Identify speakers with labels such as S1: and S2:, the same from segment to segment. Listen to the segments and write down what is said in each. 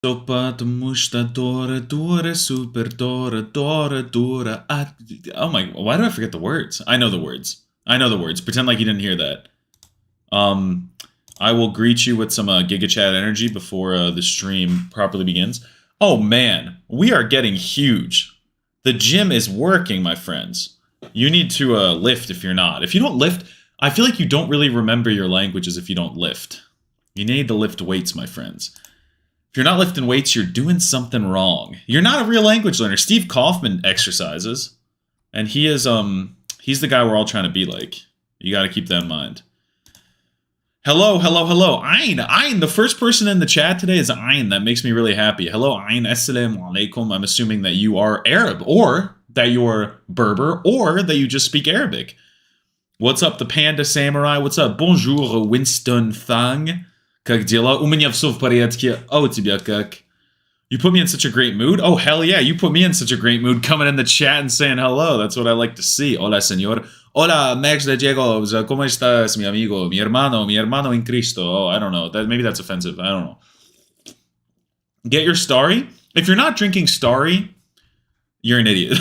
S1: Sopa de musta dora dora super dora dora dora. Oh my! Why do I forget the words? I know the words. I know the words. Pretend like you didn't hear that. I will greet you with some GigaChat energy before the stream properly begins. Oh man, we are getting huge. The gym is working, my friends. You need to lift if you're not. If you don't lift, I feel like you don't really remember your languages if you don't lift. You need to lift weights, my friends. If you're not lifting weights, you're doing something wrong. You're not a real language learner. Steve Kaufman exercises, and he is he's the guy we're all trying to be like. You got to keep that in mind. Hello, hello, hello. Ein. The first person in the chat today is Ein. That makes me really happy. Hello, Ein. Assalamu alaikum. I'm assuming that you are Arab, or that you're Berber, or that you just speak Arabic. What's up, the Panda Samurai? What's up? Bonjour, Winston Thang. Как дела? У меня всё в порядке. А у тебя как? You put me in such a great mood? Oh, hell yeah, you put me in such a great mood coming in the chat and saying hello. That's what I like to see. Hola, señor. Hola, Max de Diego. ¿Cómo estás, mi amigo? Mi hermano en Cristo. Oh, I don't know. Maybe that's offensive. I don't know. Get your Starry? If you're not drinking Starry, you're an idiot.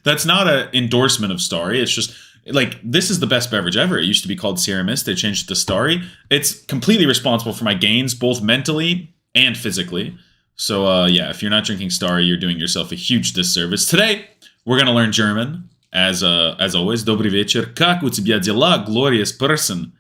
S1: That's not an endorsement of Starry. It's just, like, this is the best beverage ever. It used to be called Sierra Mist. They changed it to Starry. It's completely responsible for my gains, both mentally and physically. So, yeah, if you're not drinking Starry, you're doing yourself a huge disservice. Today, we're going to learn German, as always. Dobry вечер. Как у тебя дела, glorious person?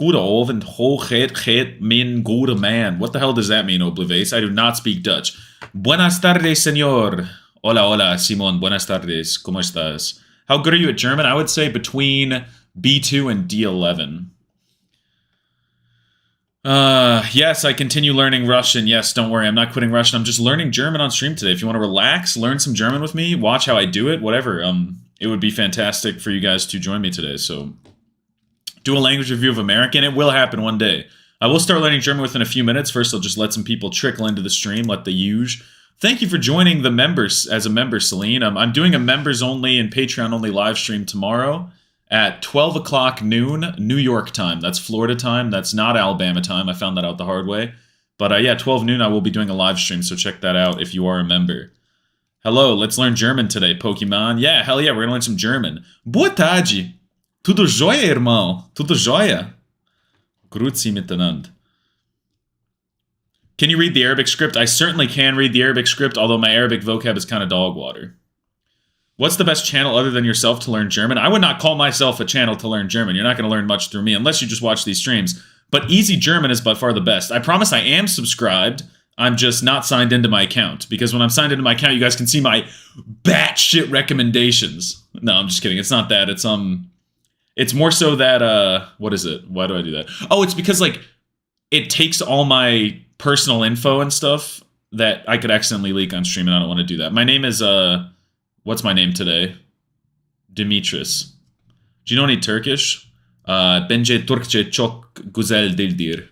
S1: Gute Abend, hochhet, min, gute man. What the hell does that mean, Oblivious? I do not speak Dutch. Buenas tardes, señor. Hola, hola, Simon. Buenas tardes. ¿Cómo estás? How good are you at German? I would say between B2 and D11. Yes, I continue learning Russian. Yes, don't worry, I'm not quitting Russian. I'm just learning German on stream today. If you want to relax, learn some German with me, watch how I do it, whatever. It would be fantastic for you guys to join me today. So, do a language review of American. It will happen one day. I will start learning German within a few minutes. First, I'll just let some people trickle into the stream, let the huge. Thank you for joining the members as a member, Celine. I'm doing a members-only and Patreon-only live stream tomorrow at 12 o'clock noon, New York time. That's Florida time. That's not Alabama time. I found that out the hard way. But yeah, 12 noon, I will be doing a live stream, so check that out if you are a member. Hello, let's learn German today, Pokemon. Yeah, hell yeah, we're going to learn some German. Boa tarde. Tudo jóia, irmão? Tudo jóia? Grüezi miteinander. Can you read the Arabic script? I certainly can read the Arabic script, although my Arabic vocab is kind of dog water. What's the best channel other than yourself to learn German? I would not call myself a channel to learn German. You're not going to learn much through me unless you just watch these streams. But Easy German is by far the best. I promise I am subscribed. I'm just not signed into my account. Because when I'm signed into my account, you guys can see my batshit recommendations. No, I'm just kidding. It's not that. It's more so that, what is it? Why do I do that? Oh, it's because, like, it takes all my personal info and stuff that I could accidentally leak on stream, and I don't want to do that. My name is, what's my name today? Dimitris. Do you know any Turkish? Bence Türkçe çok güzel değildir.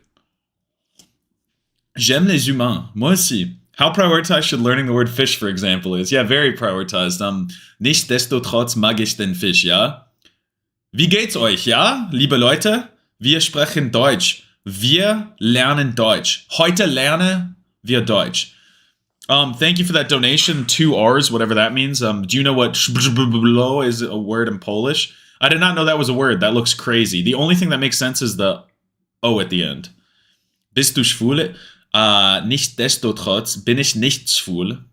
S1: J'aime les humains. Moi aussi. How prioritized should learning the word fish, for example, is? Yeah, very prioritized. Nichtsdestotrotz mag ich den Fisch, ja? Wie geht's euch, ja, liebe Leute? Wir sprechen Deutsch. Wir lernen Deutsch. Heute lernen wir Deutsch. Thank you for that donation. 2 R's, whatever that means. Do you know what szblo is a word in Polish? I did not know that was a word. That looks crazy. The only thing that makes sense is the O at the end. Bist du schwul? Nichtsdestotrotz bin ich nicht schwul.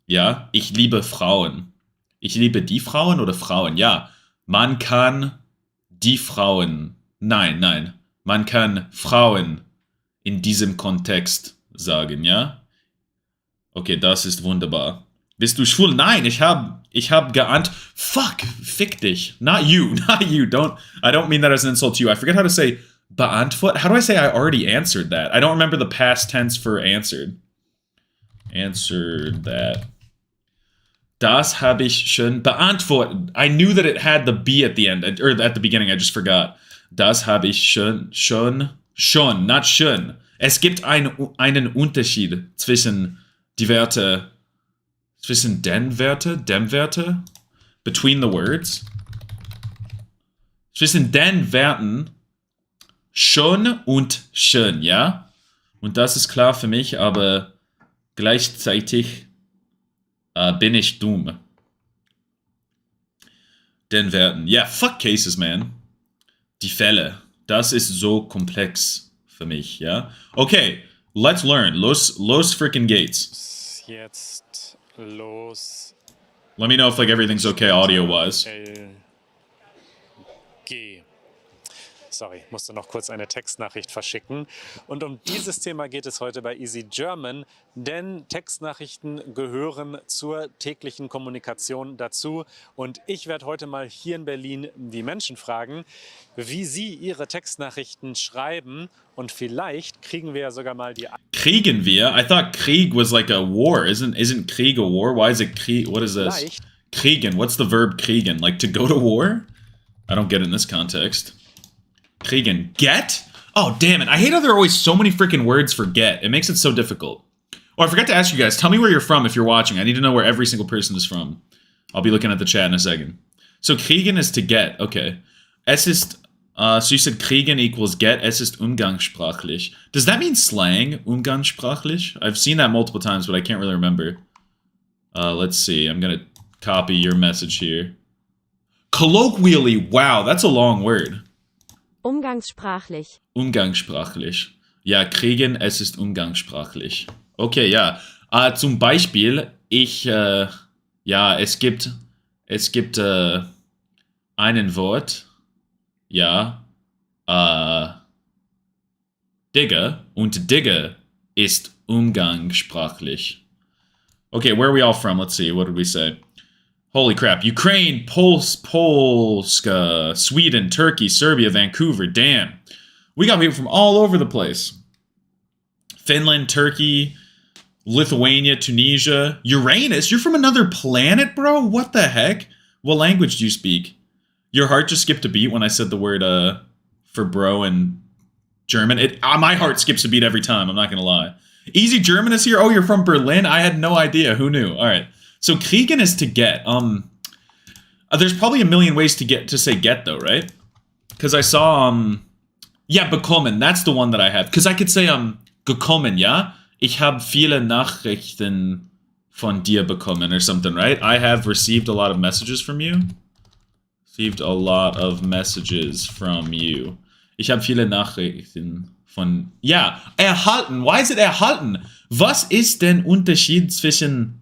S1: Ja, ich liebe Frauen. Ich liebe die Frauen oder Frauen? Ja, man kann die Frauen. Nein. Man kann Frauen in diesem Kontext sagen, ja? Okay, das ist wunderbar. Bist du schwul? Nein, ich hab Fuck, fick dich. Not you. I don't mean that as an insult to you. I forget how to say beantwortet. How do I say I already answered that? I don't remember the past tense for answered. Answered that. Das habe ich schon beantwortet. I knew that it had the B at the end, or at the beginning, I just forgot. Das habe ich schon, not schon. Es gibt einen Unterschied zwischen die Werte, zwischen dem Werte, between the words. Zwischen den Werten schon und schön, ja? Und das ist klar für mich, aber Gleichzeitig bin ich dumm. Den Werten. Yeah, fuck cases, man. Die Fälle. Das ist so komplex für mich, ja? Okay, let's learn. Los frickin' geht's.
S2: Jetzt los.
S1: Let me know if like everything's okay audio-wise.
S2: G. Sorry, musste noch kurz eine Textnachricht verschicken. Und um dieses Thema geht es heute bei Easy German, denn Textnachrichten gehören zur täglichen Kommunikation dazu. Und ich werde heute mal hier in Berlin die Menschen fragen, wie sie ihre Textnachrichten schreiben. Und vielleicht kriegen wir ja sogar mal die...
S1: Kriegen wir? I thought Krieg was like a war. Isn't Krieg a war? Why is it Krieg? What is this?
S2: Vielleicht.
S1: Kriegen. What's the verb kriegen? Like to go to war? I don't get it in this context. Kriegen. Get? Oh, damn it. I hate how there are always so many freaking words for get. It makes it so difficult. Oh, I forgot to ask you guys. Tell me where you're from if you're watching. I need to know where every single person is from. I'll be looking at the chat in a second. So kriegen is to get. Okay. Es ist... so you said kriegen equals get. Es ist umgangssprachlich. Does that mean slang? Umgangssprachlich? I've seen that multiple times, but I can't really remember. Let's see. I'm going to copy your message here. Colloquially. Wow, that's a long word.
S3: Umgangssprachlich.
S1: Umgangssprachlich. Ja, kriegen, es ist umgangssprachlich. Okay, ja. Zum Beispiel, ja, es gibt einen Wort, ja, Digger, und Digger ist umgangssprachlich. Okay, where are we all from? Let's see, what did we say? Holy crap. Ukraine, Polska, Sweden, Turkey, Serbia, Vancouver. Damn. We got people from all over the place. Finland, Turkey, Lithuania, Tunisia. Uranus? You're from another planet, bro? What the heck? What language do you speak? Your heart just skipped a beat when I said the word for bro in German. My heart skips a beat every time, I'm not going to lie. Easy German is here? Oh, you're from Berlin? I had no idea. Who knew? All right. So kriegen is to get. There's probably a million ways to say get though, right? Because I saw yeah, bekommen. That's the one that I have. Because I could say gekommen, ja? Ich habe viele Nachrichten von dir bekommen or something, right? I have received a lot of messages from you. Received a lot of messages from you. Ich habe viele Nachrichten von... Ja, erhalten. Why is it erhalten? Was ist der Unterschied zwischen...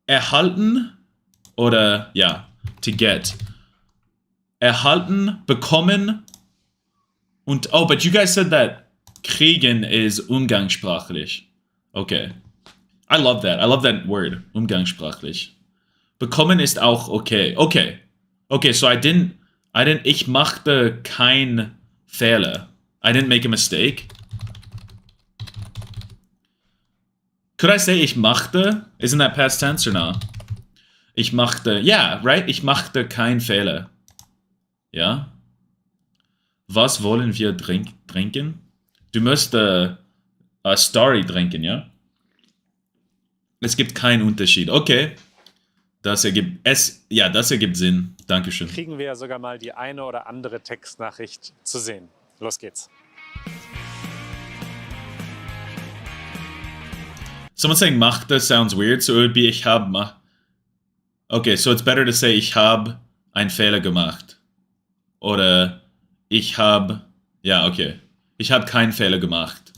S1: erhalten oder, ja, to get. Erhalten, bekommen und, oh, but you guys said that kriegen is umgangssprachlich. Okay. I love that word, umgangssprachlich. Bekommen ist auch okay. Okay. Okay, so ich machte kein Fehler. I didn't make a mistake. Could I say ich machte? Isn't that past tense or not? Ich machte, yeah, right? Ich machte keinen Fehler. Ja? Was wollen wir trinken? Du musst Story trinken, ja? Es gibt keinen Unterschied. Okay. Das ergibt Sinn. Dankeschön.
S2: Kriegen wir ja sogar mal die eine oder andere Textnachricht zu sehen. Los geht's.
S1: Someone saying machte sounds weird, so it would be ich hab Okay, so it's better to say ich hab einen Fehler gemacht. Oder ich hab... Ja, okay. Ich hab keinen Fehler gemacht.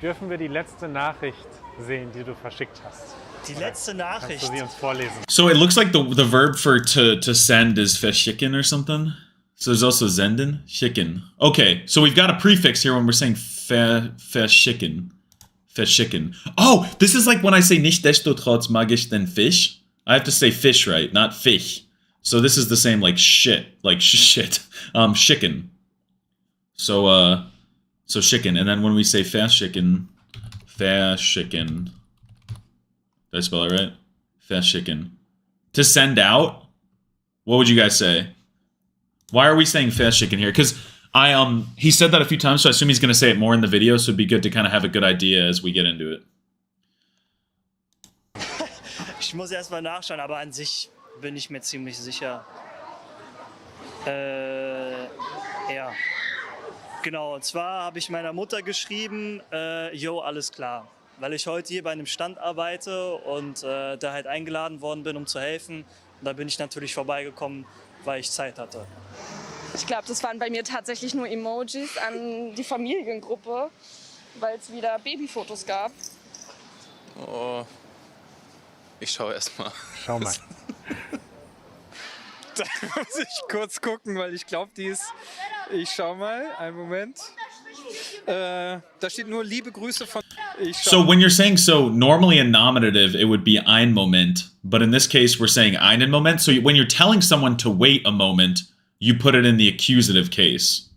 S2: Dürfen wir die letzte Nachricht sehen, die du verschickt hast?
S4: Die letzte Nachricht.
S2: Kannst du sie uns vorlesen?
S1: So it looks like the verb for to send is verschicken or something. So there's also senden, schicken. Okay, so we've got a prefix here when we're saying verschicken. Verschicken. Oh, this is like when I say nichtsdestotrotz mag ich den Fisch. I have to say fish right, not fish. So this is the same like shit, chicken. So chicken, and then when we say verschicken. Did I spell it right? Verschicken. To send out? What would you guys say? Why are we saying verschicken here? Because he said that a few times, so I assume he's going to say it more in the video, so it'd be good to kind of have a good idea as we get into it.
S4: Ich muss erstmal nachschauen, aber an sich bin ich mir ziemlich sicher. Ja. Genau, und zwar habe ich meiner Mutter geschrieben, jo, alles klar. weil ich heute hier bei einem Stand arbeite und da halt eingeladen worden bin, um zu helfen. Und da bin ich natürlich vorbeigekommen, weil ich Zeit hatte.
S5: Ich glaube, das waren bei mir tatsächlich nur Emojis an die Familiengruppe, weil es wieder Babyfotos gab.
S6: Oh, ich schaue erst mal.
S2: Schau mal.
S7: Da muss ich kurz gucken, weil ich glaube, die ist... Ich schau mal, einen Moment. Da steht nur liebe Grüße von...
S1: So when you're saying so, normally in nominative, it would be ein Moment. But in this case, we're saying einen Moment. So when you're telling someone to wait a moment, you put it in the accusative case.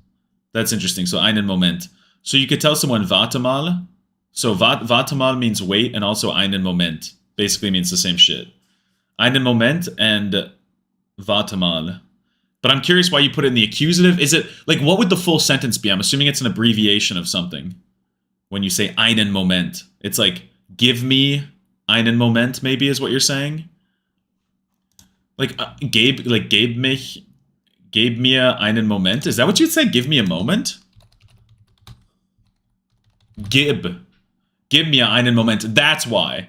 S1: That's interesting. So einen Moment. So you could tell someone warte mal. So warte mal means wait, and also einen Moment basically means the same shit. Einen Moment and warte mal. But I'm curious why you put it in the accusative. Is it, like, what would the full sentence be? I'm assuming it's an abbreviation of something. When you say einen Moment. It's like, give me einen Moment, maybe, is what you're saying? Like, gib mir einen Moment. Is that what you'd say? Give me a moment? Gib mir einen Moment. That's why.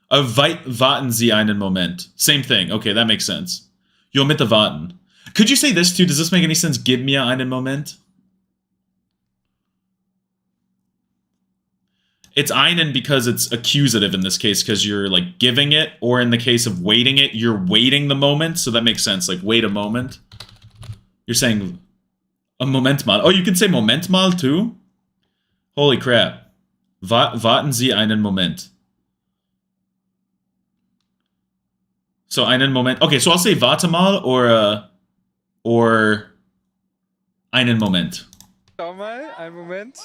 S1: Warten Sie einen Moment. Same thing. Okay, that makes sense. Jo, bitte warten. Could you say this too? Does this make any sense? Gib mir einen Moment. It's einen because it's accusative in this case, because you're like giving it, or in the case of waiting it, you're waiting the moment. So that makes sense. Like, wait a moment. You're saying a Moment mal. Oh, you can say Moment mal too? Holy crap. Warten Sie einen Moment. So einen Moment. Okay, so I'll say warte mal or einen Moment.
S7: Schau mal, einen Moment.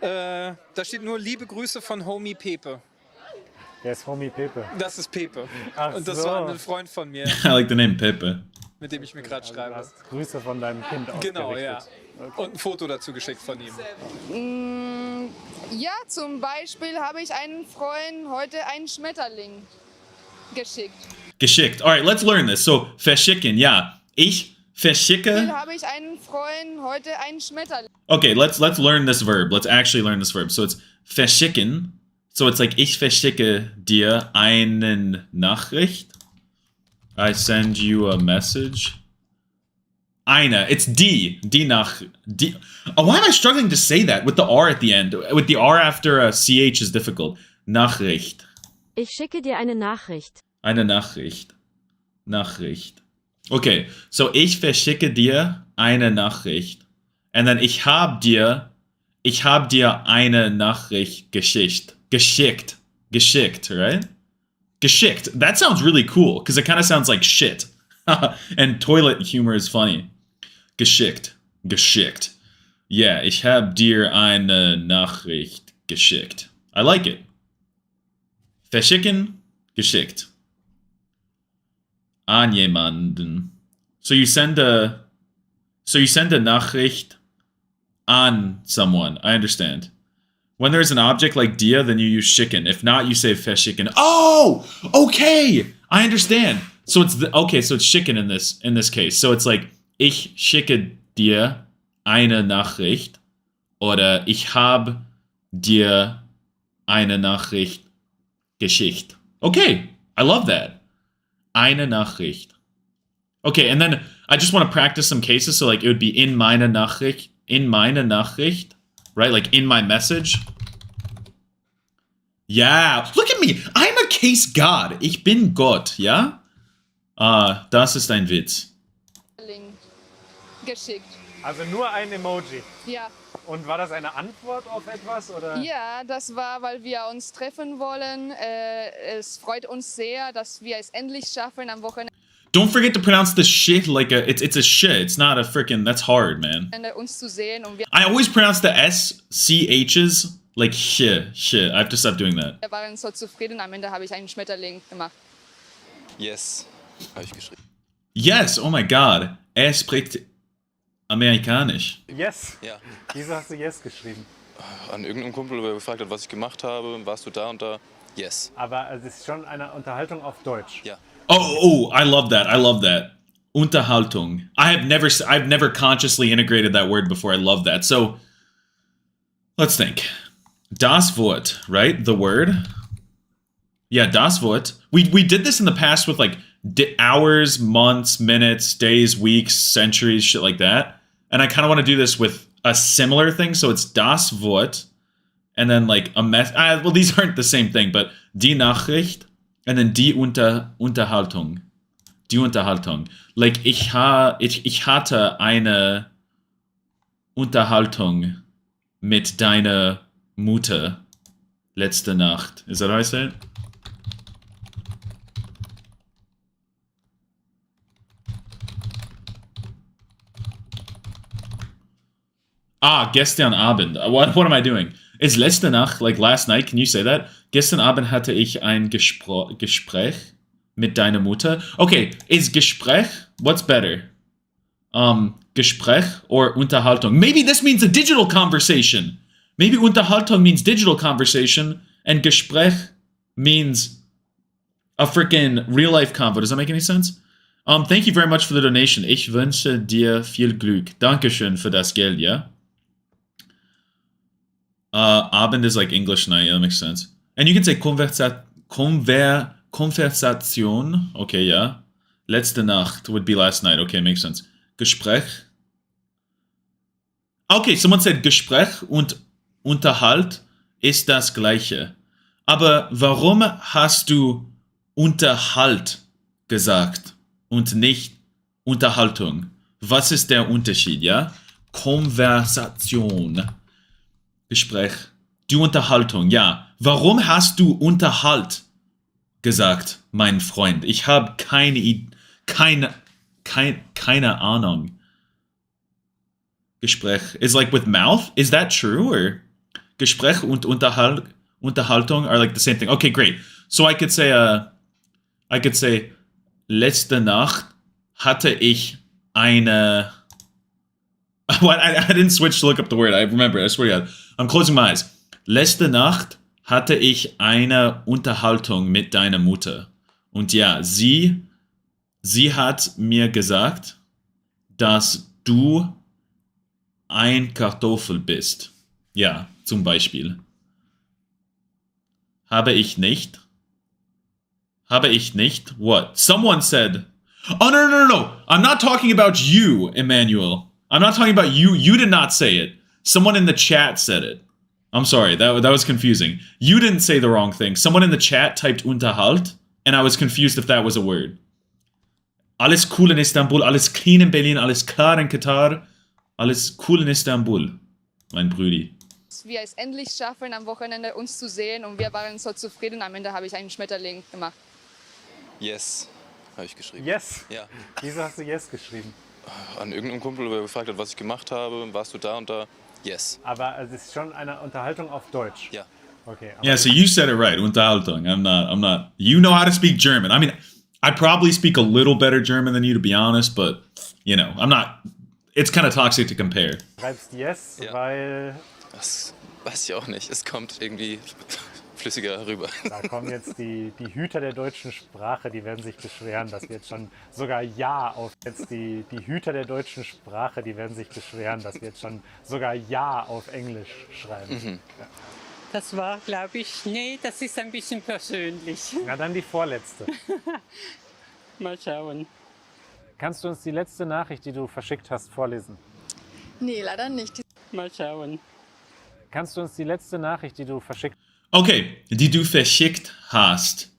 S7: Da steht nur liebe Grüße von Homie Pepe.
S2: Wer ist Homie Pepe?
S7: Das ist Pepe.
S2: Ach
S7: Und das
S2: so.
S7: war ein Freund von mir,
S1: I like the name Pepe.
S7: mit dem ich mir gerade
S2: Du
S7: schreibe.
S2: hast Grüße von deinem Kind
S7: Genau, ja.
S2: ausgerichtet.
S7: Und ein Foto dazu geschickt von ihm.
S5: Ja, zum Beispiel habe ich einen Freund heute einen Schmetterling geschickt.
S1: Geschickt. All right, let's learn this. So, verschicken, ja. Ich verschicke.
S5: Habe ich einen Freund heute einen Schmetterling.
S1: Okay, let's learn this verb. Let's actually learn this verb. So it's verschicken. So it's like ich verschicke dir einen Nachricht. I send you a message. Eine. It's die. Die. Oh, why am I struggling to say that with the R at the end? With the R after a CH is difficult. Nachricht.
S3: Ich schicke dir eine Nachricht.
S1: Eine Nachricht. Nachricht. Okay, so ich verschicke dir eine Nachricht. And then ich hab dir eine Nachricht geschickt. Geschickt, right? Geschickt. That sounds really cool, because it kind of sounds like shit. And toilet humor is funny. Geschickt. Yeah, ich hab dir eine Nachricht geschickt. I like it. Verschicken, geschickt. An jemanden. So you send a Nachricht an someone. I understand. When there's an object like dir, then you use schicken. If not, you say verschicken. Oh, okay, I understand. So it's so it's schicken in this case. So it's like ich schicke dir eine Nachricht oder ich hab dir eine Nachricht geschickt. Okay, I love that. Eine Nachricht. Okay, and then I just want to practice some cases. So like it would be in meine Nachricht, right? Like in my message. Yeah, look at me. I'm a case God. Ich bin Gott, ja? Das ist ein Witz.
S5: Geschickt.
S2: Also nur ein Emoji.
S5: Ja.
S2: Und war das eine Antwort auf etwas? Oder?
S5: Ja, das war, weil wir uns treffen wollen. Es freut uns sehr, dass wir es endlich schaffen am Wochenende
S1: Don't forget to pronounce the shit like it's a shit. It's not a freaking, that's hard, man.
S5: uns zu sehen. Und wir
S1: I always pronounce the SCHs like shit. I have to stop doing that.
S5: waren so zufrieden. Am Ende habe ich einen Schmetterling gemacht.
S6: Yes, habe ich geschrieben.
S1: Yes, oh my god. Er spricht Amerikanisch.
S2: Yes.
S6: Ja.
S2: Wieso hast du Yes geschrieben?
S6: An irgendeinem Kumpel, der gefragt hat, was ich gemacht habe, warst du da und da? Yes.
S2: Aber es ist schon eine Unterhaltung auf Deutsch.
S6: Ja.
S1: Oh, I love that. Unterhaltung. I've never consciously integrated that word before. I love that. So, let's think. Das Wort, right? The word. Yeah, das Wort. We did this in the past with like hours, months, minutes, days, weeks, centuries, shit like that. And I kind of want to do this with a similar thing. So it's das Wort, and then like a well, these aren't the same thing, but die Nachricht, and then die Unterhaltung. Die Unterhaltung. Like ich hatte eine Unterhaltung mit deiner Mutter letzte Nacht. Is that how I say it? Gestern Abend. What am I doing? Is letzte Nacht like last night? Can you say that? Gestern Abend hatte ich ein Gespräch mit deiner Mutter. Okay, is Gespräch? What's better? Gespräch or Unterhaltung? Maybe this means a digital conversation. Maybe Unterhaltung means digital conversation, and Gespräch means a freaking real life convo. Does that make any sense? Thank you very much for the donation. Ich wünsche dir viel Glück. Dankeschön für das Geld, yeah? Abend is like English night. Yeah, that makes sense. And you can say Konversation. Okay, yeah. Letzte Nacht would be last night. Okay, makes sense. Gespräch. Okay, someone said Gespräch und Unterhalt ist das Gleiche. Aber warum hast du Unterhalt gesagt und nicht Unterhaltung? Was ist der Unterschied, ja? Konversation. Gespräch. Die Unterhaltung, ja. Warum hast du Unterhalt gesagt, mein Freund? Ich habe keine Ahnung. Gespräch is like with mouth. Is that true? Or Gespräch und Unterhaltung are like the same thing. Okay, great. So I could say letzte Nacht hatte ich eine. What? I didn't switch to look up the word. I remember it. I swear to God. I'm closing my eyes. Letzte Nacht hatte ich eine Unterhaltung mit deiner Mutter. Und ja, sie hat mir gesagt, dass du ein Kartoffel bist. Ja, zum Beispiel. Habe ich nicht? What? Someone said, oh, no. I'm not talking about you, Emmanuel. I'm not talking about you. You did not say it. Someone in the chat said it. I'm sorry, that was confusing. You didn't say the wrong thing. Someone in the chat typed Unterhalt, and I was confused if that was a word. Alles cool in Istanbul, alles clean in Berlin, alles klar in Katar, alles cool in Istanbul, mein Brüdi.
S8: Wir es endlich schaffen, am Wochenende uns zu sehen, und wir waren so zufrieden. Am Ende habe ich einen Schmetterling gemacht.
S6: Yes, habe ich geschrieben.
S2: Yes?
S6: Ja.
S2: Wieso hast du Yes geschrieben?
S6: An irgendeinem Kumpel, der gefragt hat, was ich gemacht habe, warst du da und da? Yes.
S2: Aber es ist schon eine Unterhaltung auf Deutsch.
S6: Ja.
S2: Okay.
S1: Yeah, so you said it right. Unterhaltung. I'm not. You know how to speak German. I mean, I probably speak a little better German than you, to be honest, but, you know, I'm not. It's kind of toxic to compare.
S2: Du schreibst Yes,
S6: Ja.
S2: weil
S6: Das weiß ich auch nicht. Es kommt irgendwie flüssiger rüber.
S2: da kommen jetzt die Hüter der deutschen Sprache, die werden sich beschweren, dass wir jetzt schon sogar Ja auf die Hüter der deutschen Sprache, die werden sich beschweren, dass wir jetzt schon sogar Ja auf Englisch schreiben.
S6: Mhm.
S2: Ja.
S9: Das war, glaube ich, nee, das ist ein bisschen persönlich.
S2: Na dann die vorletzte.
S9: Mal schauen.
S2: Kannst du uns die letzte Nachricht, die du verschickt hast, vorlesen?
S8: Nee, leider nicht.
S9: Mal schauen.
S2: Kannst du uns die letzte Nachricht, die du verschickt hast?
S1: Okay, die du verschickt hast.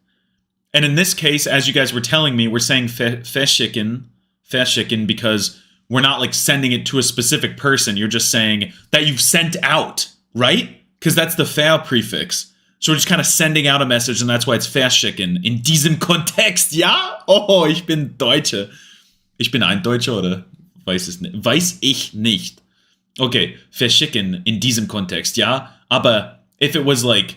S1: And in this case, as you guys were telling me, we're saying verschicken because we're not like sending it to a specific person. You're just saying that you've sent out, right? Because that's the ver prefix. So we're just kind of sending out a message, and that's why it's verschicken. In diesem Kontext, ja? Oh, ich bin Deutsche. Ich bin ein Deutscher, oder? Weiß ich nicht. Okay, verschicken in diesem Kontext, ja? Aber if it was like,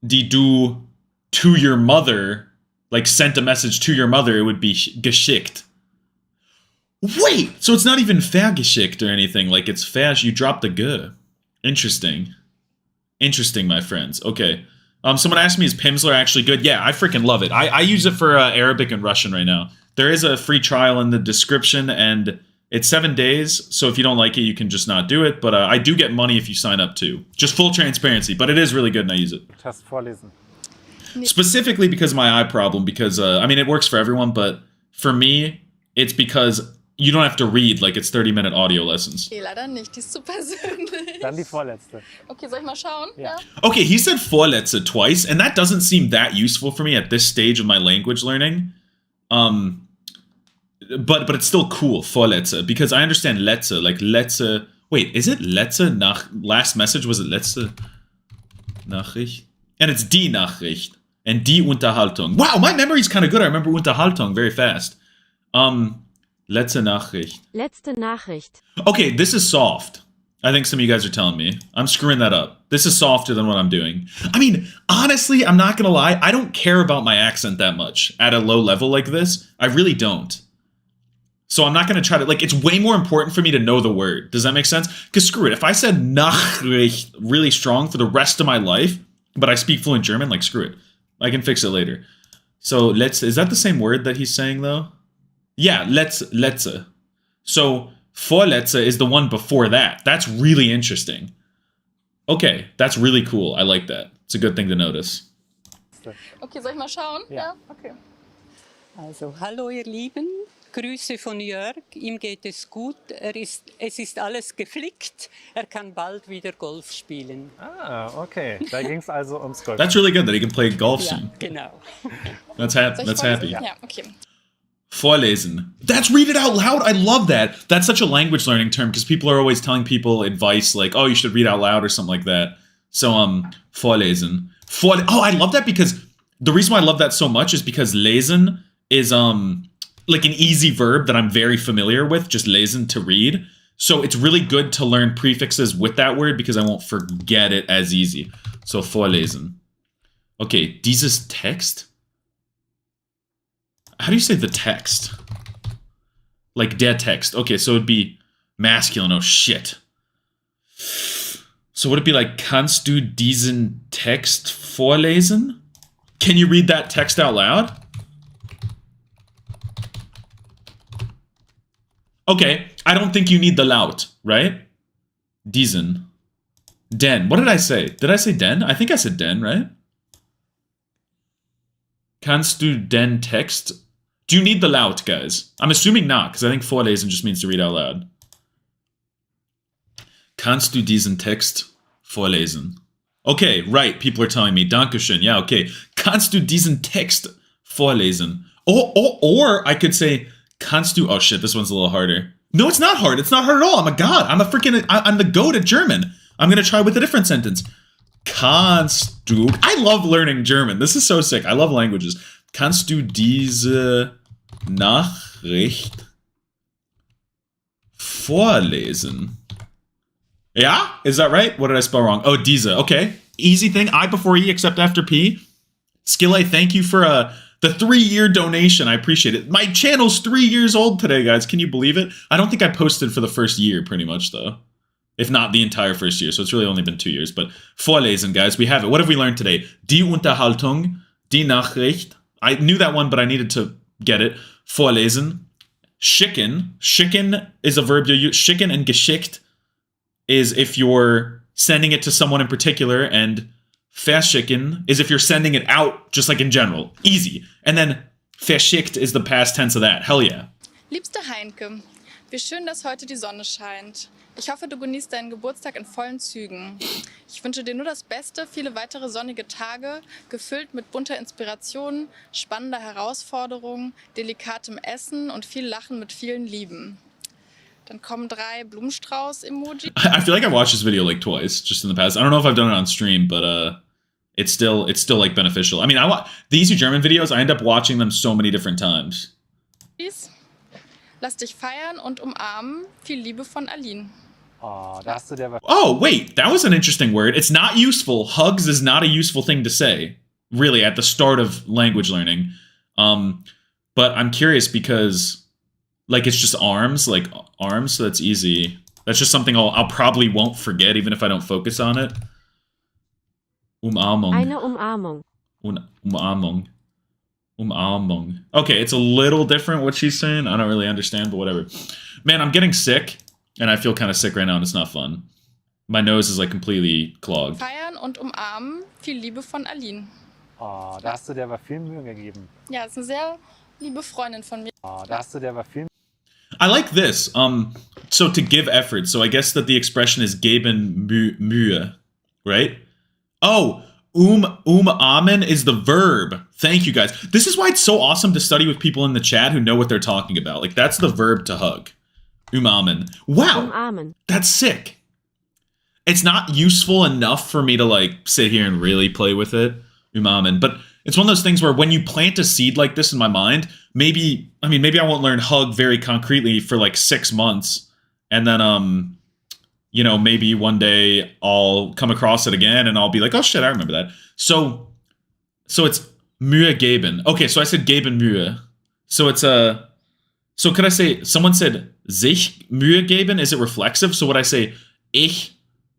S1: die du to your mother, like sent a message to your mother, it would be geschickt. Wait! So it's not even vergeschickt or anything, like it's you dropped the g. Interesting. Interesting, my friends. Okay. Someone asked me, is Pimsleur actually good? Yeah, I freaking love it. I use it for Arabic and Russian right now. There is a free trial in the description, and It's 7 days, so if you don't like it, you can just not do it. But I do get money if you sign up too. Just full transparency, but it is really good and I use it.
S2: Hast vorlesen.
S1: Specifically because of my eye problem, because, I mean, it works for everyone, but for me, it's because you don't have to read, like it's 30-minute audio lessons.
S8: Nee, leider nicht. Die ist zu persönlich.
S2: Dann die vorletzte.
S8: Okay, soll ich mal schauen?
S2: Ja.
S1: Okay, he said vorletzte twice, and that doesn't seem that useful for me at this stage of my language learning. But it's still cool, vorletzte, because I understand letzte, like letzte. Wait, is it letzte nach last message? Was it letzte Nachricht? And it's die Nachricht and die Unterhaltung. Wow, my memory's kind of good. I remember Unterhaltung very fast. Letzte Nachricht.
S3: Letzte Nachricht.
S1: Okay, this is soft. I think some of you guys are telling me. I'm screwing that up. This is softer than what I'm doing. I mean, honestly, I'm not gonna lie. I don't care about my accent that much at a low level like this. I really don't. So I'm not going to try to, like, it's way more important for me to know the word. Does that make sense? Because screw it. If I said Nachricht really strong for the rest of my life, but I speak fluent German, like, screw it. I can fix it later. So, is that the same word that he's saying, though? Yeah, letzte. So, vorletzte is the one before that. That's really interesting. Okay, that's really cool. I like that. It's a good thing to notice.
S8: Okay, soll ich mal schauen?
S2: Ja.
S8: Okay.
S9: Also, hallo ihr Lieben, Grüße von Jörg, ihm geht es gut, es ist alles geflickt, kann bald wieder Golf spielen.
S2: Ah, okay. Da ging es also ums Golf.
S1: That's really good that he can play golf
S9: Ja,
S1: soon.
S9: genau.
S1: That's
S8: Soll ich
S1: happy.
S8: vorlesen? Ja, okay.
S1: Vorlesen. That's read it out loud. I love that. That's such a language learning term because people are always telling people advice like, oh, you should read out loud or something like that. So, vorlesen. Oh, I love that because the reason why I love that so much is because lesen is, like an easy verb that I'm very familiar with, just lesen, to read. So it's really good to learn prefixes with that word because I won't forget it as easy. So vorlesen. Okay, dieses Text. How do you say the text? Like der Text. Okay, so it'd be masculine. Oh, shit. So would it be like, kannst du diesen Text vorlesen? Can you read that text out loud? Okay, I don't think you need the laut, right? Diesen. Den. What did I say? Did I say den? I think I said den, right? Kannst du den Text? Do you need the laut, guys? I'm assuming not, because I think vorlesen just means to read out loud. Kannst du diesen Text vorlesen? Okay, right, people are telling me. Dankeschön. Yeah, okay. Kannst du diesen Text vorlesen? Or I could say, kannst du... Oh, shit, this one's a little harder. No, it's not hard. It's not hard at all. I'm a god. I'm the goat at German. I'm going to try with a different sentence. Kannst du... I love learning German. This is so sick. I love languages. Kannst du diese Nachricht vorlesen? Yeah? Is that right? What did I spell wrong? Oh, diese. Okay. Easy thing. I before E except after P. Skille, thank you for the 3-year donation. I appreciate it. My channel's 3 years old today, guys. Can you believe it? I don't think I posted for the first year, pretty much, though. If not the entire first year. So it's really only been 2 years. But vorlesen, guys. We have it. What have we learned today? Die Unterhaltung. Die Nachricht. I knew that one, but I needed to get it. Vorlesen. Schicken. Schicken is a verb you use. Schicken and geschickt is if you're sending it to someone in particular, and verschicken is if you're sending it out, just like in general. Easy. And then verschickt is the past tense of that. Hell yeah.
S8: Liebste Heinke, wie schön, dass heute die Sonne scheint. Ich hoffe, du genießt deinen Geburtstag in vollen Zügen. Ich wünsche dir nur das Beste, viele weitere sonnige Tage, gefüllt mit bunter Inspiration, spannender Herausforderungen, delikatem Essen und viel Lachen mit vielen Lieben. Dann kommen 3 Blumenstrauß-Emoji.
S1: I feel like I've watched this video like twice, just in the past. I don't know if I've done it on stream, but it's still like beneficial. I mean, the Easy German videos, I end up watching them so many different times.
S8: Lass dich feiern und umarmen. Viel Liebe von Aline.
S2: Oh, da hast du dir...
S1: Oh, wait, that was an interesting word. It's not useful. Hugs is not a useful thing to say, really, at the start of language learning. But I'm curious because, like, it's just arms, so that's easy. That's just something I'll probably won't forget, even if I don't focus on it. Umarmung.
S3: Eine Umarmung.
S1: Umarmung. Umarmung. Okay, it's a little different what she's saying. I don't really understand, but whatever. Man, I'm getting sick, and I feel kind of sick right now, and it's not fun. My nose is like completely clogged.
S8: Feiern und umarmen. Viel Liebe von Aline.
S2: Oh, da hast du dir aber viel Mühe gegeben.
S8: Ja, ist eine sehr liebe Freundin von mir.
S2: Oh, da hast du dir aber viel
S1: I like this. So to give effort. So I guess that the expression is geben Mühe, right? Oh, umarmen is the verb. Thank you guys. This is why it's so awesome to study with people in the chat who know what they're talking about. Like that's the verb to hug. Umarmen. Wow.
S3: Umarmen.
S1: That's sick. It's not useful enough for me to like sit here and really play with it. Umarmen. But it's one of those things where when you plant a seed like this in my mind, maybe I won't learn hug very concretely for like 6 months. And then, you know, maybe one day I'll come across it again and I'll be like, oh shit, I remember that. So it's Mühe geben. Okay, so I said geben Mühe. So it's so could I say, someone said sich Mühe geben? Is it reflexive? So would I say, ich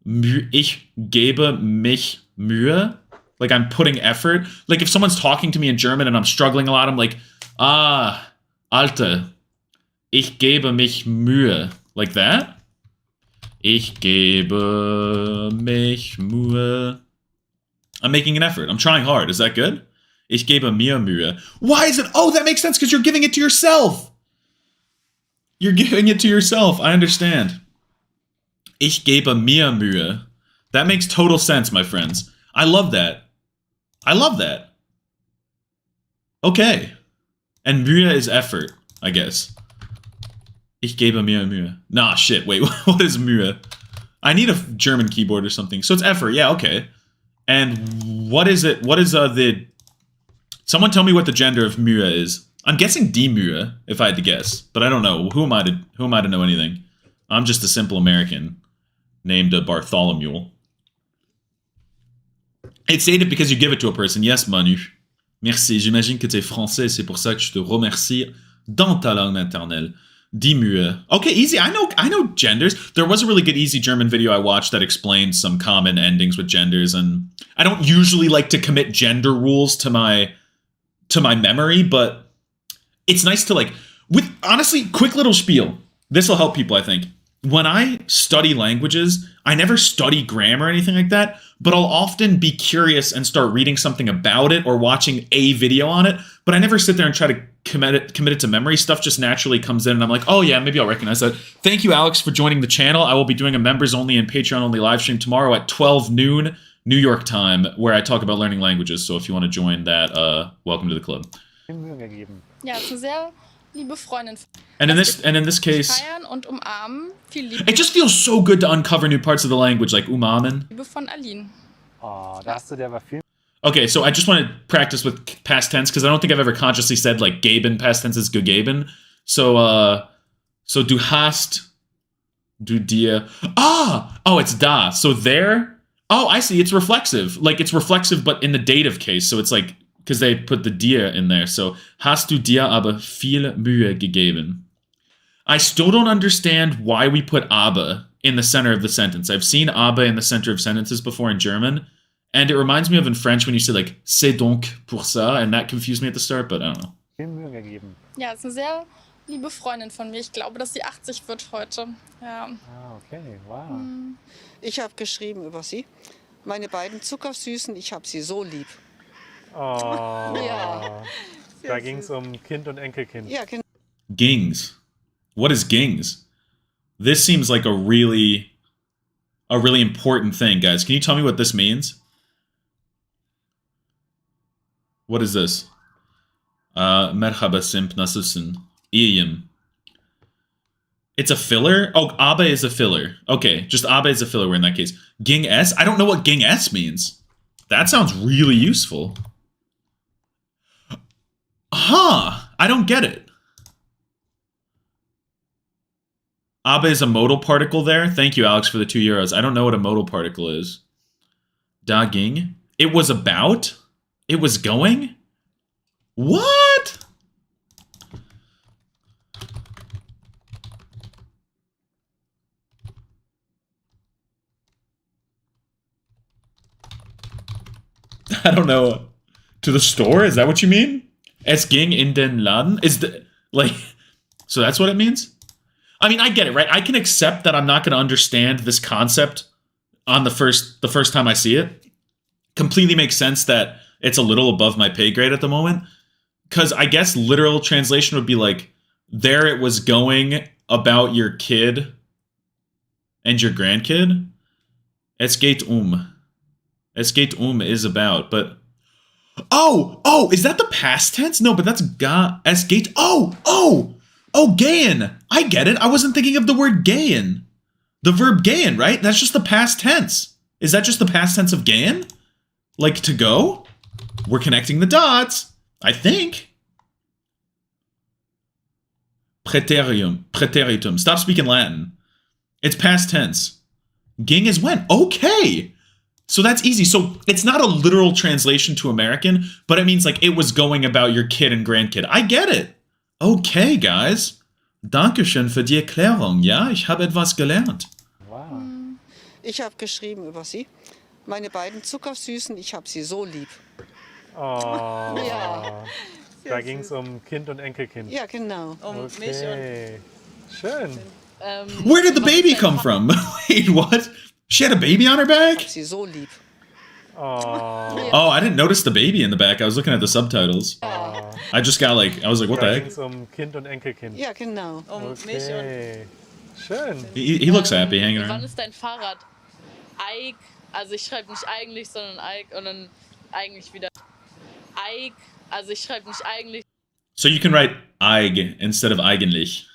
S1: gebe mich Mühe? Like I'm putting effort. Like if someone's talking to me in German and I'm struggling a lot, I'm like, Alter, ich gebe mich Mühe. Like that? Ich gebe mich Mühe. I'm making an effort. I'm trying hard. Is that good? Ich gebe mir Mühe. Why is it? Oh, that makes sense because you're giving it to yourself. You're giving it to yourself. I understand. Ich gebe mir Mühe. That makes total sense, my friends. I love that. I love that. Okay. And Mühe is effort, I guess. Ich gebe mir Mühe. Nah, shit, wait, what is Mühe? I need a German keyboard or something. So it's effort, yeah, okay. And what is it? What is the... Someone tell me what the gender of Mühe is. I'm guessing die Mühe, if I had to guess. But I don't know. Who am I to know anything? I'm just a simple American named Bartholomew. It's stated because you give it to a person. Yes, Manu. Merci. J'imagine que tu es français. C'est pour ça que je te remercie dans ta langue maternelle. Die Mühe. Okay, easy. I know genders. There was a really good easy German video I watched that explained some common endings with genders, and I don't usually like to commit gender rules to my memory, but it's nice to like with honestly, quick little spiel. This will help people, I think. When I study languages, I never study grammar or anything like that, but I'll often be curious and start reading something about it or watching a video on it, but I never sit there and try to commit it to memory. Stuff just naturally comes in and I'm like, oh yeah, maybe I'll recognize that. Thank you, Alex, for joining the channel. I will be doing a members only and Patreon only live stream tomorrow at 12 noon New York time where I talk about learning languages. So if you want to join that, welcome to the club.
S8: Ja, ist eine sehr liebe Freundin.
S1: And in this case,
S8: Feiern und umarmen. Viel Liebe.
S1: it just feels so good to uncover new parts of the language, like umarmen.
S8: Liebe von Aline.
S2: Oh, da hast du dir aber viel...
S1: Okay, so I just want to practice with past tense because I don't think I've ever consciously said like geben past tense is gegeben. So du hast, du dir. Oh, it's da. So there. Oh, I see. It's reflexive. Like it's reflexive, but in the dative case. So it's like because they put the dir in there. So hast du dir aber viel Mühe gegeben. I still don't understand why we put aber in the center of the sentence. I've seen aber in the center of sentences before in German. And it reminds me of in French when you say like c'est donc pour ça, and that confused me at the start, but I don't know.
S2: Viel Mühe gegeben.
S8: Ja, ist eine sehr liebe Freundin von mir. Ich glaube, dass sie 80 wird heute. Ja.
S2: Ah, okay, wow.
S10: Ich habe geschrieben über sie. Meine beiden Zuckersüßen, ich habe sie so lieb.
S2: Oh,
S10: Ja.
S2: da ging es um Kind und Enkelkind.
S10: Ja, genau.
S1: Gings. What is gings? This seems like a really important thing, guys. Can you tell me what this means? What is this? Merhaba simp nasılsın? İyiyim. It's a filler? Oh, aber is a filler. Okay, just aber is a filler in that case. Ging S? I don't know what ging S means. That sounds really useful. Huh. I don't get it. Aber is a modal particle there. Thank you, Alex, for the €2. I don't know what a modal particle is. Da ging? It was about? It was going? What? I don't know. To the store? Is that what you mean? Es ging in den Laden? So that's what it means? I mean, I get it, right? I can accept that I'm not going to understand this concept on the first time I see it. Completely makes sense that it's a little above my pay grade at the moment. Because I guess literal translation would be like, there it was going about your kid and your grandkid. Es geht Es geht is about, but... Oh, is that the past tense? No, but that's es geht... gehen. I get it. I wasn't thinking of the word gehen. The verb gehen, right? That's just the past tense. Is that just the past tense of gehen? Like to go? We're connecting the dots, I think. Preteritum. Stop speaking Latin. It's past tense. Ging is when. Okay. So that's easy. So it's not a literal translation to American, but it means like it was going about your kid and grandkid. I get it. Okay, guys. Dankeschön für die Erklärung. Ja, ich habe etwas gelernt.
S2: Wow.
S10: Ich habe geschrieben über sie. Meine beiden Zuckersüßen, ich habe sie so lieb.
S2: Oh.
S10: Ja.
S2: Da ging es um Kind und Enkelkind.
S10: Ja, genau.
S2: Okay. Schön.
S1: Where did the baby come from? Wait, what? She had a baby on her back?
S10: Ich habe sie so lieb.
S1: Oh, I didn't notice the baby in the back. I was looking at the subtitles. I just got I was like, what the
S2: Da
S1: heck?
S2: ging es um Kind und Enkelkind.
S10: Ja, genau.
S2: Okay. Schön.
S1: He looks happy hanging
S11: Wann
S1: around.
S11: ist dein Fahrrad? Eig, also ich schreibe nicht eigentlich, sondern Eig und dann eigentlich wieder Eig, also ich schreibe nicht eigentlich.
S1: So you can write eig instead of eigentlich.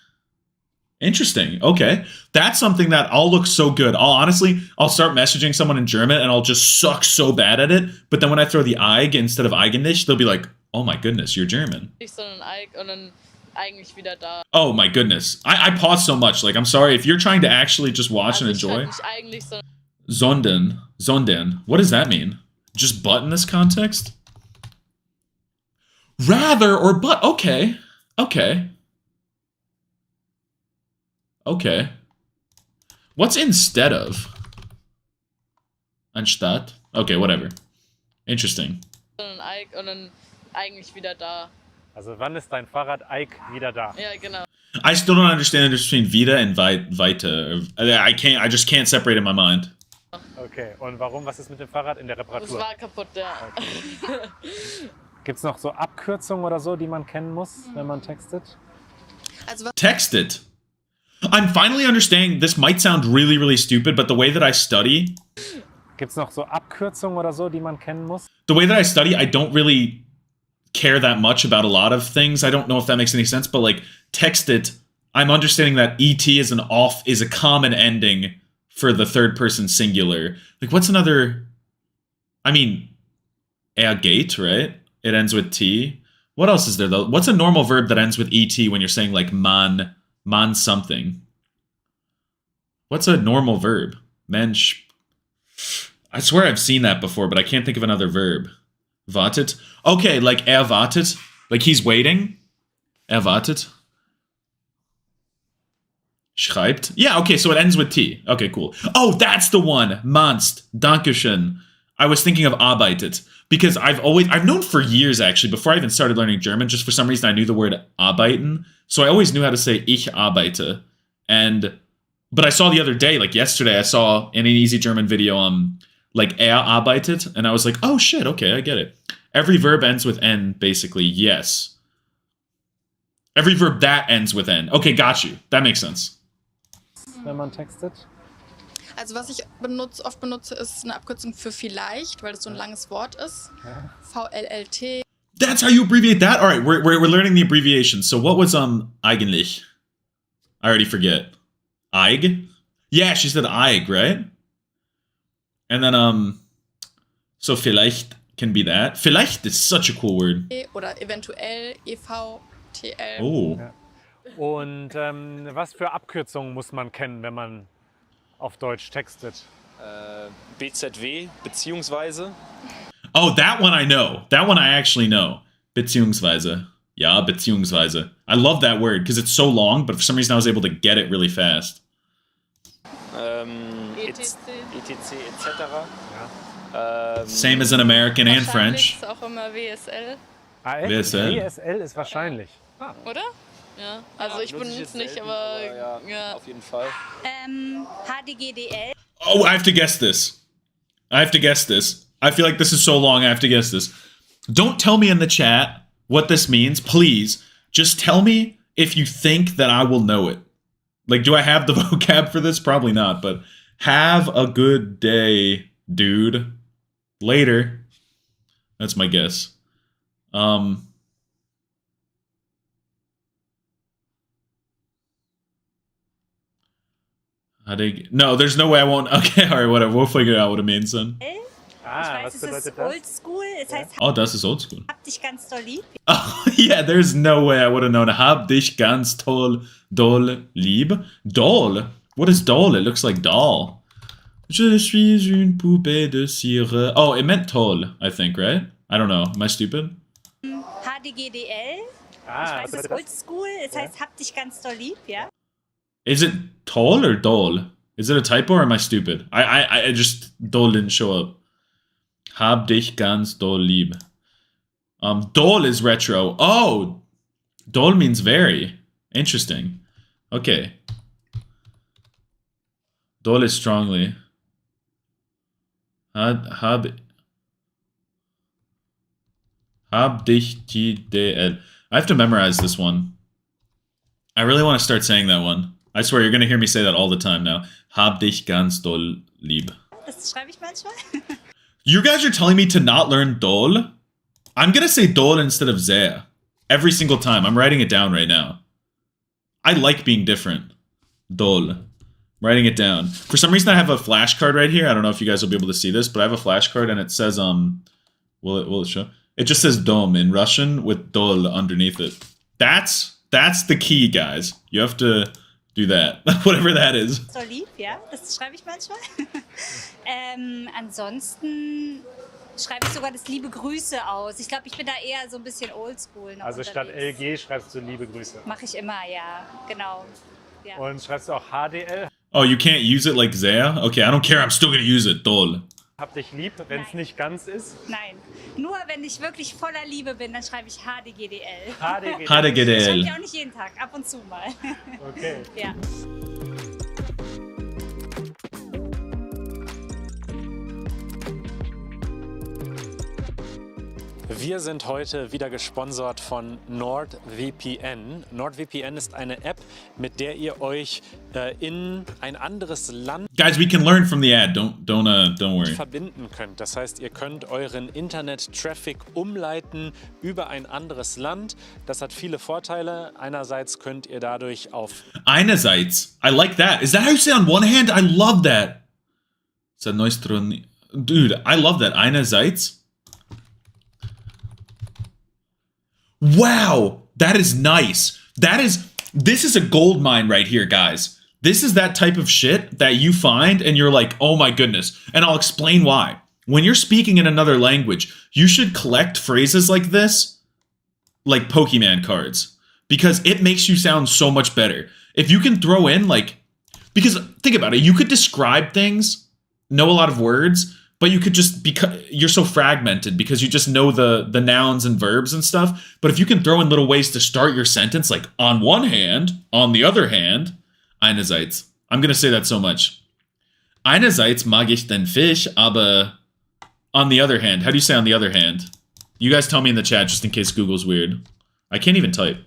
S1: Interesting. Okay. That's something that I'll look so good. I'll start messaging someone in German and I'll just suck so bad at it. But then when I throw the eig instead of eigentlich, they'll be like, oh my goodness, you're German.
S11: Nicht, sondern Eig und dann eigentlich wieder da.
S1: Oh my goodness. I pause so much. Like, I'm sorry. If you're trying to actually just watch and
S11: Ich
S1: enjoy.
S11: schreibe nicht eigentlich, sondern
S1: Sonden. What does that mean? Just but in this context? Rather or but. Okay. What's instead of? Anstatt? Okay, whatever. Interesting.
S11: sondern Eig und dann eigentlich wieder da.
S2: Also wann ist dein Fahrrad Eik wieder da?
S11: Ja, genau.
S1: I still don't understand the difference between vida and weiter. I just can't separate in my mind.
S2: Okay, und warum? Was ist mit dem Fahrrad in der
S11: Das
S2: Reparatur?
S11: war kaputt, ja.
S2: Okay. Gibt es noch so Abkürzungen oder so, die man kennen muss, wenn man textet?
S1: Text it. I'm finally understanding this might sound really, really stupid, but the way that I study...
S2: Gibt es noch so Abkürzungen oder so, die man kennen muss?
S1: The way that I study, I don't really care that much about a lot of things. I don't know if that makes any sense, but like text it, I'm understanding that ET is a common ending for the third person singular. Like what's another... I mean, geht, right? It ends with T. What else is there though? What's a normal verb that ends with ET when you're saying like man something? What's a normal verb? Mensch. I swear I've seen that before, but I can't think of another verb. Wartet. Okay, like wartet. Like he's waiting. Wartet. Schreibt. Yeah, okay, so it ends with T. Okay, cool. Oh, that's the one. Manst. Dankeschön. I was thinking of arbeitet. Because I've known for years actually, before I even started learning German, just for some reason I knew the word arbeiten. So I always knew how to say ich arbeite. But I saw the other day, like yesterday, I saw in an Easy German video, like arbeitet, and I was like, oh shit, okay, I get it. Every verb ends with N, basically, yes. Every verb that ends with N. Okay, got you. That makes sense.
S2: Wenn man textet?
S8: Also was ich oft benutze, ist eine Abkürzung für vielleicht, weil das so ein langes Wort ist.
S2: Ja.
S8: VLLT.
S1: That's how you abbreviate that? All right, we're learning the abbreviation. So what was eigentlich? I already forget. Eig? Yeah, she said Eig, right? And then so vielleicht can be that. Vielleicht is such a cool word.
S8: Oder eventuell EVTL.
S1: Oh.
S2: Ja. Und was für Abkürzungen muss man kennen, wenn man auf Deutsch textet?
S6: BZW, beziehungsweise.
S1: Oh, that one I know. That one I actually know. Beziehungsweise. Ja, beziehungsweise. I love that word because it's so long, but for some reason I was able to get it really fast.
S8: ETC.
S6: ETC, etc.
S2: Ja.
S1: Same as in American and French.
S8: Wahrscheinlich ist auch immer WSL.
S1: Wer ist der?
S2: ESL ist wahrscheinlich.
S11: Oder? Ja, also ich benutze es nicht, aber ja.
S6: Auf jeden Fall.
S5: HDGDL.
S1: Oh, I have to guess this. I feel like this is so long, I have to guess this. Don't tell me in the chat what this means, please. Just tell me if you think that I will know it. Like, do I have the vocab for this? Probably not, but have a good day, dude. Later. That's my guess. No, there's no way I won't. Okay, alright, whatever. We'll figure out what it means then.
S2: Was bedeutet das?
S5: Oldschool, es heißt,
S1: Oh, das ist oldschool.
S5: hab dich ganz doll lieb.
S1: Oh, yeah, there's no way I would have known. Hab dich ganz toll, doll, lieb. Doll? What is doll? It looks like doll. Je suis une poupée de cire. Oh, it meant toll, I think, right? I don't know. Am I stupid?
S5: HDGDL.
S2: Was bedeutet das?
S5: Oldschool, es heißt, hab dich ganz doll lieb, ja?
S1: Is it toll or doll? Is it a typo or am I stupid? I just doll didn't show up. Hab dich ganz doll lieb. Doll is retro. Oh, doll means very. Interesting. Okay. Doll is strongly. Hab dich TDL. I have to memorize this one. I really want to start saying that one. I swear, you're going to hear me say that all the time now. Hab dich ganz doll lieb.
S5: Das schreibe ich manchmal.
S1: You guys are telling me to not learn doll? I'm going to say doll instead of sehr. Every single time. I'm writing it down right now. I like being different. Doll. Writing it down. For some reason, I have a flashcard right here. I don't know if you guys will be able to see this, but I have a flashcard and it says, will it show? It just says dom in Russian with dol underneath it. That's the key, guys. You have to do that. Whatever that is.
S5: So lieb, ja, das schreibe ich manchmal. Ansonsten schreibe ich sogar das liebe Grüße aus. Ich glaube, ich bin da eher so ein bisschen oldschool noch
S2: Also statt
S5: unterwegs.
S2: LG schreibst du liebe Grüße.
S5: Mache ich immer, ja, genau. Ja.
S2: Und schreibst du auch HDL?
S1: Oh, you can't use it like sehr? Okay, I don't care. I'm still gonna use it. Dol.
S2: Hab dich lieb, wenn es
S5: Nein.
S2: nicht ganz ist.
S5: Nein, nur wenn ich wirklich voller Liebe bin, dann schreibe ich HDGDL.
S2: HDGDL.
S5: Schreibe
S1: HDGDL.
S5: ich auch nicht jeden Tag, ab und zu mal.
S2: Okay.
S5: Ja.
S2: Wir sind heute wieder gesponsert von NordVPN. NordVPN ist eine App, mit der ihr euch in ein anderes Land
S1: Guys, we can learn from the ad. Don't worry.
S2: verbinden könnt. Das heißt, ihr könnt euren Internet-Traffic umleiten über ein anderes Land. Das hat viele Vorteile. Einerseits könnt ihr dadurch auf
S1: Einerseits. I like that. Is that how you say on one hand? I love that. It's a nuestro... Dude, I love that. Einerseits. Wow, that is nice. This is a gold mine right here, guys. This is that type of shit that you find and you're like, oh my goodness. And I'll explain why. When you're speaking in another language, you should collect phrases like this, like Pokemon cards, because it makes you sound so much better. If you can throw in because think about it, you could describe things, know a lot of words, but you could just, because you're so fragmented because you just know the nouns and verbs and stuff. But if you can throw in little ways to start your sentence, like on one hand, on the other hand, einerseits. I'm going to say that so much. Einerseits mag ich den Fisch, aber on the other hand. How do you say on the other hand? You guys tell me in the chat just in case Google's weird. I can't even type.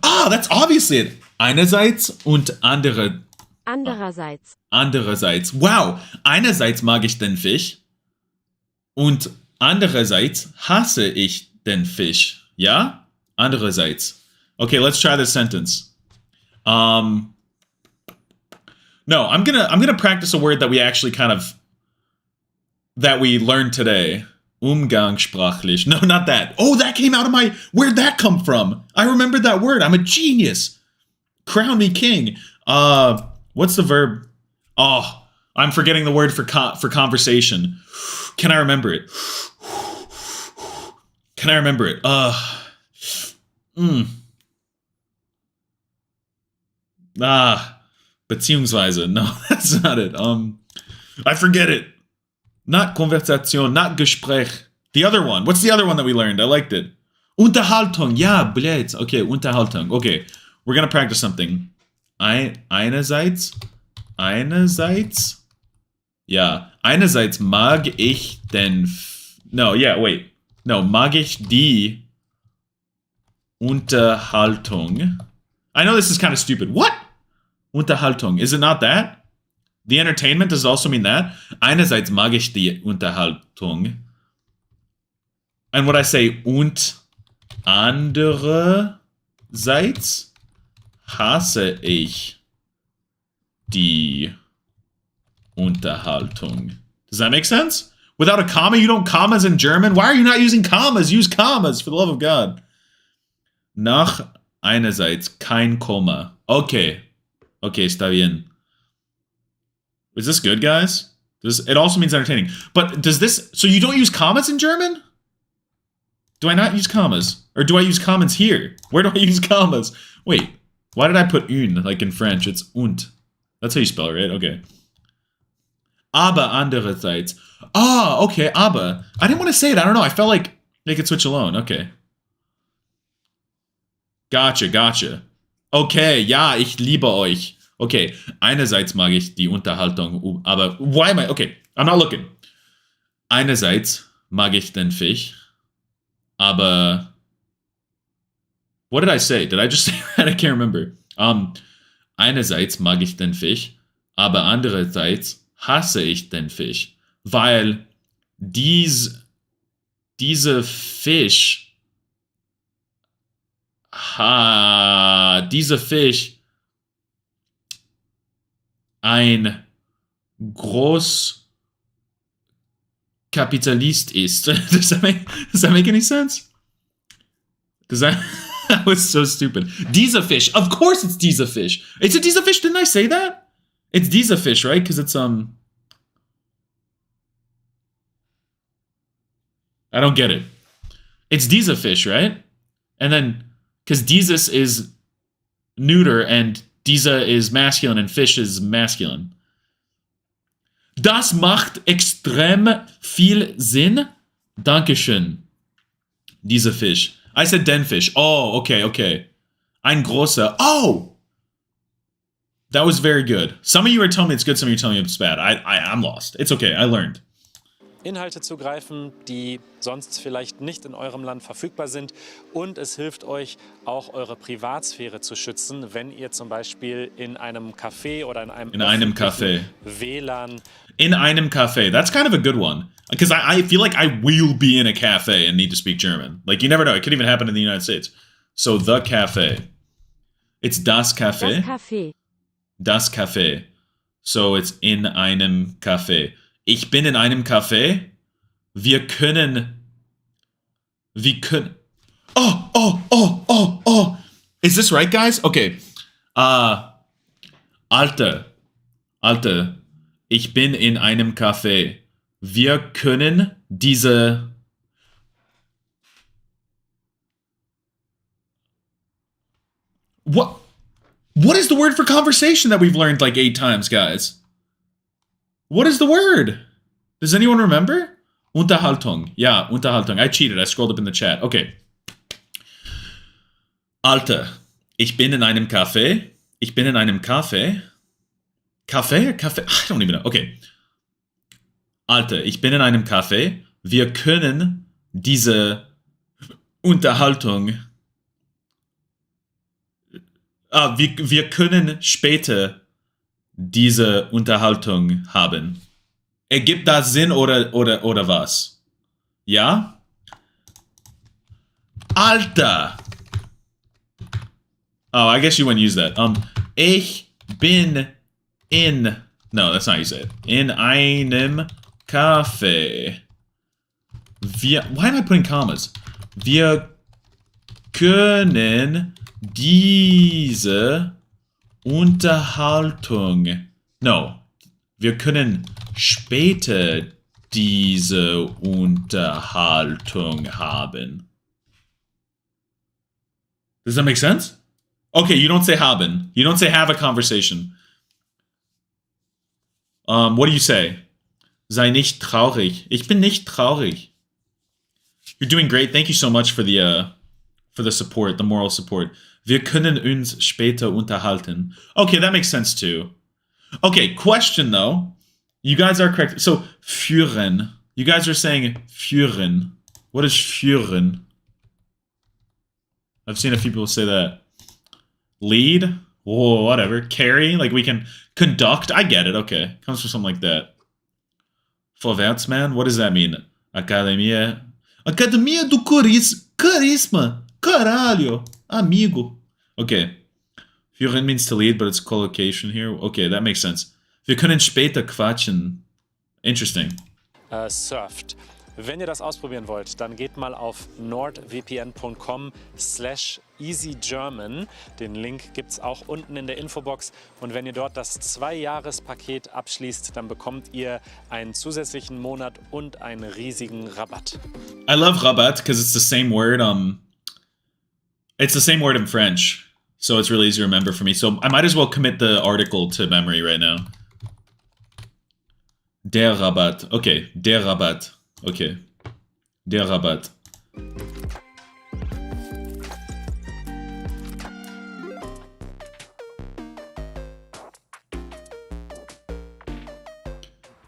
S1: Ah, that's obviously it. Einerseits und andere.
S3: Andererseits.
S1: Andererseits. Wow. Einerseits mag ich den Fisch und andererseits hasse ich den Fisch. Ja? Andererseits. Okay, let's try this sentence. No, I'm gonna practice a word that we actually that we learned today. Umgangssprachlich. No, not that. Oh, that came out of where'd that come from? I remembered that word. I'm a genius. Crown me king. What's the verb? Oh, I'm forgetting the word for conversation. Can I remember it? Can I remember it? Beziehungsweise. No, that's not it. I forget it. Not Konversation, not Gespräch. The other one. What's the other one that we learned? I liked it. Unterhaltung. Ja, blöd. Okay, Unterhaltung. Okay, we're gonna practice something. Einerseits. Ja, einerseits mag ich den... mag ich die Unterhaltung. I know this is kind of stupid. What? Unterhaltung. Is it not that? The entertainment does it also mean that? Einerseits mag ich die Unterhaltung. And would I say und andererseits hasse ich die Unterhaltung. Does that make sense? Without a comma, you don't commas in German? Why are you not using commas? Use commas, for the love of God. Nach einerseits kein Komma. Okay. Okay, está bien. Is this good, guys? It also means entertaining. But does this... So you don't use commas in German? Do I not use commas? Or do I use commas here? Where do I use commas? Wait, why did I put une, like in French? It's und. That's how you spell it, right? Okay. Aber andererseits. Ah, okay, aber. I didn't want to say it. I don't know. I felt like they could switch alone. Okay. Gotcha. Okay, ja, ich liebe euch. Okay, einerseits mag ich die Unterhaltung, aber why am I... Okay, I'm not looking. Einerseits mag ich den Fisch, aber... What did I say? Did I just say that? I can't remember. Einerseits mag ich den Fisch, aber andererseits hasse ich den Fisch, weil diese Fisch ein Großkapitalist ist. Does that make any sense? That was so stupid. Dieser Fisch. Of course it's dieser Fisch. It's a dieser Fisch. Didn't I say that? It's dieser Fisch, right? Because it's, I don't get it. It's dieser Fisch, right? And then, because dieses is neuter and dieser is masculine and Fisch is masculine. Das macht extrem viel Sinn. Dankeschön. Dieser Fisch. I said den Fisch. Oh, okay. Ein großer. Oh! That was very good. Some of you are telling me it's good, some of you are telling me it's bad. I'm lost. It's okay, I learned.
S2: Inhalte zugreifen, die sonst vielleicht nicht in eurem Land verfügbar sind. Und es hilft euch auch, eure Privatsphäre zu schützen, wenn ihr zum Beispiel in einem Café oder in einem WLAN...
S1: In einem Café. That's kind of a good one. Because I feel like I will be in a cafe and need to speak German. Like, you never know. It could even happen in the United States. So, the cafe. It's das Café.
S3: Das Café.
S1: Das Café. So, it's in einem Café. Ich bin in einem Café. Wir können... Oh! Is this right, guys? Okay. Alter. Ich bin in einem Café. Wir können diese... What is the word for conversation that we've learned like 8 times, guys? What is the word? Does anyone remember? Unterhaltung. Yeah, Unterhaltung. I cheated. I scrolled up in the chat. Okay. Alter, ich bin in einem Café. Ich bin in einem Café. Café? Café? I don't even know. Okay. Alter, ich bin in einem Café. Wir können diese Unterhaltung... wir können später diese Unterhaltung haben. Ergibt das Sinn oder was? Ja? Alter! Oh, I guess you wouldn't use that. Ich bin in... No, that's not how you say it. In einem Café. Why am I putting commas? Wir können diese Unterhaltung... No. Wir können später diese Unterhaltung haben. Does that make sense? Okay, you don't say haben. You don't say have a conversation. What do you say? Sei nicht traurig. Ich bin nicht traurig. You're doing great. Thank you so much for the support, the moral support. Wir können uns später unterhalten. Okay, that makes sense too. Okay, question though. You guys are correct. So, führen. You guys are saying führen. What is führen? I've seen a few people say that. Lead? Whoa, whatever. Carry? Like we can conduct? I get it. Okay. Comes from something like that. Vorwärts, man? What does that mean? Academia. Academia do Carisma. Caralho. Amigo. Okay. Führen means to lead, but it's collocation here. Okay, that makes sense. Wir können später quatschen. Interesting.
S2: Surft. Wenn ihr das ausprobieren wollt, dann geht mal auf nordvpn.com/easygerman. Den Link gibt es auch unten in der Infobox. Und wenn ihr dort das 2-Jahres-Paket abschließt, dann bekommt ihr einen zusätzlichen Monat und einen riesigen Rabatt.
S1: I love Rabatt because it's the same word. It's the same word in French, so it's really easy to remember for me. So I might as well commit the article to memory right now. Der Rabatt. Okay, der Rabatt. Okay. Der Rabatt.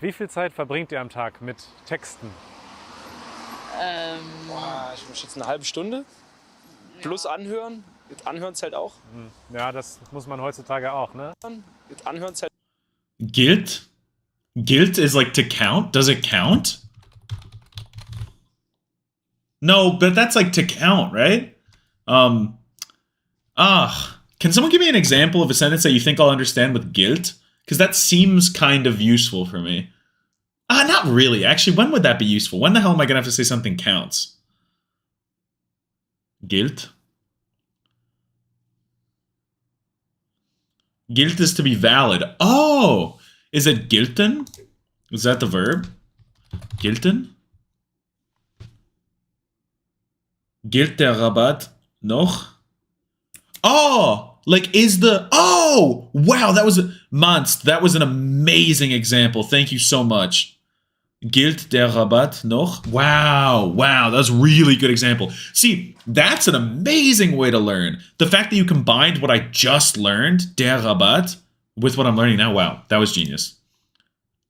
S2: Wie viel Zeit verbringt ihr am Tag mit Texten?
S6: Ich schätze eine halbe Stunde. Plus anhören. Anhören zählt auch.
S2: Ja, das muss man heutzutage auch, ne?
S6: Anhören zählt.
S1: Gilt? Gilt is like to count? Does it count? No, but that's like to count, right? Can someone give me an example of a sentence that you think I'll understand with gilt? Because that seems kind of useful for me. Not really. Actually, when would that be useful? When the hell am I going to have to say something counts? Gilt? Gilt is to be valid. Oh! Is it gelten? Is that the verb? Gelten? Gilt der Rabatt noch? Oh! Like, is the... Oh! Wow, that was... Manst, that was an amazing example. Thank you so much. Gilt der Rabatt noch? Wow, wow, that was a really good example. See, that's an amazing way to learn. The fact that you combined what I just learned, der Rabatt, with what I'm learning now, wow, that was genius.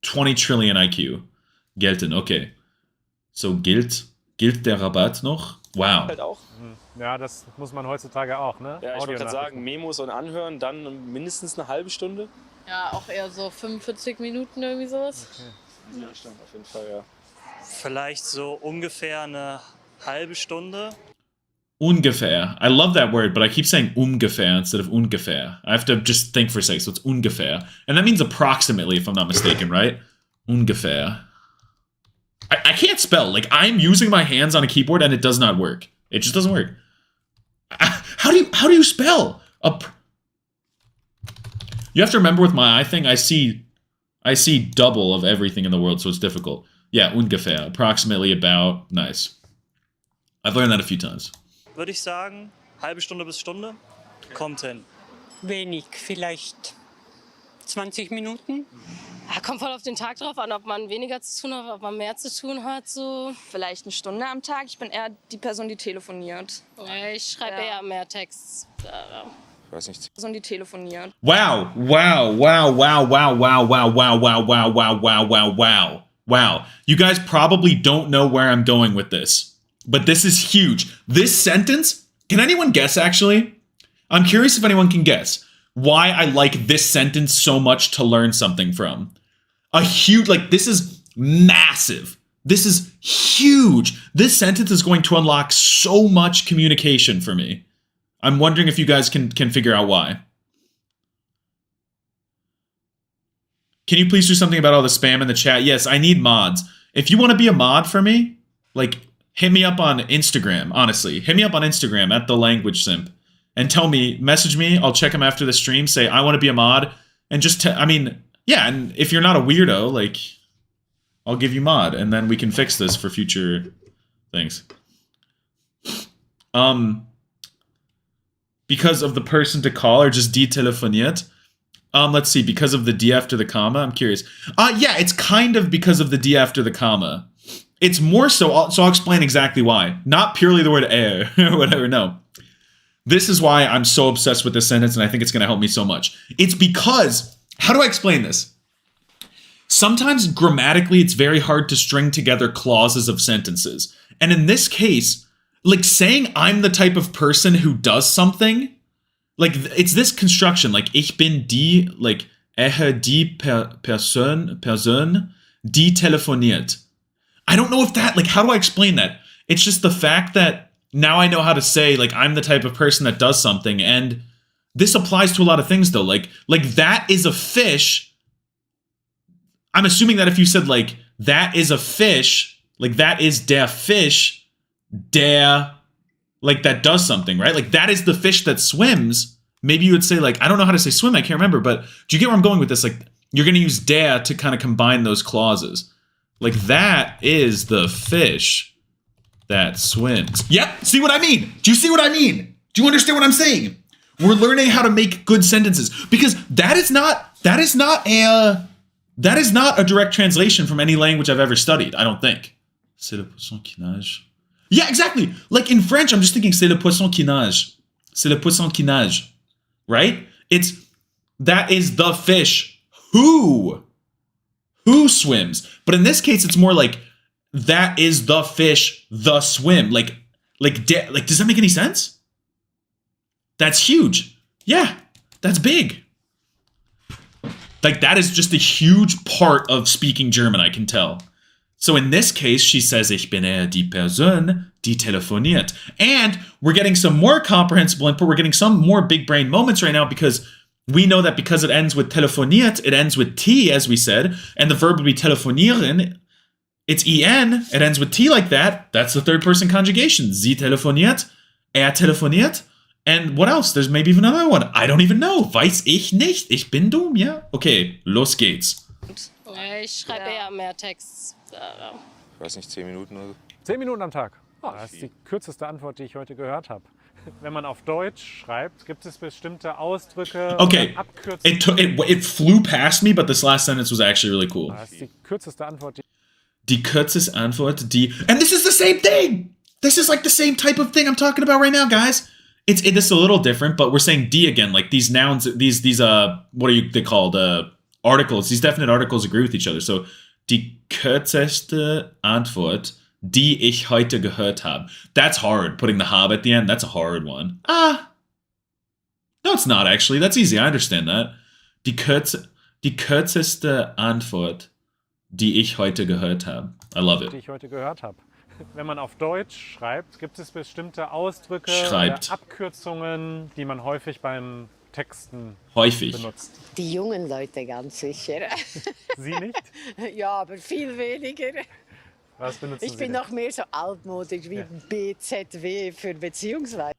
S1: 20 trillion IQ. Gelten, okay. So gilt der Rabatt noch? Wow.
S6: Halt auch.
S2: Ja, das muss man heutzutage auch, ne?
S6: Ja, ich wollte gerade sagen, Memos und Anhören, dann mindestens eine halbe Stunde.
S11: Ja, auch eher so 45 Minuten irgendwie sowas.
S6: Okay. Ja, stimmt, auf jeden Fall, ja.
S4: Vielleicht so ungefähr eine halbe Stunde.
S1: Ungefähr. I love that word, but I keep saying ungefähr instead of ungefähr. I have to just think for a sec, so it's ungefähr. And that means approximately, if I'm not mistaken, right? Ungefähr. I can't spell. Like, I'm using my hands on a keyboard and it does not work. It just doesn't work. How do you spell? You have to remember with my eye thing, I see double of everything in the world, so it's difficult. Yeah, ungefähr. Approximately, about. Nice. I've learned that a few times.
S4: Würde ich sagen, halbe Stunde bis Stunde. Kommt hin.
S9: Wenig, vielleicht 20 Minuten.
S5: Ja, kommt voll auf den Tag drauf an, ob man weniger zu tun hat, ob man mehr zu tun hat. So. Vielleicht eine Stunde am Tag. Ich bin eher die Person, die telefoniert.
S11: Ich schreibe eher mehr Text.
S6: Ich weiß nicht.
S5: Person, die telefoniert.
S1: Wow, wow, wow, wow, wow, wow, wow, wow, wow, wow, wow, wow, wow, wow. Wow. You guys probably don't know where I'm going with this, but this is huge. This sentence, can anyone guess actually? I'm curious if anyone can guess why I like this sentence so much to learn something from. A huge, like, this is massive. This is huge. This sentence is going to unlock so much communication for me. I'm wondering if you guys can figure out why. Can you please do something about all the spam in the chat? Yes, I need mods. If you want to be a mod for me, like, hit me up on Instagram, honestly. Hit me up on Instagram at @thelanguagesimp. And tell me, message me, I'll check them after the stream, say, I want to be a mod. And just, yeah, and if you're not a weirdo, like, I'll give you mod. And then we can fix this for future things. Because of the person to call, or just detelefoniert? Let's see, because of the D after the comma? I'm curious. Yeah, it's kind of because of the D after the comma. It's more so I'll explain exactly why. Not purely the word or whatever, no. This is why I'm so obsessed with this sentence, and I think it's going to help me so much. It's because, how do I explain this? Sometimes grammatically, it's very hard to string together clauses of sentences. And in this case, like saying I'm the type of person who does something, like it's this construction, like ich bin die, like die Person, die telefoniert. I don't know if that, like, how do I explain that? It's just the fact that now I know how to say, like, I'm the type of person that does something. And this applies to a lot of things, though. Like that is a fish. I'm assuming that if you said, like, that is a fish, like, that is der Fisch, der, like, that does something, right? Like, that is the fish that swims. Maybe you would say, like, I don't know how to say swim, I can't remember, but do you get where I'm going with this? Like, you're going to use der to kind of combine those clauses. Like, that is the fish that swims. Yep, see what I mean? Do you see what I mean? Do you understand what I'm saying? We're learning how to make good sentences, because that is not a direct translation from any language I've ever studied, I don't think. C'est le poisson qui nage. Yeah, exactly. Like in French, I'm just thinking c'est le poisson qui nage. C'est le poisson qui nage. Right? That is the fish who swims. But in this case, it's more like that is the fish, the swim. Like, does that make any sense? That's huge. Yeah, that's big. Like, that is just a huge part of speaking German, I can tell. So in this case, she says, ich bin die Person, die telefoniert. And we're getting some more comprehensible input. We're getting some more big brain moments right now, because we know that because it ends with telefoniert, it ends with T, as we said, and the verb would be telefonieren. It's en, it ends with T like that. That's the third person conjugation. Sie telefoniert, telefoniert. And what else? There's maybe even another one. I don't even know. Weiß ich nicht. Ich bin dumm, ja? Okay, los geht's.
S5: Ich schreibe eher mehr Text.
S6: Ich weiß nicht, 10 Minuten oder so.
S2: 10 Minuten am Tag. Das ist die kürzeste Antwort, die ich heute gehört habe. Wenn man auf Deutsch schreibt, gibt es bestimmte Ausdrücke
S1: okay.
S2: oder Abkürzungen.
S1: It flew past me, but this last sentence was actually really cool.
S2: Das ist die kürzeste Antwort,
S1: die kürzeste Antwort, die... And this is the same thing! This is like the same type of thing I'm talking about right now, guys. This is a little different, but we're saying die again. Like these nouns, these what are they called? Articles. These definite articles agree with each other. So, die kürzeste Antwort, die ich heute gehört habe. That's hard, putting the hab at the end. That's a hard one. No, it's not actually. That's easy. I understand that. Die kürzeste Antwort, die ich heute gehört habe. I love it.
S2: Die ich heute gehört habe. Wenn man auf Deutsch schreibt, gibt es bestimmte Ausdrücke oder Abkürzungen, die man häufig beim Texten benutzt.
S12: Die jungen Leute ganz sicher.
S2: Sie nicht?
S12: Ja, aber viel weniger.
S2: Was benutzen
S12: ich bin noch mehr so altmodisch wie BZW für beziehungsweise.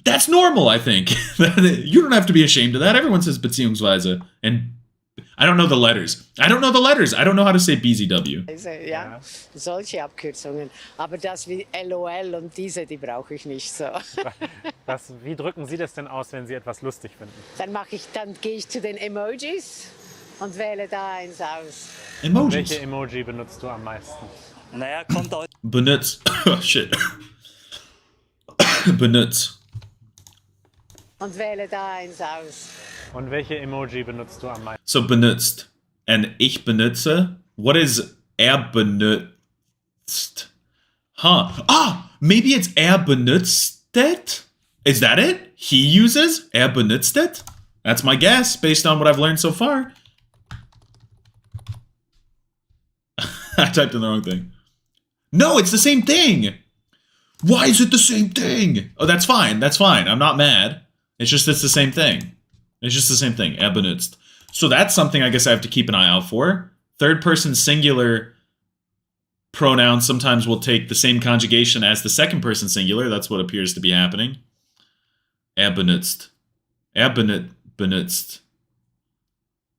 S1: That's normal, I think. You don't have to be ashamed of that. Everyone says beziehungsweise. And I don't know the letters. I don't know how to say BZW.
S12: Ja, solche Abkürzungen. Aber das wie LOL und diese, die brauche ich nicht so.
S2: Wie drücken Sie das denn aus, wenn Sie etwas lustig finden?
S12: Dann gehe ich zu den Emojis und wähle da eins aus.
S1: Emojis?
S2: Welche Emoji benutzt du am meisten?
S4: Naja, kommt auch...
S1: Benutzt. Oh, shit. Benutzt.
S12: Und wähle da eins aus.
S2: Und welche Emoji benutzt du am meisten?
S1: So benutzt. And ich benutze. What is benutzt? Maybe it's benutztet? Is that it? He uses benutztet? That's my guess, based on what I've learned so far. I typed in the wrong thing. No, it's the same thing. Why is it the same thing? Oh, that's fine. That's fine. I'm not mad. It's the same thing. It's just the same thing. Benutzt. So that's something I guess I have to keep an eye out for. Third person singular pronouns sometimes will take the same conjugation as the second person singular. That's what appears to be happening. Benutzt. Benutzt.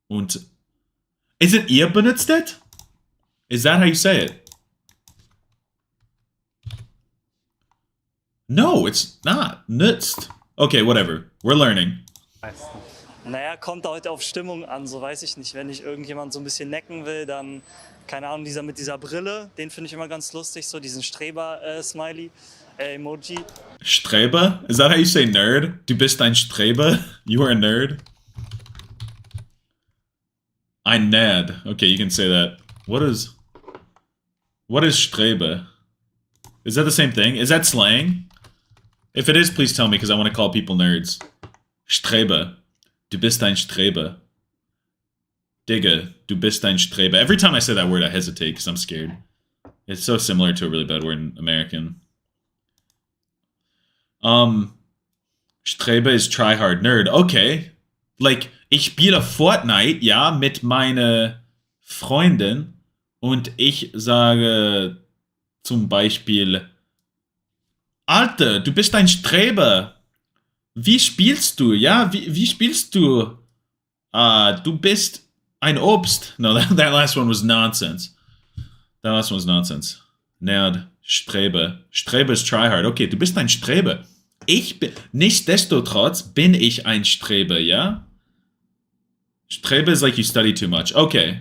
S1: Und is it ihr benutztet? Is that how you say it? No, it's not. Nutzt. Okay, whatever. We're learning.
S4: Naja, kommt halt auf Stimmung an, so weiß ich nicht. Wenn ich irgendjemand so ein bisschen necken will, dann keine Ahnung, dieser mit dieser Brille, den finde ich immer ganz lustig, so diesen Streber-Smiley, Emoji.
S1: Streber? Is that how you say nerd? Du bist ein Streber? You are a nerd? Ein Nerd. Okay, you can say that. What is Streber? Is that the same thing? Is that slang? If it is, please tell me, because I want to call people nerds. Streber. Du bist ein Streber. Digga, du bist ein Streber. Every time I say that word, I hesitate because I'm scared. It's so similar to a really bad word in American. Streber is tryhard nerd. Okay. Like, ich spiele Fortnite, ja, mit meiner Freundin und ich sage zum Beispiel, Alter, du bist ein Streber. Wie spielst du? Ja, wie spielst du? Du bist ein Obst. No, that last one was nonsense. That last one was nonsense. Nerd, Streber. Streber ist tryhard. Okay, du bist ein Streber. Nichtsdestotrotz bin ich ein Streber, ja? Streber is like you study too much. Okay.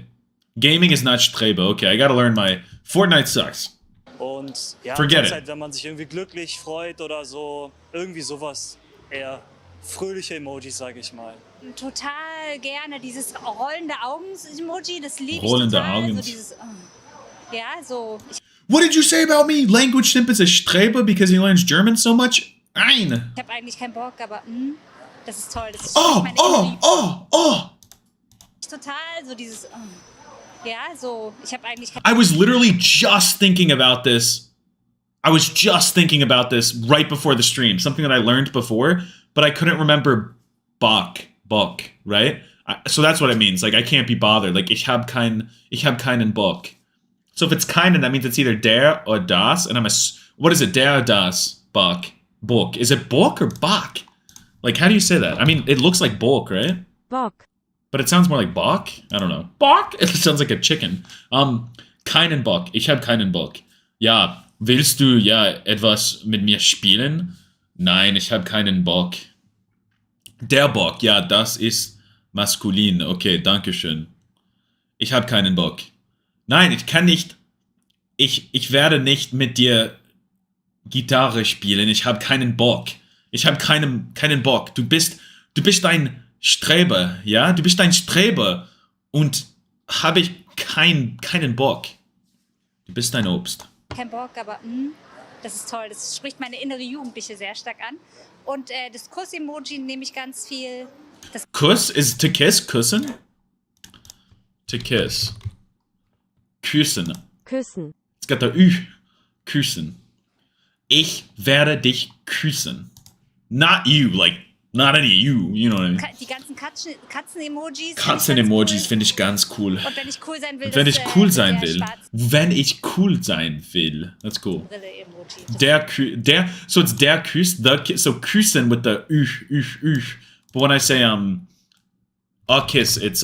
S1: Gaming is not Streber. Okay, I gotta learn my... Fortnite sucks.
S4: Und ja,
S1: Forget it.
S4: Halt, wenn man sich irgendwie glücklich freut oder so, irgendwie sowas eher fröhliche Emojis, sage ich mal.
S13: Total gerne dieses rollende Augen-Emoji, das liebe ich
S1: Rollende
S13: total.
S1: Augen.
S13: So dieses, ja, so.
S1: What did you say about me? Language Simp is a Streber because he learns German so much? Nein.
S13: Ich habe eigentlich keinen Bock, aber das ist toll. Das ist total so dieses, ja, so. Ich habe eigentlich
S1: I was literally just thinking about this. I was just thinking about this right before the stream. Something that I learned before, but I couldn't remember Bock, right? So that's what it means. Like, I can't be bothered. Like, ich hab keinen Bock. So if it's keinen, that means it's either der or das, and what is it? Der, das, Bock. Book. Is it book or bok? Like, how do you say that? I mean, it looks like bulk, right?
S3: Bock.
S1: But it sounds more like bok? I don't know. Bok? It sounds like a chicken. Keinen Bock. Ich habe keinen Bock. Ja, willst du etwas mit mir spielen? Nein, ich habe keinen Bock. Der Bock, ja, das ist maskulin. Okay, danke schön. Ich habe keinen Bock. Nein, ich kann nicht. Ich werde nicht mit dir Gitarre spielen. Ich habe keinen Bock. Ich habe keinen Bock. Du bist ein Streber, ja? Du bist ein Streber und habe ich keinen Bock. Du bist ein Obst.
S13: keinen Bock, aber das ist toll. Das spricht meine innere Jugendliche sehr stark an. Und das Kuss-Emoji nehme ich ganz viel.
S1: Kuss is to kiss, küssen? To kiss. Küssen.
S3: Küssen.
S1: It's got the Ü. Küssen. Ich werde dich küssen. Not you, like, not any you, you know what I mean?
S13: Die ganzen Katzen-Emojis.
S1: Katzen-Emojis finde ich ganz cool.
S13: Und wenn ich cool sein will,
S1: Wenn ich cool sein will. That's cool. So it's der Küss, so küssen with the Ü. But when I say a kiss, it's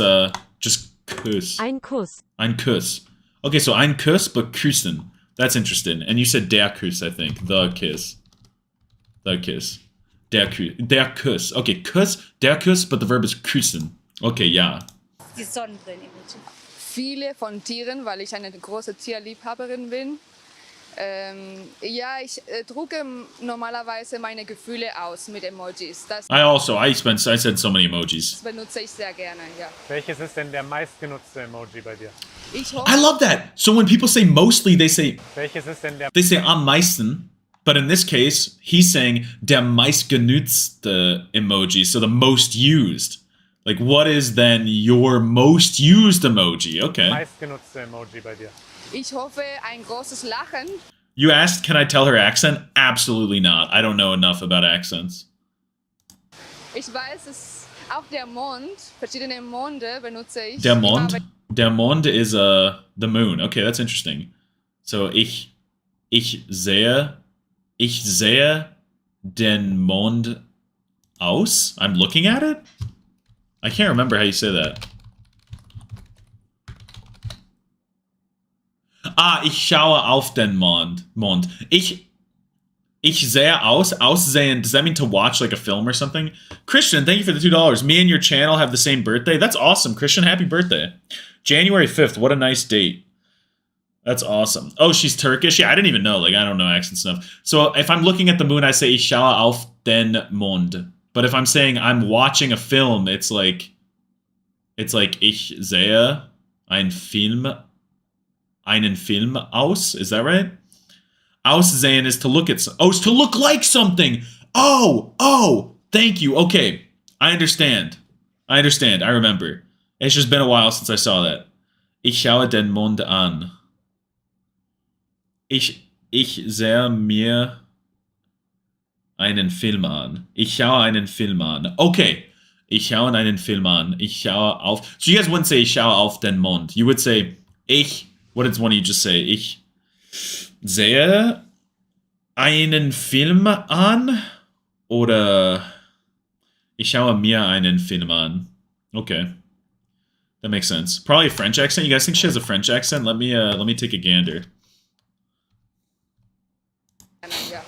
S1: just Kuss.
S3: Ein Kuss.
S1: Ein Kuss. Okay, so ein Kuss, but küssen. That's interesting. And you said der Kuss, I think. The kiss. The kiss. Der Kuss. Okay, Kuss, der Kuss, but the verb is küssen. Okay, ja.
S13: Die Sonnenbrillen-Emoji.
S14: Viele von Tieren, weil ich eine große Tierliebhaberin bin. Ja, ich drucke normalerweise meine Gefühle aus mit Emojis.
S1: I said so many emojis.
S14: Das benutze ich sehr gerne, ja.
S2: Welches ist denn der meistgenutzte Emoji bei dir?
S1: I love that. So when people say mostly, they say
S2: Welches ist denn der
S1: am meisten. But in this case, he's saying der meistgenutzte emoji, so the most used. Like, what is then your most used emoji? Okay.
S2: meistgenutzte Emoji bei dir?
S14: Ich hoffe, ein großes Lachen.
S1: You asked, can I tell her accent? Absolutely not. I don't know enough about accents.
S14: Ich weiß, es auch der Mond, verschiedene Monde benutze ich.
S1: Der Mond? Der Mond is the moon. Okay, that's interesting. So ich sehe den Mond aus? I'm looking at it? I can't remember how you say that. Ich schaue auf den Mond. Ich sehe aussehen. Does that mean to watch like a film or something? Christian, thank you for the $2. Me and your channel have the same birthday. That's awesome, Christian. Happy birthday. January 5th. What a nice date. That's awesome. Oh, she's Turkish? Yeah, I didn't even know. Like, I don't know accent stuff. So if I'm looking at the moon, I say, ich schaue auf den Mond. But if I'm saying I'm watching a film, it's like ich sehe einen Film aus. Is that right? Aussehen is to look at... Oh, it's to look like something! Oh! Thank you. Okay. I understand. I remember. It's just been a while since I saw that. Ich schaue den Mond an. Ich sehe mir einen Film an. Ich schaue einen Film an. Okay. Ich schaue einen Film an. Ich schaue auf... So you guys wouldn't say ich schaue auf den Mond. You would say what did one of you just say? Ich sehe einen Film an? Oder ich schaue mir einen Film an. Okay. That makes sense. Probably a French accent. You guys think she has a French accent? Let me take a gander.
S14: Ja.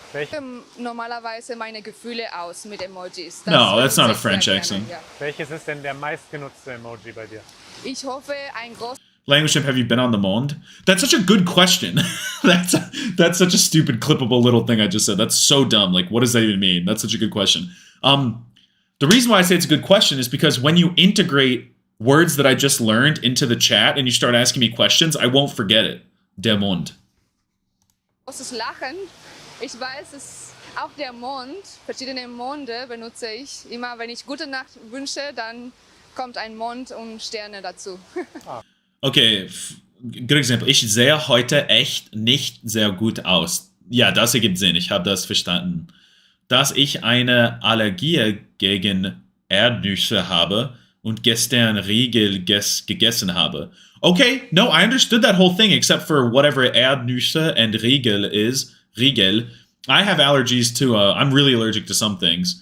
S14: Normalerweise meine Gefühle aus mit Emojis.
S1: No, that's not a French accent.
S14: Ja.
S2: Welches ist denn der meistgenutzte Emoji bei dir?
S14: Ich hoffe, ein großes...
S1: Language Chip, have you been on the Mond? That's such a good question. That's such a stupid, clippable little thing I just said. That's so dumb. Like, what does that even mean? That's such a good question. The reason why I say it's a good question is because when you integrate words that I just learned into the chat and you start asking me questions, I won't forget it. Der Mond.
S14: Großes Lachen. Ich weiß, es auch der Mond, verschiedene Monde benutze ich. Immer wenn ich gute Nacht wünsche, dann kommt ein Mond und Sterne dazu.
S1: Okay, good example. Ich sehe heute echt nicht sehr gut aus. Ja, das ergibt Sinn. Ich habe das verstanden. Dass ich eine Allergie gegen Erdnüsse habe und gestern Riegel gegessen habe. Okay, no, I understood that whole thing except for whatever Erdnüsse and Riegel is. Riegel. I have allergies too. I'm really allergic to some things.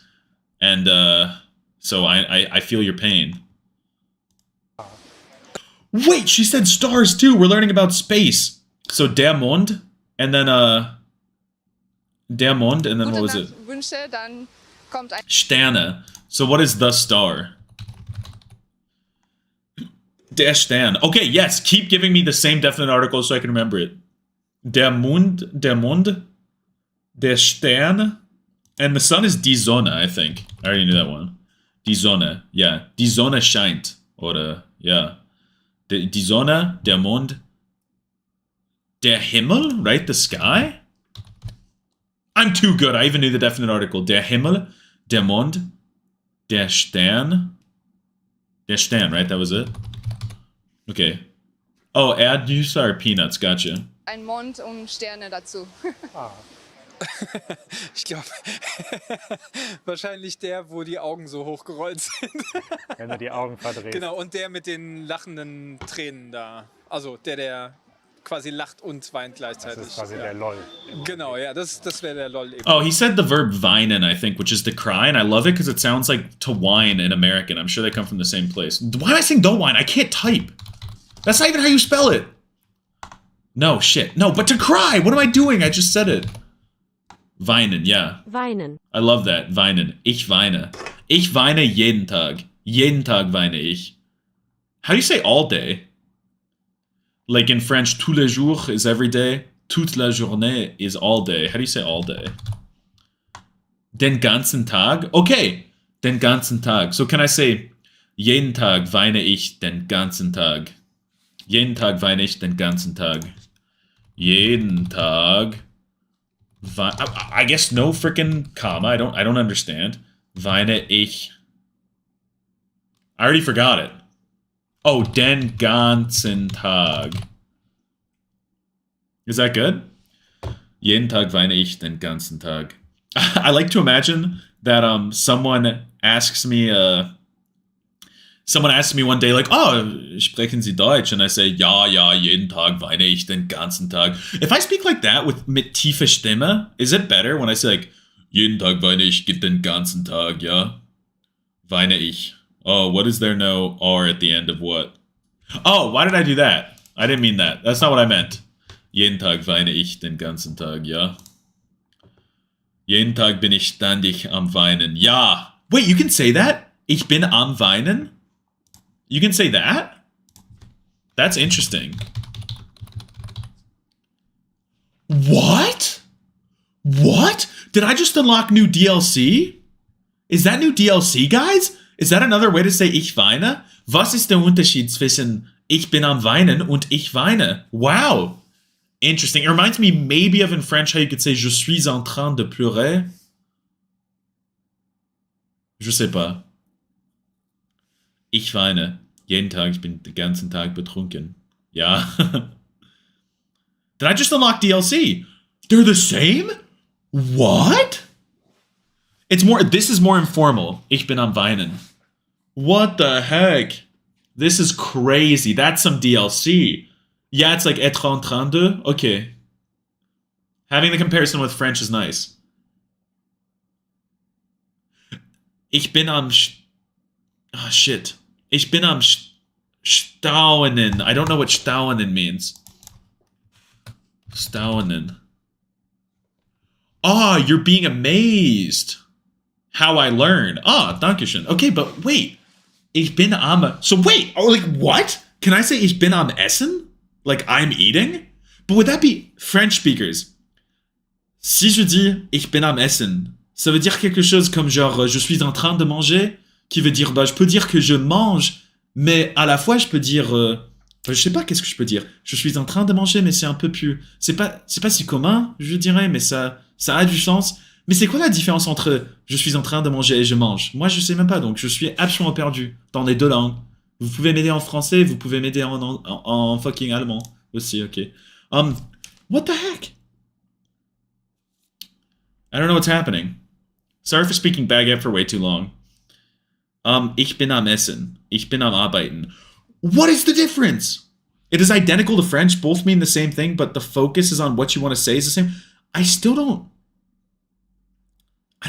S1: And so I feel your pain. Wait, she said stars too. We're learning about space. So der Mond, and then der Mond, and then what was it?
S14: Wünsche, dann kommt ein
S1: Sterne. So what is the star? Der Stern. Okay, yes. Keep giving me the same definite article so I can remember it. Der Mond, der Stern, and the sun is die Sonne, I think. I already knew that one. Die Sonne, yeah. Die Sonne scheint. Oder, yeah. Die Sonne, der Mond, der Himmel, right? The sky? I'm too good. I even knew the definite article. Der Himmel, der Mond, der Stern. Der Stern, right? That was it? Okay. Oh, Erdnüsse are peanuts. Gotcha.
S14: ein Mond und Sterne dazu.
S7: Ich glaube, wahrscheinlich der, wo die Augen so hochgerollt sind.
S2: Wenn er die Augen verdreht.
S7: Genau, und der mit den lachenden Tränen da. Also der quasi lacht und weint gleichzeitig.
S2: Das ist quasi der LOL.
S7: Genau, ja, das wäre der LOL eben.
S1: Oh, he said the verb weinen, I think, which is to cry, and I love it because it sounds like to whine in American. I'm sure they come from the same place. Why am I saying don't whine? I can't type. That's not even how you spell it. No, shit. No, but to cry! What am I doing? I just said it. Weinen, yeah.
S3: Weinen.
S1: I love that. Weinen. Ich weine. Ich weine jeden Tag. Jeden Tag weine ich. How do you say all day? Like in French, tous les jours is every day. Toute la journée is all day. How do you say all day? Den ganzen Tag? Okay. Den ganzen Tag. So can I say, jeden Tag weine ich den ganzen Tag. Jeden Tag weine ich den ganzen Tag. Jeden Tag. I guess no freaking comma. I don't understand. Weine ich. I already forgot it. Oh, den ganzen Tag. Is that good? Jeden Tag weine ich den ganzen Tag. I like to imagine that someone asks me one day, like, oh, sprechen Sie Deutsch? And I say, ja, jeden Tag weine ich den ganzen Tag. If I speak like that mit tiefer Stimme, is it better when I say, like, jeden Tag weine ich den ganzen Tag, ja? Weine ich. Oh, what is there no R at the end of what? Oh, why did I do that? I didn't mean that. That's not what I meant. Jeden Tag weine ich den ganzen Tag, ja? Jeden Tag bin ich ständig am Weinen. Ja! Wait, you can say that? Ich bin am Weinen? You can say that? That's interesting. What? What? Did I just unlock new DLC? Is that new DLC, guys? Is that another way to say ich weine? Was ist der Unterschied zwischen ich bin am Weinen und ich weine? Wow. Interesting. It reminds me maybe of in French how you could say je suis en train de pleurer. Je sais pas. Ich weine. Jeden Tag, ich bin den ganzen Tag betrunken. Ja. Did I just unlock DLC? They're the same? What? It's more, this is more informal. Ich bin am Weinen. What the heck? This is crazy. That's some DLC. Yeah, it's like être en train de. Okay. Having the comparison with French is nice. Ich bin am... Oh, shit. Ich bin am Staunen. I don't know what Staunen means. Staunen. Ah, you're being amazed. How I learn. Ah, Dankeschön. Okay, but wait. Ich bin am... So wait, oh, like what? Can I say ich bin am Essen? Like I'm eating? But would that be French speakers? Si je dis ich bin am Essen, ça veut dire quelque chose comme genre je suis en train de manger, qui veut dire bah je peux dire que je mange, mais à la fois je peux dire je sais pas qu'est-ce que je peux dire. Je suis en train de manger, mais c'est un peu plus c'est pas si commun, je dirais, mais ça a du sens. Mais c'est quoi la différence entre je suis en train de manger et je mange? Moi je sais même pas, donc je suis absolument perdu dans les deux langues. Vous pouvez m'aider en français, vous pouvez m'aider en fucking allemand aussi, ok. What the heck? I don't know what's happening. Sorry for speaking baguette for way too long. Ich bin am Essen. Ich bin am Arbeiten. What is the difference? It is identical to French. Both mean the same thing, but the focus is on what you want to say is the same. I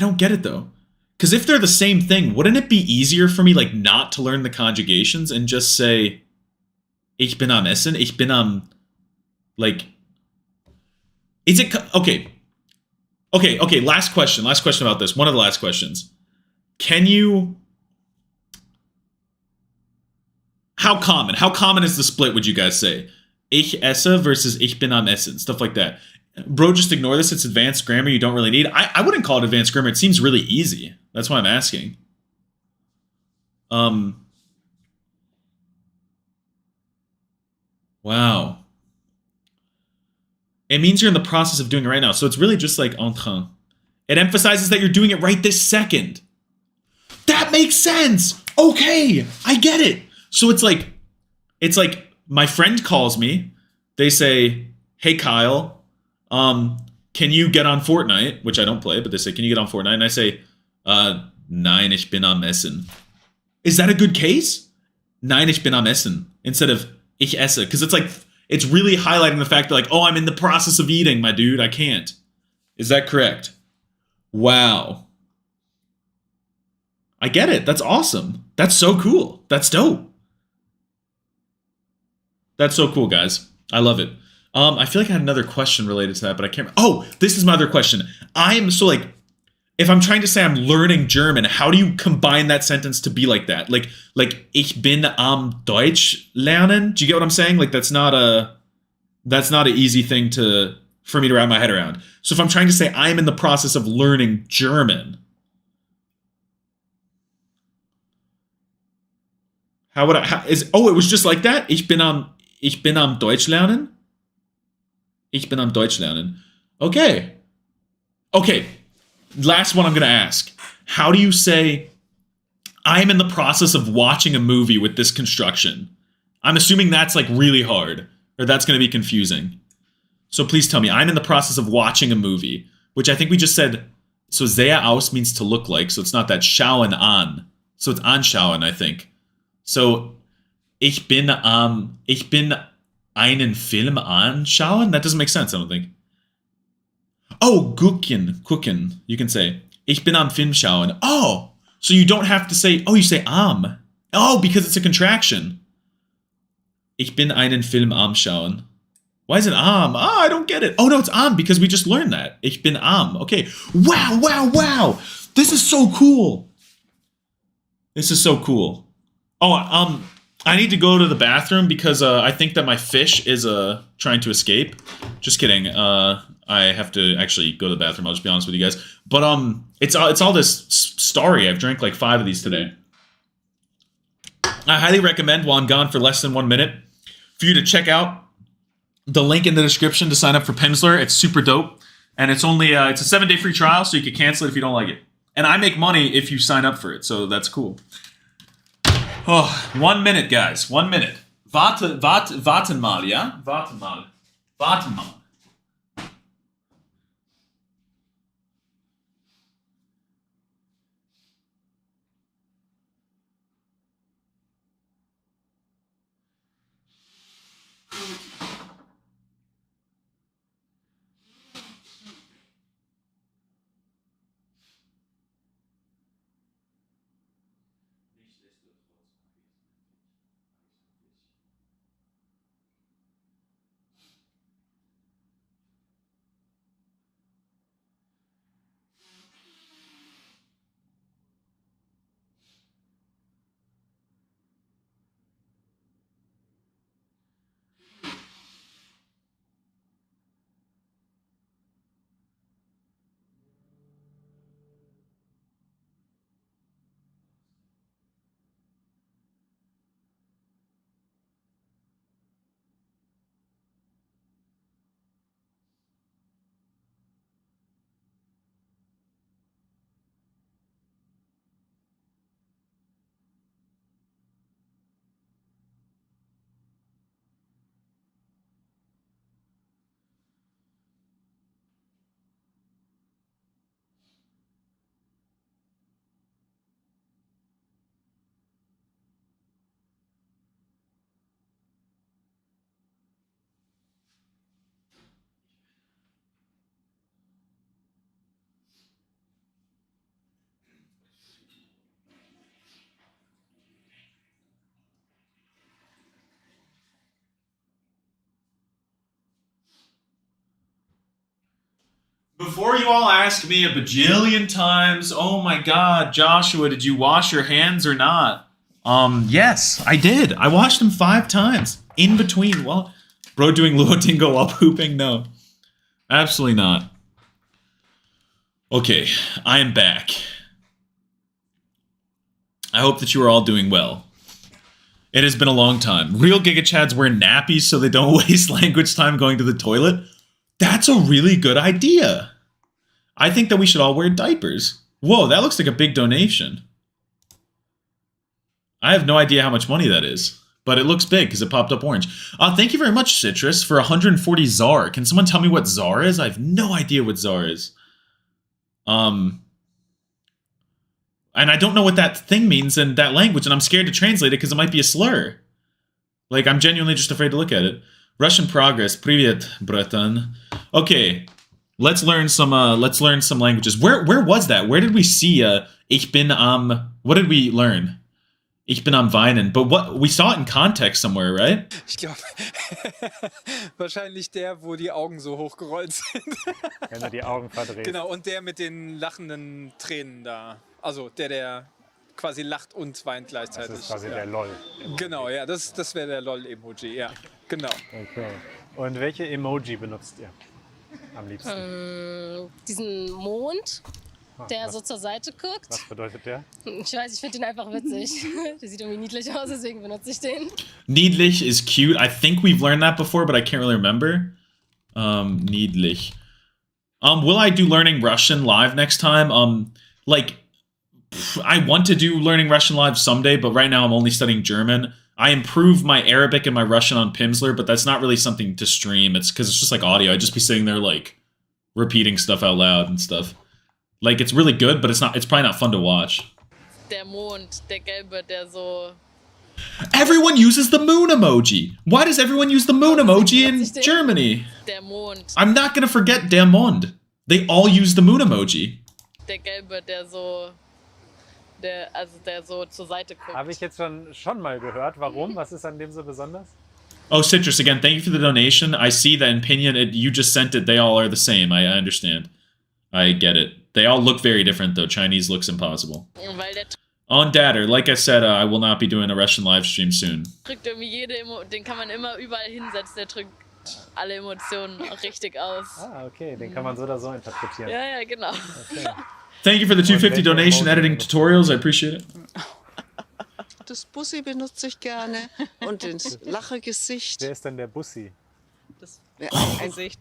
S1: don't get it though. Because if they're the same thing, wouldn't it be easier for me like not to learn the conjugations and just say ich bin am Essen, ich bin am, like, is it, okay, last question about this, one of the last questions. Can you, how common is the split, would you guys say? Ich esse versus ich bin am Essen, stuff like that. Bro, just ignore this. It's advanced grammar you don't really need. I wouldn't call it advanced grammar. It seems really easy. That's why I'm asking. Wow. It means you're in the process of doing it right now. So it's really just like en train. It emphasizes that you're doing it right this second. That makes sense. Okay, I get it. So it's like my friend calls me. They say, hey, Kyle, can you get on Fortnite? Which I don't play, but they say, can you get on Fortnite? And I say, nein, ich bin am Essen. Is that a good case? Nein, ich bin am Essen. Instead of ich esse. Because it's like, it's really highlighting the fact that like, oh, I'm in the process of eating, my dude. I can't. Is that correct? Wow. I get it. That's awesome. That's so cool. That's dope. That's so cool, guys. I love it. I feel like I had another question related to that, but I can't. Oh, this is my other question. If I'm trying to say I'm learning German, how do you combine that sentence to be like that? Like ich bin am Deutsch lernen. Do you get what I'm saying? Like that's not an easy thing for me to wrap my head around. So if I'm trying to say I'm in the process of learning German, how would it was just like that? Ich bin am Deutsch lernen. Ich bin am Deutsch lernen. Okay. Last one I'm going to ask. How do you say, I'm in the process of watching a movie with this construction? I'm assuming that's like really hard, or that's going to be confusing. So please tell me, I'm in the process of watching a movie, which I think we just said, so sehe aus means to look like, so it's not that schauen an. So it's anschauen, I think. So ich bin einen Film anschauen? That doesn't make sense, I don't think. Oh, gucken. You can say, ich bin am Film schauen. Oh, so you don't have to say, oh, you say am. Oh, because it's a contraction. Ich bin einen Film am schauen. Why is it am? I don't get it. Oh, no, it's am because we just learned that. Ich bin am. Okay. Wow. This is so cool. Oh, I need to go to the bathroom because I think that my fish is trying to escape. Just kidding. I have to actually go to the bathroom. I'll just be honest with you guys. But it's all this Starry. I've drank like 5 of these today. I highly recommend, while I'm gone for less than 1 minute, for you to check out the link in the description to sign up for Pimsleur. It's super dope. And it's only it's a 7-day free trial, so you can cancel it if you don't like it. And I make money if you sign up for it, so that's cool. Oh, 1 minute, guys. 1 minute. Warten mal, ja? Warten mal. Warten mal. Before you all ask me a bajillion times, oh my god, Joshua, did you wash your hands or not? Yes, I did. I washed them 5 times. In between. Well, bro doing Luotingo while pooping? No. Absolutely not. Okay, I am back. I hope that you are all doing well. It has been a long time. Real GigaChads wear nappies so they don't waste language time going to the toilet. That's a really good idea. I think that we should all wear diapers. Whoa, that looks like a big donation. I have no idea how much money that is, but it looks big because it popped up orange. Thank you very much, Citrus, for 140 ZAR. Can someone tell me what ZAR is? I have no idea what ZAR is. And I don't know what that thing means in that language, and I'm scared to translate it because it might be a slur. Like, I'm genuinely just afraid to look at it. Russian progress. Привет, Breton. Okay, let's learn some languages. Where was that? Where did we see Ich bin am... What did we learn? Ich bin am Weinen. But what we saw it in context somewhere, right?
S7: Ich glaube, wahrscheinlich der, wo die Augen so hochgerollt sind.
S2: Wenn er die Augen verdreht.
S7: Genau, und der mit den lachenden Tränen da. Also der quasi lacht und weint gleichzeitig.
S2: Das ist quasi der LOL.
S7: Genau, ja, das wäre der LOL-Emoji, ja, genau.
S2: Okay. Und welche Emoji benutzt ihr am liebsten?
S5: Diesen Mond, der
S2: was?
S5: so zur Seite guckt.
S2: Was bedeutet der?
S5: Ich weiß, ich finde den einfach witzig. Der sieht irgendwie niedlich aus, deswegen benutze ich den.
S1: Niedlich is cute. I think we've learned that before, but I can't really remember. Niedlich. Will I do learning Russian live next time? I want to do learning Russian live someday, but right now I'm only studying German. I improved my Arabic and my Russian on Pimsleur, but that's not really something to stream. It's because it's just like audio. I'd just be sitting there like repeating stuff out loud and stuff. Like, it's really good, but it's probably not fun to watch.
S11: Der Mond, der gelbe, der so...
S1: Everyone uses the moon emoji. Why does everyone use the moon emoji in Germany?
S11: Der Mond.
S1: I'm not gonna forget der Mond. They all use the moon emoji.
S11: Der gelbe, der so... Der so zur Seite guckt.
S2: Habe ich jetzt schon mal gehört. Warum? Was ist an dem so besonders?
S1: Oh, Citrus, again, thank you for the donation. I see that in Pinyin, you just sent it. They all are the same. I understand. I get it. They all look very different, though. Chinese looks impossible. On Datter, like I said, I will not be doing a Russian live stream soon.
S11: Drückt irgendwie den kann man immer überall hinsetzen, der drückt alle Emotionen auch richtig aus.
S2: Ah, okay, den kann man so oder so interpretieren.
S11: Ja, ja, genau.
S2: Okay.
S1: Thank you for the 250 donation editing tutorials, I appreciate it.
S10: Das Bussi benutze ich gerne und das Lachergesicht.
S2: Wer ist denn der Bussi?
S11: Das
S10: Gesicht.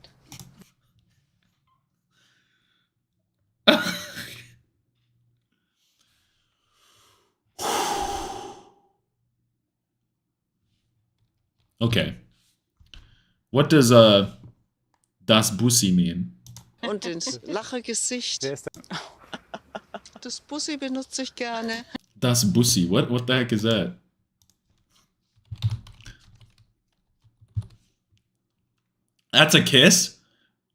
S1: Okay. What does das Bussi mean?
S10: Und das Lachergesicht.
S2: Wer ist denn?
S10: Das Bussi benutze ich gerne.
S1: Das Bussi. What the heck is that? That's a kiss?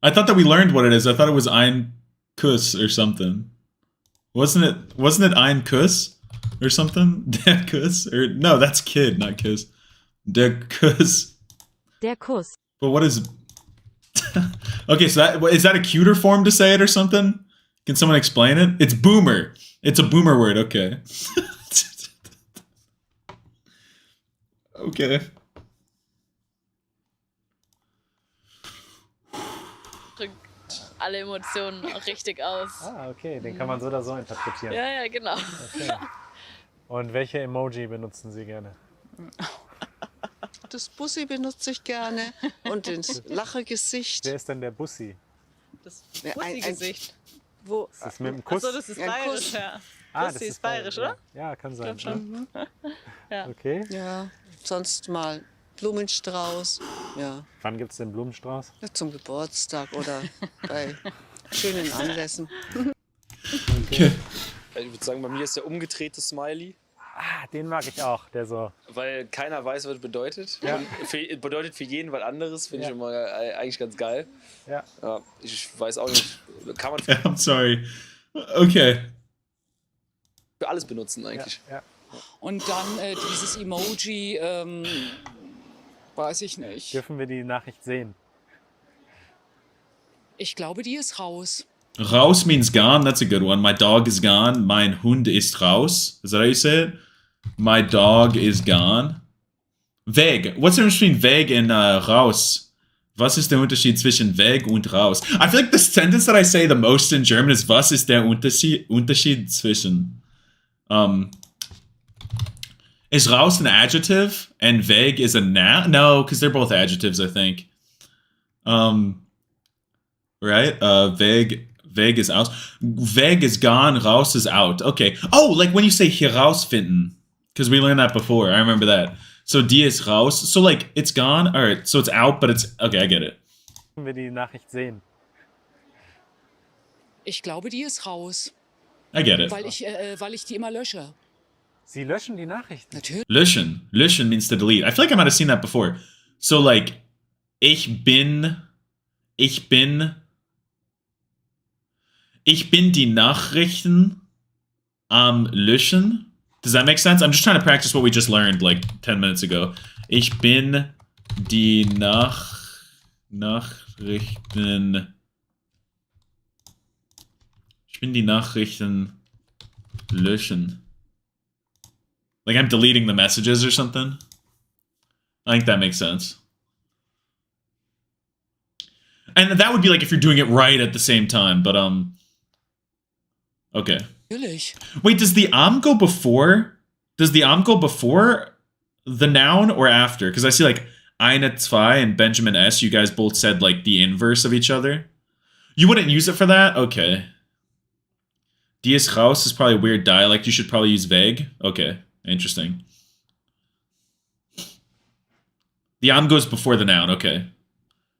S1: I thought that we learned what it is. I thought it was ein Kuss or something. Wasn't it ein Kuss or something? Der Kuss? Or no, that's kid, not kiss. Der Kuss.
S3: Der Kuss.
S1: But what is okay, so is that a cuter form to say it or something? Can someone explain it? It's boomer. It's a boomer word, okay. Okay.
S11: Drückt alle Emotionen auch richtig aus.
S2: Ah, okay, den kann man so oder so interpretieren.
S11: Ja, ja, genau.
S2: Okay. Und welche Emoji benutzen Sie gerne?
S10: Das Bussi benutze ich gerne und das Lachergesicht.
S2: Wer ist denn der Bussi?
S11: Das Bussi-Gesicht.
S10: Wo?
S2: Ist das mit dem Kuss?
S11: Achso, das ist bayerisch, ja.
S2: Ah,
S11: Bussi ist bayerisch, oder?
S2: Ja, kann sein.
S11: Ich glaub schon. Ja.
S2: Okay.
S10: Ja, sonst mal Blumenstrauß. Ja.
S2: Wann gibt es den Blumenstrauß?
S10: Ja, zum Geburtstag oder bei schönen Anlässen.
S2: Okay.
S15: Ich würde sagen, bei mir ist der umgedrehte Smiley.
S2: Ah, den mag ich auch, der so.
S15: Weil keiner weiß, was es bedeutet.
S2: Ja.
S15: Und bedeutet für jeden was anderes, finde ich immer eigentlich ganz geil.
S2: Ja.
S15: Ja. Ich weiß auch nicht, kann man
S1: I'm sorry. Okay.
S15: für alles benutzen eigentlich.
S2: Ja.
S16: Und dann dieses Emoji, weiß ich nicht.
S2: Dürfen wir die Nachricht sehen?
S16: Ich glaube, die ist raus.
S1: Raus means gone. That's a good one. My dog is gone. Mein Hund ist raus. Is that how you say it? My dog is gone. Weg. What's the difference between weg and raus? Was ist der Unterschied zwischen weg und raus? I feel like the sentence that I say the most in German is was ist der Unterschied zwischen. Is raus an adjective and weg is a noun? No, because they're both adjectives, I think. Right? Weg is aus. Weg is gone, raus is out. Okay. Oh, like when you say herausfinden. Because we learned that before. I remember that. So die ist raus. So like it's gone. Alright, so it's out, but it's okay, I get it.
S2: Dürfen wir die Nachricht sehen?
S16: Ich glaube, die ist raus.
S1: I get it.
S16: Weil ich die immer lösche.
S2: Sie löschen die Nachricht.
S16: Natürlich.
S1: Löschen. Löschen means to delete. I feel like I might have seen that before. So like ich bin die Nachrichten am Löschen. Does that make sense? I'm just trying to practice what we just learned like 10 minutes ago. Ich bin die Nachrichten. Ich bin die Nachrichten löschen. Like I'm deleting the messages or something. I think that makes sense. And that would be like if you're doing it right at the same time, but okay.
S16: Natürlich.
S1: Wait, does the am go before? Does the am go before the noun or after? Because I see like eine, zwei, and Benjamin S. You guys both said like the inverse of each other. You wouldn't use it for that? Okay. Die ist raus is probably a weird dialect. You should probably use weg. Okay, interesting. The am goes before the noun. Okay.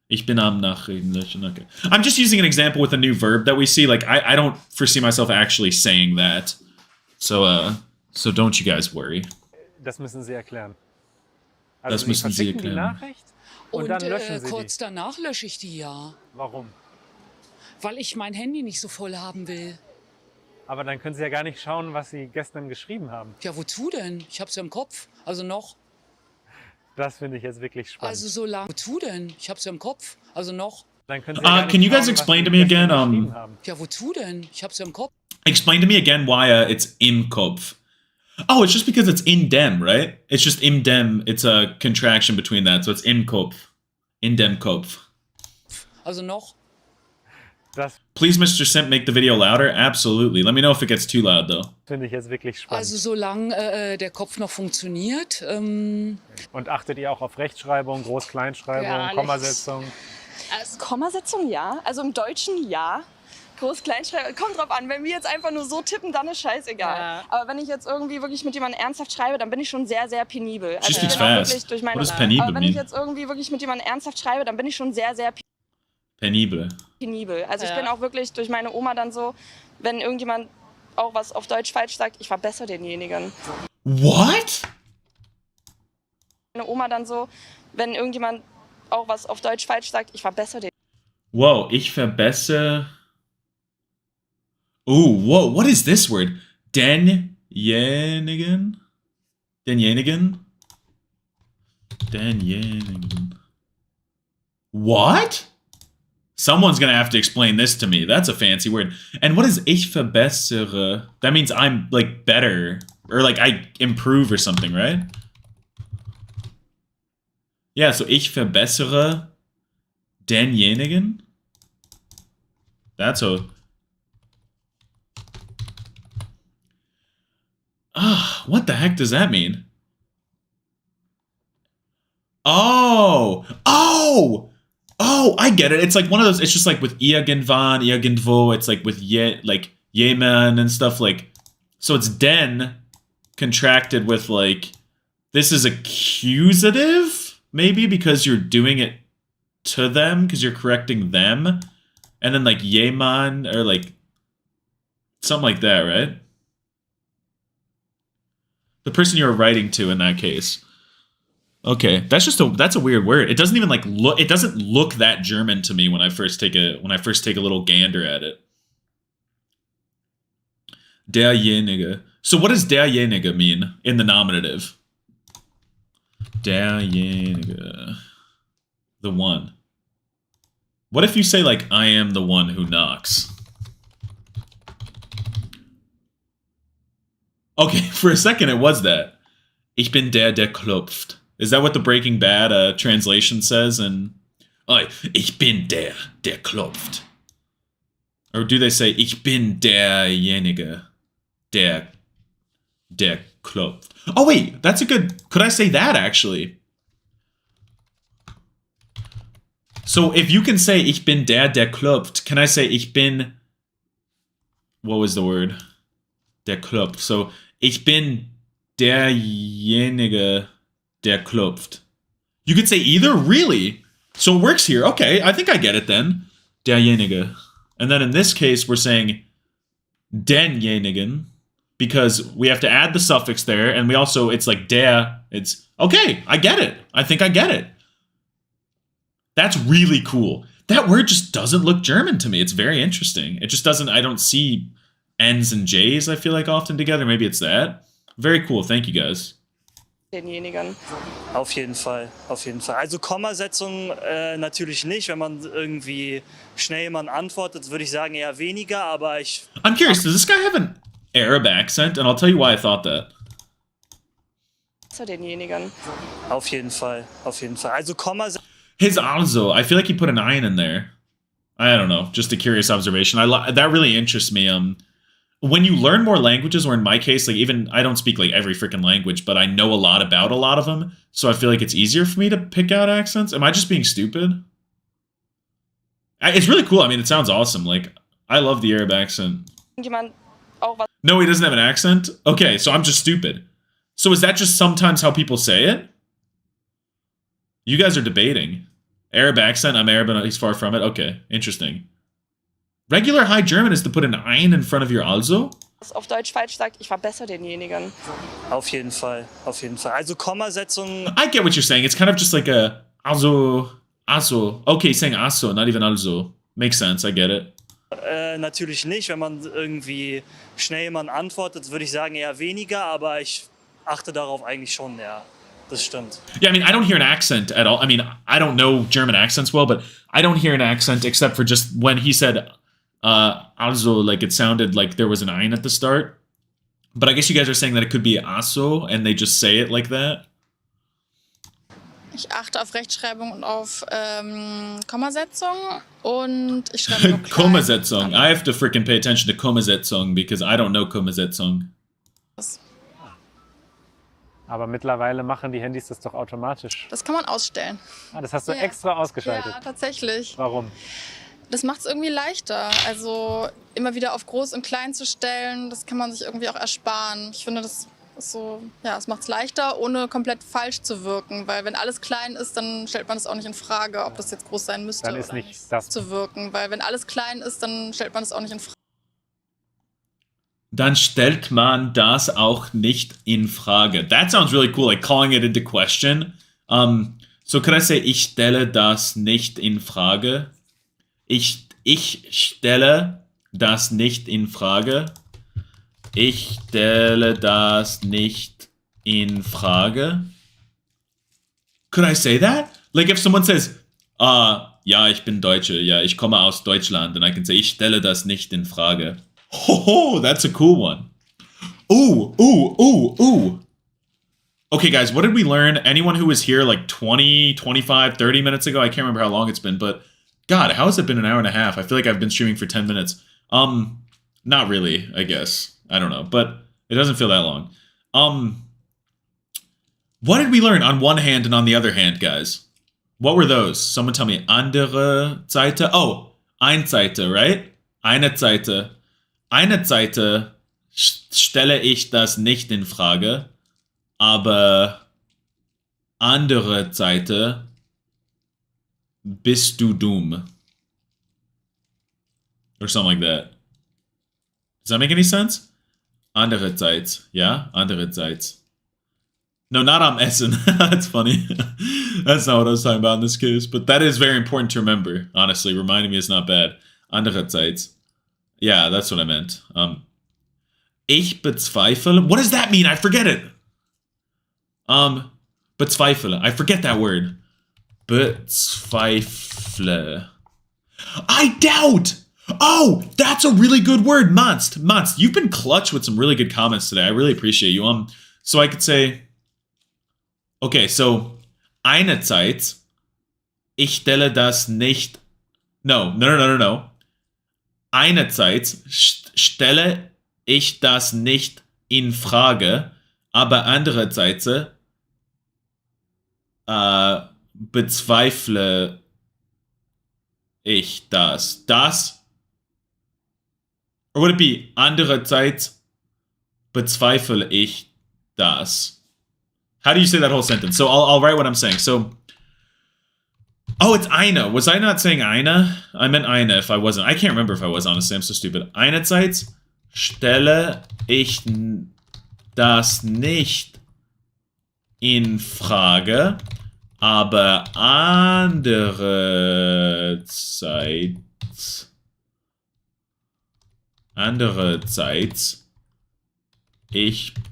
S1: Ich bin am Nachrichten löschen. Okay. I'm just using an example with a new verb that we see. Like, I don't foresee myself actually saying that. So don't you guys worry.
S2: Das müssen Sie erklären.
S1: Das
S2: Sie
S1: müssen Sie
S2: verschicken die
S1: erklären.
S2: Nachricht und dann löschen Sie
S16: kurz
S2: die.
S16: danach lösche ich die ja.
S2: Warum?
S16: Weil ich mein Handy nicht so voll haben will.
S2: Aber dann können Sie ja gar nicht schauen, was Sie gestern geschrieben haben.
S16: Ja, wozu denn? Ich hab's ja im Kopf. Also noch.
S2: Das finde ich jetzt wirklich spannend.
S16: Also so lange. Wozu denn? Ich hab's ja im Kopf. Also noch.
S2: Dann können Sie ja gar nicht
S1: Can you guys
S2: schauen,
S1: explain
S2: was
S1: to
S2: Sie
S1: me
S2: gestern
S1: again?
S2: geschrieben haben.
S16: Ja, wozu denn? Ich hab's ja im Kopf.
S1: Explain to me again why it's im Kopf. Oh, it's just because it's in dem, right? It's just im dem. It's a contraction between that, so it's im Kopf. In dem Kopf.
S16: Also noch.
S1: Please, Mr. Simp, make the video louder. Absolutely. Let me know if it gets too loud, though.
S2: Finde ich jetzt wirklich spannend.
S16: Also solange der Kopf noch funktioniert.
S2: Und achtet ihr auch auf Rechtschreibung, Groß-Kleinschreibung,
S5: Gar nicht.
S2: Kommasetzung?
S5: Also Kommasetzung ja, also im Deutschen ja. Groß-Kleinschreibung, kommt drauf an. Wenn wir jetzt einfach nur so tippen, dann ist scheißegal.
S13: Ja.
S5: Aber wenn ich jetzt irgendwie wirklich mit jemandem ernsthaft schreibe, dann bin ich schon sehr, sehr penibel.
S1: She
S5: Also
S1: speaks
S5: ich bin auch
S1: fast.
S5: wirklich durch meine,
S1: What does penibel
S5: aber wenn ich
S1: mean?
S5: jetzt irgendwie wirklich mit jemandem ernsthaft schreibe, dann bin ich schon sehr, sehr
S1: Penibel.
S5: penibel. Also ich
S13: Ja.
S5: bin auch wirklich durch meine Oma dann so, wenn irgendjemand auch was auf Deutsch falsch sagt, ich verbessere denjenigen.
S1: What?
S5: Meine Oma dann so, wenn irgendjemand auch was auf Deutsch falsch sagt, ich verbessere den.
S1: Whoa, ich verbessere. Ooh, whoa, what is this word? Denjenigen? Denjenigen? Denjenigen. What? Someone's gonna have to explain this to me. That's a fancy word. And what is ich verbessere? That means I'm like better. Or like I improve or something, right? Yeah, so ich verbessere denjenigen. That's a... what the heck does that mean? Oh! Oh! Oh, I get it. It's like one of those, it's just like with irgendwann, irgendwo, it's like with like Yemen and stuff like, so it's den contracted with like, this is accusative, maybe because you're doing it to them, because you're correcting them, and then like Yemen, or like, something like that, right? The person you're writing to in that case. Okay, that's a weird word. It doesn't even like look. It doesn't look that German to me when I first take a little gander at it. Derjenige. So what does derjenige mean in the nominative? Derjenige. The one. What if you say like I am the one who knocks? Okay, for a second it was that. Ich bin der klopft. Is that what the Breaking Bad translation says? And ich bin der klopft. Or do they say ich bin derjenige, der klopft? Oh wait, that's a good. Could I say that actually? So if you can say ich bin der klopft, can I say ich bin? What was the word? Der klopft. So ich bin derjenige, der klopft. You could say either? Really? So it works here. Okay, I think I get it then. Derjenige. And then in this case, we're saying denjenigen, because we have to add the suffix there, and we also, it's like der, it's, okay, I get it. I think I get it. That's really cool. That word just doesn't look German to me. It's very interesting. It just doesn't, I don't see N's and J's, I feel like, often together. Maybe it's that. Very cool. Thank you, guys.
S4: Denjenigen. Auf jeden Fall, auf jeden Fall. Also Kommasetzung natürlich nicht. Wenn man irgendwie schnell jemand antwortet, würde ich sagen eher weniger, aber ich...
S1: I'm curious, does this guy have an Arab accent? And I'll tell you why I thought that.
S4: Denjenigen. Auf jeden Fall, auf jeden Fall. Also Kommasetzung...
S1: His also, I feel like he put an I in there. I don't know, just a curious observation. That really interests me. When you learn more languages, or in my case, like even I don't speak like every freaking language, but I know a lot about a lot of them, so I feel like it's easier for me to pick out accents. Am I just being stupid? It's really cool. I mean, it sounds awesome. Like, I love the Arab accent. No, he doesn't have an accent? Okay, so I'm just stupid. So is that just sometimes how people say it? You guys are debating. Arab accent, I'm Arab and he's far from it. Okay, interesting. Regular High German is to put an ein in front of your also?
S5: Auf Deutsch falsch sagt, ich verbessere denjenigen.
S4: Auf jeden Fall, auf jeden Fall. Also Kommasetzung...
S1: I get what you're saying. It's kind of just like a also. Okay, saying also, not even also. Makes sense, I get it.
S4: Natürlich nicht. Wenn man irgendwie schnell jemand antwortet, würde ich sagen eher weniger, aber ich achte darauf eigentlich schon, ja. Das stimmt.
S1: Yeah, I mean, I don't hear an accent at all. I mean, I don't know German accents well, but I don't hear an accent except for just when he said also, like it sounded like there was an ein at the start. But I guess you guys are saying that it could be aso and they just say it like that.
S8: Ich achte auf Rechtschreibung und auf Kommasetzung und ich schreibe nur klein.
S1: Kommasetzung. I have to freaking pay attention to Kommasetzung because I don't know Kommasetzung.
S2: Aber mittlerweile machen die Handys das doch automatisch.
S8: Das kann man ausstellen.
S2: Ah, das hast du extra ausgeschaltet.
S8: Ja, tatsächlich.
S2: Warum?
S8: Das macht es irgendwie leichter. Also immer wieder auf groß und klein zu stellen, das kann man sich irgendwie auch ersparen. Ich finde, das ist so, ja, es macht es leichter, ohne komplett falsch zu wirken. Weil wenn alles klein ist, dann stellt man es auch nicht in Frage, ob das jetzt groß sein müsste.
S2: Dann ist nicht das
S8: zu wirken. Weil wenn alles klein ist, dann stellt man es auch nicht in Frage.
S1: Dann stellt man das auch nicht in Frage. That sounds really cool, like calling it into question. So could I say, ich stelle das nicht in Frage? Ich stelle das nicht in Frage. Ich stelle das nicht in Frage. Could I say that? Like if someone says, ja, ich bin Deutsche, ja, ich komme aus Deutschland, then I can say, ich stelle das nicht in Frage. Oh, that's a cool one. Ooh. Okay, guys, what did we learn? Anyone who was here like 20, 25, 30 minutes ago? I can't remember how long it's been, but God, how has it been an hour and a half? I feel like I've been streaming for 10 minutes. Not really, I guess. I don't know, but it doesn't feel that long. What did we learn on one hand and on the other hand, guys? What were those? Someone tell me. Andere Seite. Oh, eine Seite, right? Eine Seite. Eine Seite stelle ich das nicht in Frage, aber andere Seite bist du dumm. Or something like that. Does that make any sense? Andererseits, yeah? Andererseits. No, not am Essen. That's funny. That's not what I was talking about in this case. But that is very important to remember, honestly. Reminding me is not bad. Andererseits. Yeah, that's what I meant. Ich bezweifle. What does that mean? I forget it. Bezweifle. I forget that word. Bezweifle. I doubt. Oh, that's a really good word, Monst. Monst, you've been clutch with some really good comments today. I really appreciate you. So I could say, okay, so einerseits, ich stelle das nicht. No. Einerseits stelle ich das nicht in Frage, aber andererseits bezweifle ich das. Or would it be andererseits bezweifle ich das? How do you say that whole sentence? So I'll write what I'm saying. So, oh, it's eine. Was I not saying eine? I meant eine if I wasn't. I can't remember if I was, honestly. I'm so stupid. Einerseits stelle ich das nicht in Frage, aber andererseits ich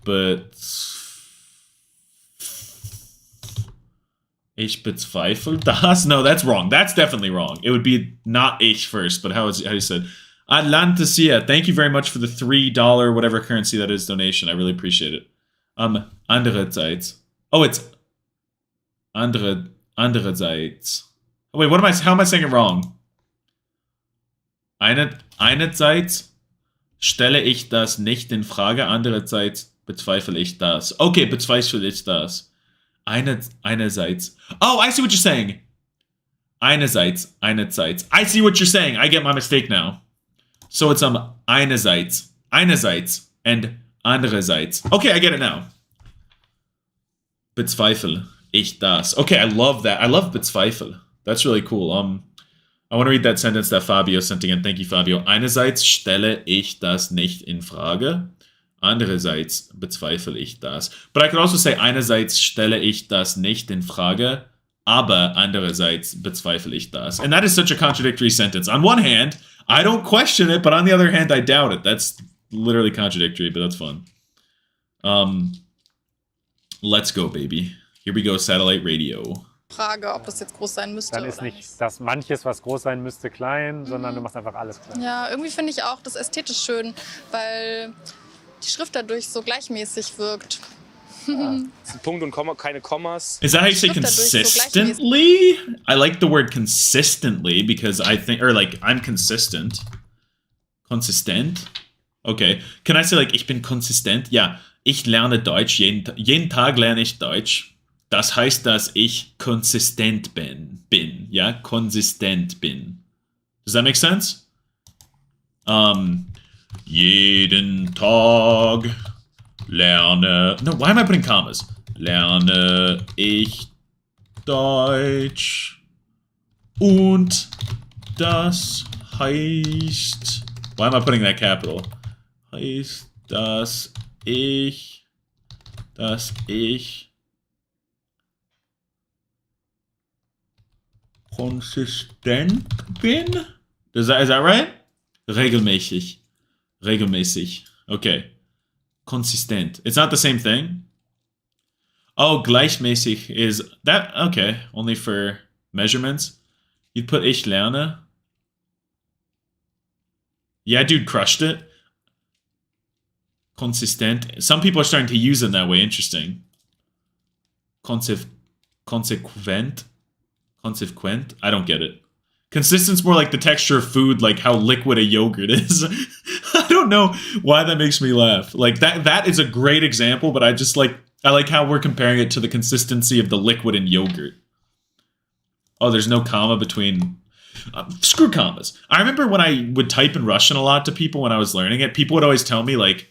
S1: bezweifle das? No, that's wrong. That's definitely wrong. It would be not ich first, but how you said. Atlanticia, thank you very much for the $3, whatever currency that is, donation. I really appreciate it. Andererseits. Oh, it's andererseits. Oh, wait, how am I saying it wrong? Einerseits stelle ich das nicht in Frage, andererseits bezweifle ich das. Okay, bezweifle ich das. Einerseits. Oh, I see what you're saying. Einerseits. I see what you're saying. I get my mistake now. So it's einerseits, and andererseits. Okay, I get it now. Bezweifle ich das. Okay, I love that. I love bezweifle. That's really cool. I want to read that sentence that Fabio sent again. Thank you, Fabio. Einerseits stelle ich das nicht in Frage. Andererseits bezweifle ich das. But I could also say, einerseits stelle ich das nicht in Frage, aber andererseits bezweifle ich das. And that is such a contradictory sentence. On one hand, I don't question it, but on the other hand, I doubt it. That's literally contradictory, but that's fun. Let's go, baby. Here we go, satellite radio.
S8: Frage, ob das jetzt groß sein müsste.
S2: Dann ist nicht das manches, was groß sein müsste, klein, sondern du machst einfach alles klein.
S8: Ja, irgendwie finde ich auch das ästhetisch schön, weil die Schrift dadurch so gleichmäßig wirkt.
S15: Punkt und Komma, keine Kommas.
S1: Is that how you say consistently? I like the word consistently because I think, or like, I'm consistent. Consistent? Okay. Can I say like, ich bin konsistent? Ja, ich lerne Deutsch. Jeden Tag lerne ich Deutsch. Das heißt, dass ich konsistent bin. Ja, konsistent bin. Does that make sense? Jeden Tag lerne... No, why am I putting commas? Lerne ich Deutsch. Und das heißt... Why am I putting that capital? Heißt, dass ich konsistent bin? Is that right? Regelmäßig. Okay. Consistent. It's not the same thing. Oh, gleichmäßig is that okay? Only for measurements. You'd put ich lerne. Yeah, dude, crushed it. Consistent. Some people are starting to use it that way. Interesting. Consequent. I don't get it. Consistent's more like the texture of food, like how liquid a yogurt is. I don't know why that makes me laugh. Like that is a great example, but I like how we're comparing it to the consistency of the liquid in yogurt. Oh, there's no comma between... screw commas. I remember when I would type in Russian a lot to people when I was learning it, people would always tell me like,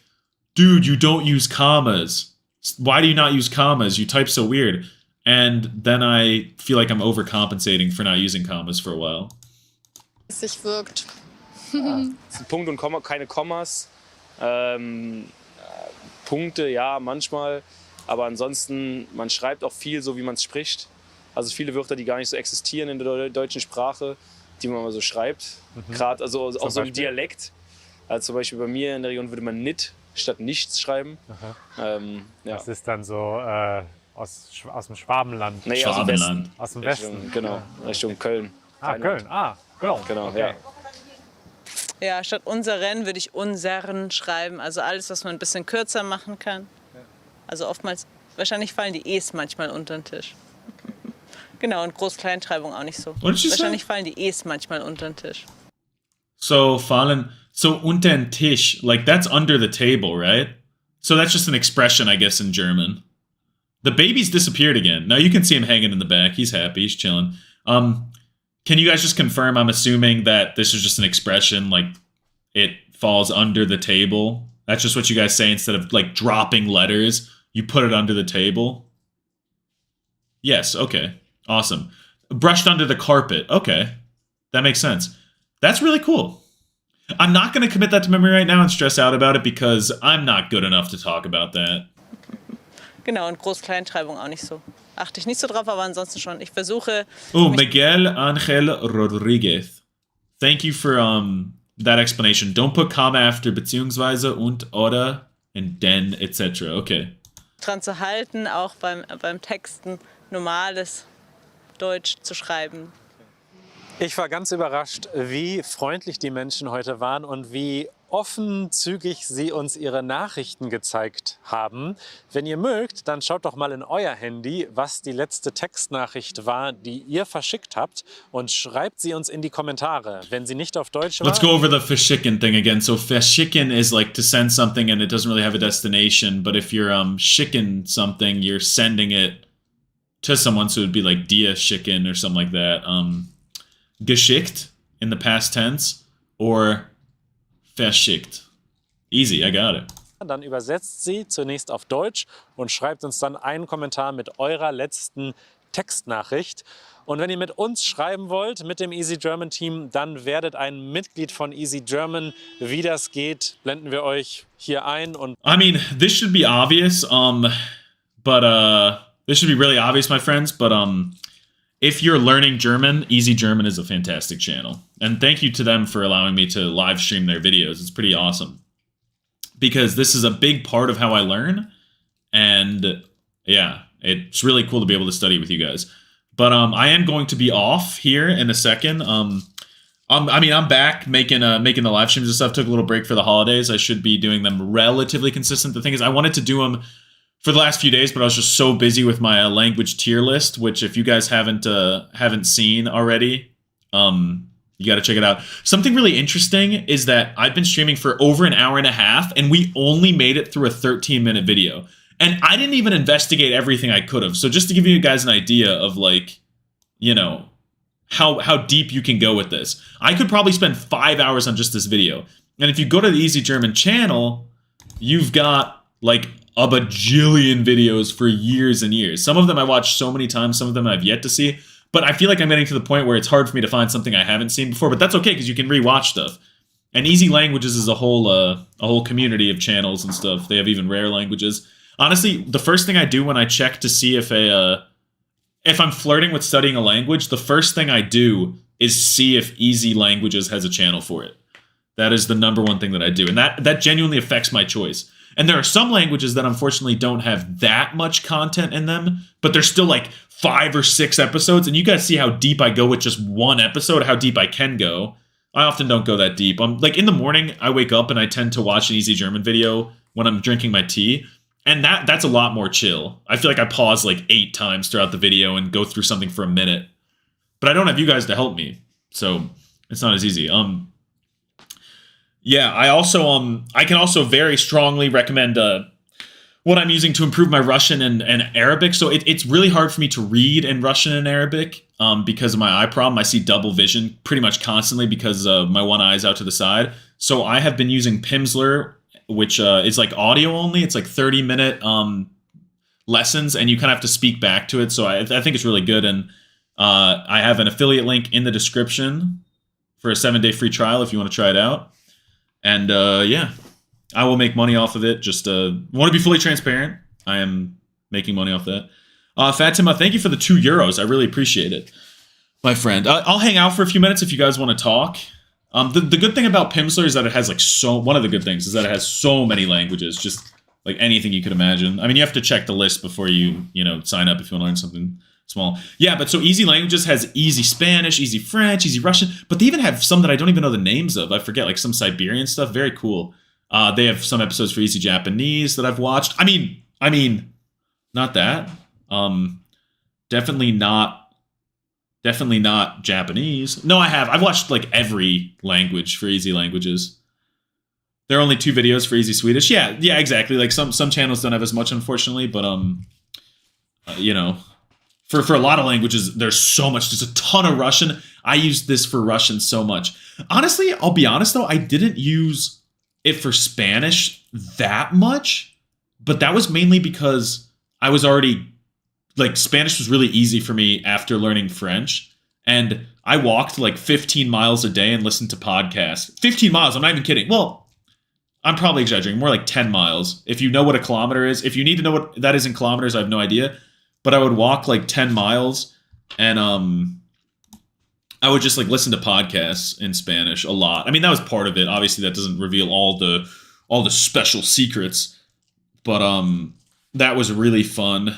S1: dude, you don't use commas. Why do you not use commas? You type so weird. And then I feel like I'm overcompensating for not using commas for a while.
S8: Sich wirkt.
S15: Punkt und Komma, keine Kommas. Punkte, ja, manchmal. Aber ansonsten, man schreibt auch viel so, wie man es spricht. Also viele Wörter, die gar nicht so existieren in der deutschen Sprache, die man mal so schreibt. Gerade, also auch so im Dialekt. Also zum Beispiel bei mir in der Region würde man nit statt nichts schreiben.
S2: Ja. Das ist dann so aus dem Schwabenland.
S15: Nee, aus dem Westen.
S2: Aus dem Westen.
S15: Richtung, genau, Richtung Köln.
S2: Köln. Köln.
S15: Genau,
S2: okay.
S15: ja.
S17: Ja, statt unseren würde ich unseren schreiben. Also alles, was man ein bisschen kürzer machen kann. Also oftmals, wahrscheinlich fallen die E's manchmal unter den Tisch. Genau, und Groß-Kleinschreibung auch nicht so. Wahrscheinlich fallen die E's manchmal unter den Tisch.
S1: So unter den Tisch, like that's under the table, right? So that's just an expression, I guess, in German. The baby's disappeared again. Now you can see him hanging in the back. He's happy. He's chilling. Can you guys just confirm? I'm assuming that this is just an expression, like it falls under the table. That's just what you guys say instead of like dropping letters. You put it under the table. Yes. Okay. Awesome. Brushed under the carpet. Okay. That makes sense. That's really cool. I'm not going to commit that to memory right now and stress out about it because I'm not good enough to talk about that.
S17: Genau, und Groß-Kleinschreibung auch nicht so. Achte ich nicht so drauf, aber ansonsten schon. Ich versuche...
S1: Oh, Miguel Angel Rodriguez. Thank you for that explanation. Don't put comma after beziehungsweise und, oder, and then, etc. Okay.
S17: Dran zu halten, auch beim Texten normales Deutsch zu schreiben.
S2: Ich war ganz überrascht, wie freundlich die Menschen heute waren und wie offenzügig sie uns ihre Nachrichten gezeigt haben. Wenn ihr mögt, dann schaut doch mal in euer Handy, was die letzte Textnachricht war, die ihr verschickt habt, und schreibt sie uns in die Kommentare. Wenn sie nicht auf Deutsch war...
S1: Let's go over the verschicken thing again. So verschicken is like to send something and it doesn't really have a destination, but if you're schicken something, you're sending it to someone, so it would be like dir schicken or something like that. Geschickt in the past tense or verschickt. Easy, I got it.
S2: Dann übersetzt sie zunächst auf Deutsch und schreibt uns dann einen Kommentar mit eurer letzten Textnachricht. Und wenn ihr mit uns schreiben wollt, mit dem Easy German Team, dann werdet ein Mitglied von Easy German. Wie das geht, blenden wir euch hier ein. Und
S1: I mean, this should be obvious, this should be really obvious, my friends, but if you're learning German, Easy German is a fantastic channel. And thank you to them for allowing me to live stream their videos. It's pretty awesome. Because this is a big part of how I learn. And yeah, it's really cool to be able to study with you guys. But I am going to be off here in a second. I mean, I'm back making the live streams and stuff. Took a little break for the holidays. I should be doing them relatively consistent. The thing is, I wanted to do them for the last few days, but I was just so busy with my language tier list, which if you guys haven't seen already, you got to check it out. Something really interesting is that I've been streaming for over an hour and a half, and we only made it through a 13-minute video. And I didn't even investigate everything I could have. So just to give you guys an idea of, like, you know, how deep you can go with this. I could probably spend 5 hours on just this video. And if you go to the Easy German channel, you've got like a bajillion videos for years and years. Some of them I watched so many times, some of them I've yet to see. But I feel like I'm getting to the point where it's hard for me to find something I haven't seen before. But that's okay, because you can rewatch stuff. And Easy Languages is a whole community of channels and stuff. They have even rare languages. Honestly, the first thing I do when I check to see if I'm flirting with studying a language, the first thing I do is see if Easy Languages has a channel for it. That is the number one thing that I do. And that genuinely affects my choice. And there are some languages that unfortunately don't have that much content in them, but there's still like 5 or 6 episodes. And you guys see how deep I go with just one episode, how deep I can go. I often don't go that deep. Like in the morning, I wake up and I tend to watch an Easy German video when I'm drinking my tea. And that's a lot more chill. I feel like I pause like 8 times throughout the video and go through something for a minute. But I don't have you guys to help me, so it's not as easy. Yeah, I can also very strongly recommend what I'm using to improve my Russian and Arabic. So it's really hard for me to read in Russian and Arabic because of my eye problem. I see double vision pretty much constantly because my one eye is out to the side. So I have been using Pimsleur, which is like audio only. It's like 30-minute lessons, and you kind of have to speak back to it. So I think it's really good. And I have an affiliate link in the description for a 7-day free trial if you want to try it out. And yeah, I will make money off of it. Just want to be fully transparent. I am making money off that. Fatima, thank you for the €2. I really appreciate it, my friend. I'll hang out for a few minutes if you guys want to talk. The good thing about Pimsleur is that it has like one of the good things is that it has so many languages, just like anything you could imagine. I mean, you have to check the list before you sign up if you want to learn something small. Yeah, but so Easy Languages has Easy Spanish, Easy French, Easy Russian, but they even have some that I don't even know the names of. I forget, like some Siberian stuff. Very cool. They have some episodes for Easy Japanese that I've watched. I mean, not that. Definitely not Japanese. No, I've watched like every language for Easy Languages. There are only 2 videos for Easy Swedish. Yeah, exactly. Like some channels don't have as much, unfortunately, but for a lot of languages, there's so much. There's a ton of Russian. I used this for Russian so much. Honestly, I'll be honest though, I didn't use it for Spanish that much, but that was mainly because I was already like Spanish was really easy for me after learning French. And I walked like 15 miles a day and listened to podcasts. 15 miles, I'm not even kidding. Well, I'm probably exaggerating, more like 10 miles. If you know what a kilometer is, if you need to know what that is in kilometers, I have no idea. But I would walk like 10 miles and I would just like listen to podcasts in Spanish a lot. I mean, that was part of it. Obviously, that doesn't reveal all the special secrets. But that was really fun.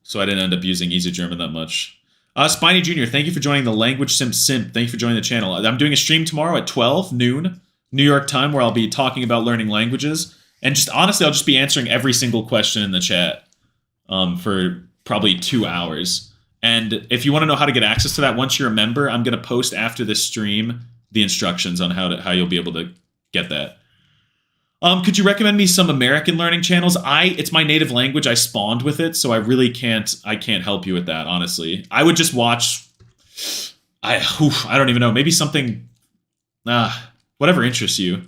S1: So I didn't end up using Easy German that much. Spiny Jr., thank you for joining the Language Simp. Thank you for joining the channel. I'm doing a stream tomorrow at 12 noon, New York time, where I'll be talking about learning languages. And just honestly, I'll just be answering every single question in the chat for probably 2 hours. And if you want to know how to get access to that, once you're a member, I'm going to post after this stream the instructions on how you'll be able to get that. Could you recommend me some American learning channels? It's my native language. I spawned with it, so I really can't help you with that, honestly. I would just watch, I don't even know, maybe something, whatever interests you.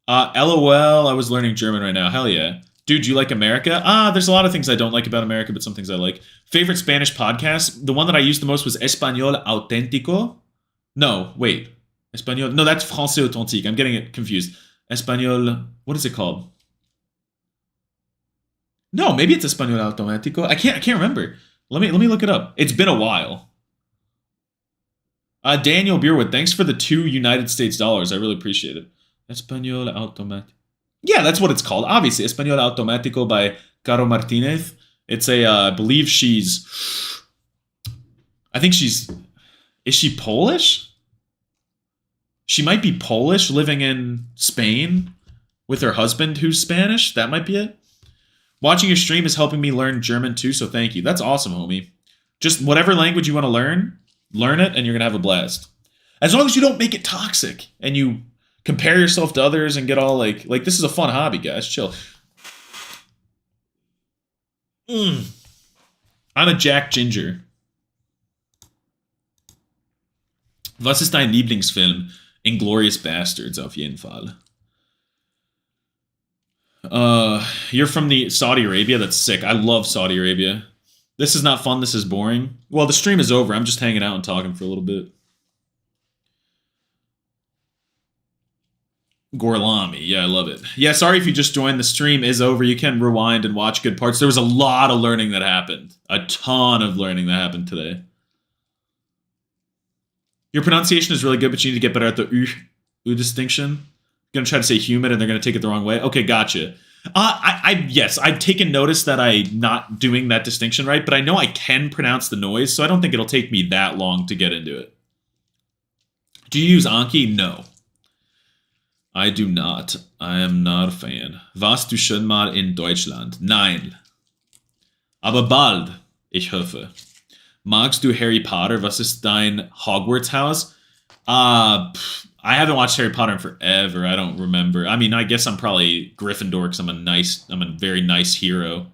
S1: LOL, I was learning German right now. Hell yeah. Dude, do you like America? There's a lot of things I don't like about America, but some things I like. Favorite Spanish podcast? The one that I used the most was Español Auténtico. No, wait. Español. No, that's Français Authentique. I'm getting it confused. Español. What is it called? No, maybe it's Español Automático. I can't remember. Let me look it up. It's been a while. Daniel Beerwood, thanks for the 2 United States dollars. I really appreciate it. Español Automático. Yeah, that's what it's called. Obviously, Español Automático by Caro Martinez. It's I believe she's Is she Polish? She might be Polish, living in Spain with her husband who's Spanish. That might be it. Watching your stream is helping me learn German too, so thank you. That's awesome, homie. Just whatever language you want to learn it, and you're going to have a blast. As long as you don't make it toxic, and you compare yourself to others and get all like this is a fun hobby, guys. Chill. I'm a Jack Ginger. Was ist dein Lieblingsfilm? Inglourious Bastards, auf jeden Fall. You're from the Saudi Arabia? That's sick. I love Saudi Arabia. This is not fun. This is boring. Well, the stream is over. I'm just hanging out and talking for a little bit. Gorlami. Yeah, I love it. Yeah, sorry if you just joined. The stream is over. You can rewind and watch good parts. There was a lot of learning that happened. A ton of learning that happened today. Your pronunciation is really good, but you need to get better at the U distinction. You're going to try to say humid and they're going to take it the wrong way. Okay, gotcha. Yes, I've taken notice that I'm not doing that distinction right, but I know I can pronounce the noise, so I don't think it'll take me that long to get into it. Do you use Anki? No. I do not. I am not a fan. Warst du schon mal in Deutschland? Nein. Aber bald, ich hoffe. Magst du Harry Potter? Was ist dein Hogwarts-Haus? I haven't watched Harry Potter in forever. I don't remember. I mean, I guess I'm probably Gryffindor because I'm a very nice hero.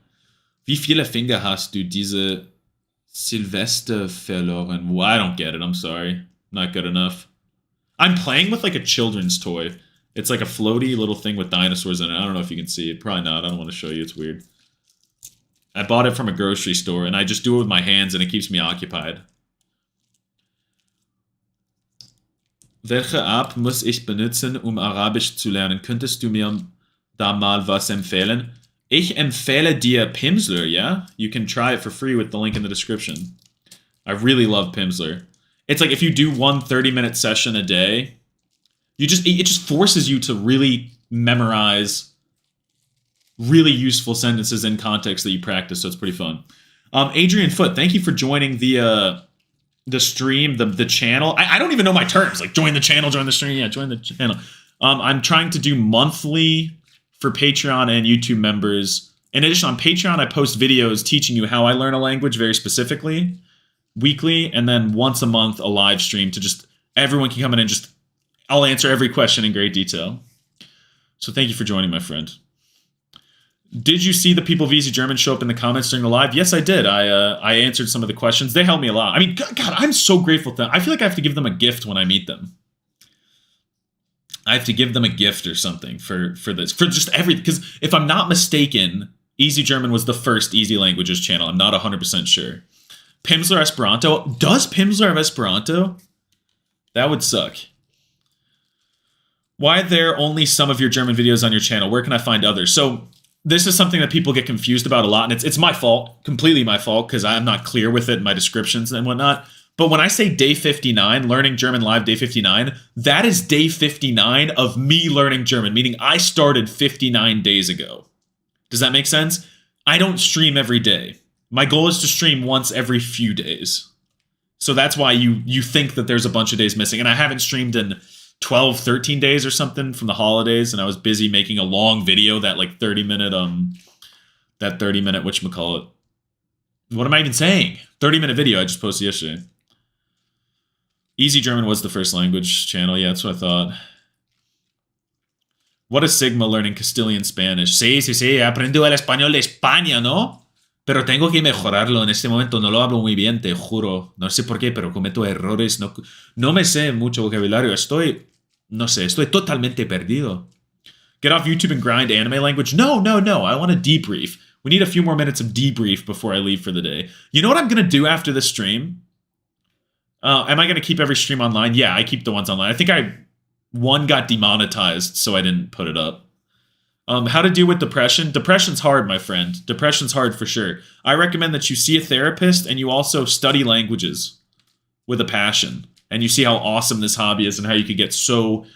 S1: Wie viele Finger hast du diese Silvester verloren? Well, I don't get it. I'm sorry. Not good enough. I'm playing with like a children's toy. It's like a floaty little thing with dinosaurs in it. I don't know if you can see it. Probably not. I don't want to show you. It's weird. I bought it from a grocery store, and I just do it with my hands, and it keeps me occupied. Welche App muss ich benutzen, Arabisch zu lernen? Könntest du mir da mal was empfehlen? Ich empfehle dir Pimsleur, yeah? You can try it for free with the link in the description. I really love Pimsleur. It's like if you do one 30-minute session a day, it just forces you to really memorize really useful sentences in context that you practice, so it's pretty fun. Adrian Foote, thank you for joining the stream, the channel. I don't even know my terms, like join the channel, join the stream. Yeah, join the channel. I'm trying to do monthly for Patreon and YouTube members. In addition, on Patreon, I post videos teaching you how I learn a language very specifically, weekly, and then once a month, a live stream to just, everyone can come in and just, I'll answer every question in great detail. So thank you for joining, my friend. Did you see the people of Easy German show up in the comments during the live? Yes, I did. I answered some of the questions. They helped me a lot. I mean, God, I'm so grateful to them. I feel like I have to give them a gift when I meet them. I have to give them a gift or something for this. For just everything. Because if I'm not mistaken, Easy German was the first Easy Languages channel. I'm not 100% sure. Pimsleur Esperanto. Does Pimsleur have Esperanto? That would suck. Why are there only some of your German videos on your channel? Where can I find others? So this is something that people get confused about a lot, and it's my fault, completely my fault, because I'm not clear with it in my descriptions and whatnot. But when I say day 59, Learning German Live day 59, that is day 59 of me learning German, meaning I started 59 days ago. Does that make sense? I don't stream every day. My goal is to stream once every few days. So that's why you think that there's a bunch of days missing, and I haven't streamed in 12, 13 days or something from the holidays, and I was busy making a long video, that 30-minute, whatchamacallit. What am I even saying? 30-minute video I just posted yesterday. Easy German was the first language channel. Yeah, that's what I thought. What is Sigma learning Castilian Spanish? Sí, aprendo el español de España, ¿no? Pero tengo que mejorarlo. En este momento no lo hablo muy bien, te juro. No sé por qué, pero cometo errores. No me sé mucho vocabulario. Estoy totalmente perdido. Get off YouTube and grind anime language? No. I want to debrief. We need a few more minutes of debrief before I leave for the day. You know what I'm going to do after this stream? Am I going to keep every stream online? Yeah, I keep the ones online. I think one got demonetized, so I didn't put it up. How to deal with depression? Depression's hard, my friend. Depression's hard for sure. I recommend that you see a therapist and you also study languages with a passion. And you see how awesome this hobby is and how you can get so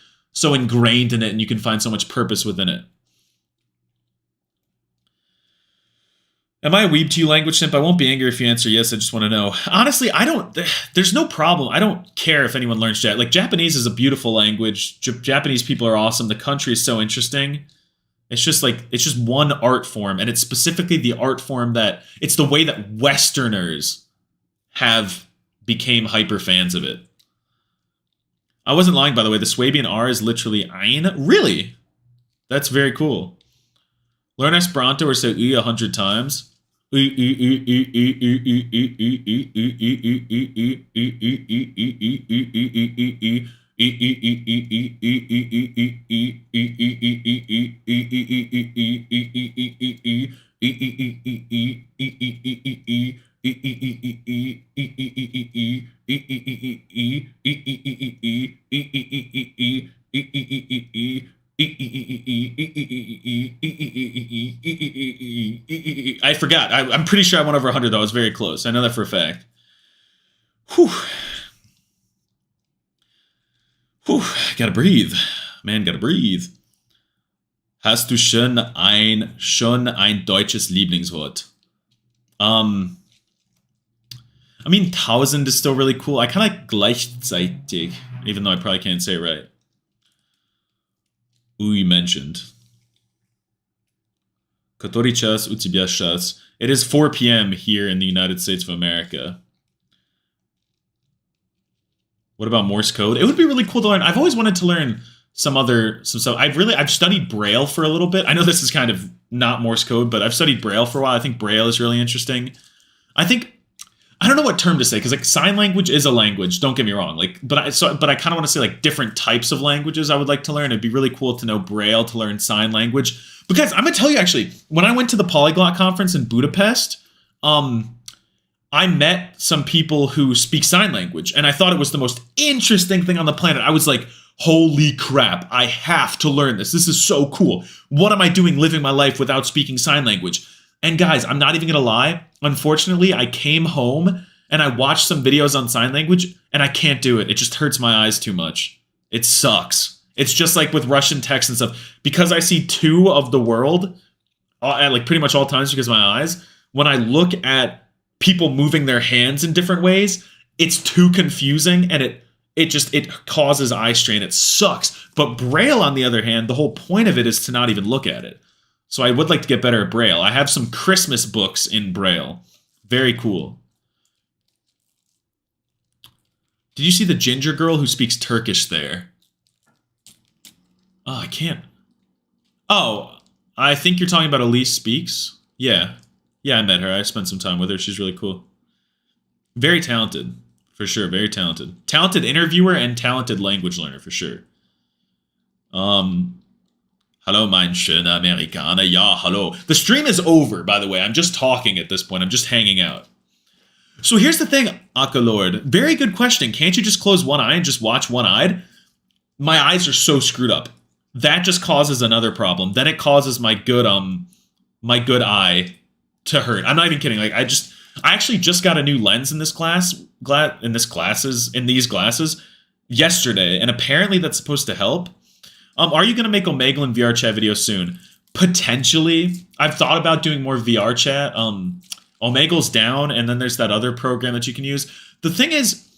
S1: ingrained in it and you can find so much purpose within it. Am I a weeb to you, language simp? I won't be angry if you answer yes. I just want to know. Honestly, I don't. There's no problem. I don't care if anyone learns Japanese. Like, Japanese is a beautiful language. Japanese people are awesome. The country is so interesting. It's just one art form, and it's specifically the art form that it's the way that Westerners have became hyper fans of it. I wasn't lying, by the way. The Swabian R is literally ein. Really? That's very cool. Learn Esperanto or say 100 times. I forgot. I'm pretty sure I went over 100 though. I was very close. I know that for a fact. Whew. Whew. Gotta breathe. Man, gotta breathe. Hast du schon ein deutsches Lieblingswort? I mean, 1000 is still really cool. I kind of like gleichzeitig, even though I probably can't say it right. You mentioned. Который час у тебя сейчас? It is 4 p.m. here in the United States of America. What about Morse code? It would be really cool to learn. I've always wanted to learn some stuff. I've studied Braille for a little bit. I know this is kind of not Morse code, but I've studied Braille for a while. I think Braille is really interesting. I don't know what term to say, because like sign language is a language. Don't get me wrong. But I kind of want to say like different types of languages I would like to learn. It'd be really cool to know Braille, to learn sign language. Because I'm gonna tell you, actually, when I went to the Polyglot conference in Budapest, I met some people who speak sign language, and I thought it was the most interesting thing on the planet. I was like, holy crap, I have to learn this. This is so cool. What am I doing living my life without speaking sign language? And guys, I'm not even gonna lie. Unfortunately, I came home and I watched some videos on sign language, and I can't do it. It just hurts my eyes too much. It sucks. It's just like with Russian text and stuff. Because I see two of the world at like pretty much all times because of my eyes, when I look at people moving their hands in different ways, it's too confusing, and it causes eye strain. It sucks. But Braille, on the other hand, the whole point of it is to not even look at it. So I would like to get better at Braille. I have some Christmas books in Braille. Very cool. Did you see the ginger girl who speaks Turkish there? Oh, I can't. Oh, I think you're talking about Elise Speaks. Yeah. Yeah, I met her. I spent some time with her. She's really cool. Very talented, for sure. Very talented. Talented interviewer and talented language learner, for sure. Hello, mein schöner Amerikaner. Ja, hello. The stream is over, by the way. I'm just talking at this point. I'm just hanging out. So here's the thing, Akalord. Very good question. Can't you just close one eye and just watch one-eyed? My eyes are so screwed up. That just causes another problem. Then it causes my good eye to hurt. I'm not even kidding. Like I actually just got a new lens in these glasses yesterday, and apparently that's supposed to help. Are you going to make Omegle and VR chat videos soon? Potentially. I've thought about doing more VR chat. Omegle's down, and then there's that other program that you can use. The thing is,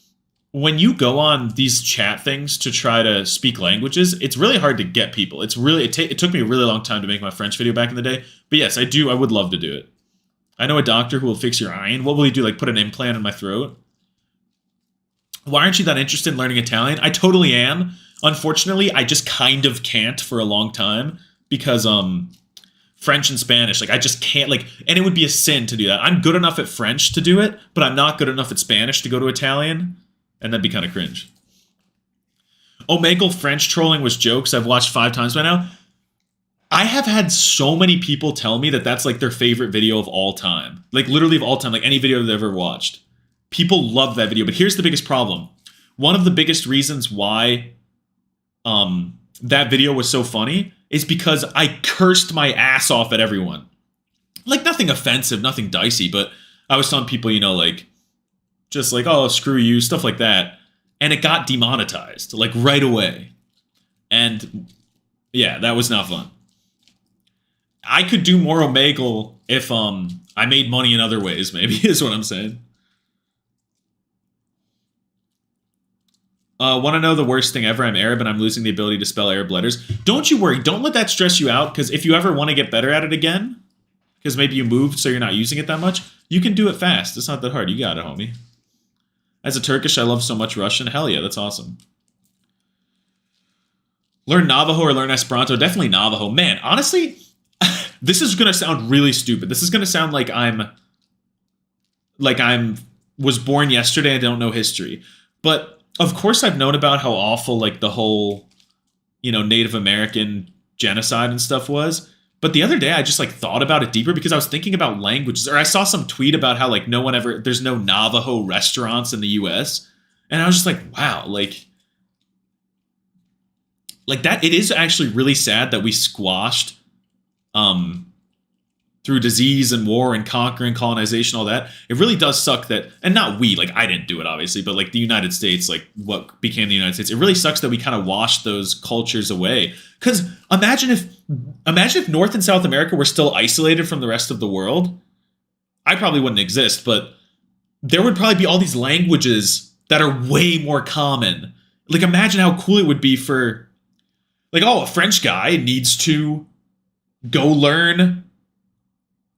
S1: when you go on these chat things to try to speak languages, it's really hard to get people. It took me a really long time to make my French video back in the day. But yes, I would love to do it. I know a doctor who will fix your eye. What will he do? Like put an implant in my throat? Why aren't you that interested in learning Italian? I totally am. Unfortunately, I just kind of can't for a long time because French and Spanish, like I just can't, like, and it would be a sin to do that. I'm good enough at French to do it, but I'm not good enough at Spanish to go to Italian, and that'd be kind of cringe. Omegle French trolling was jokes I've watched 5 times by now. I have had so many people tell me that that's like their favorite video of all time. Like literally of all time, like any video they've ever watched. People love that video, but here's the biggest problem. One of the biggest reasons why that video was so funny is because I cursed my ass off at everyone. Like nothing offensive, nothing dicey, but I was telling people, you know, like, just like, oh, screw you, stuff like that. And it got demonetized, like right away. And yeah, that was not fun. I could do more Omegle if I made money in other ways, maybe, is what I'm saying. Want to know the worst thing ever? I'm Arab and I'm losing the ability to spell Arab letters. Don't you worry. Don't let that stress you out, because if you ever want to get better at it again, because maybe you moved so you're not using it that much, you can do it fast. It's not that hard. You got it, homie. As a Turkish, I love so much Russian. Hell yeah, that's awesome. Learn Navajo or learn Esperanto? Definitely Navajo. Man, honestly, this is going to sound really stupid. This is going to sound like I'm was born yesterday and don't know history. But of course I've known about how awful like the whole, Native American genocide and stuff was. But the other day I just like thought about it deeper because I was thinking about languages, or I saw some tweet about how like there's no Navajo restaurants in the US. And I was just like, wow, like that. It is actually really sad that we squashed through disease and war and conquering, colonization, all that. It really does suck that, and not we, like I didn't do it obviously, but like the United States, like what became the United States, it really sucks that we kind of washed those cultures away. Because imagine if North and South America were still isolated from the rest of the world. I probably wouldn't exist, but there would probably be all these languages that are way more common. Like imagine how cool it would be for, like, oh, a French guy needs to go learn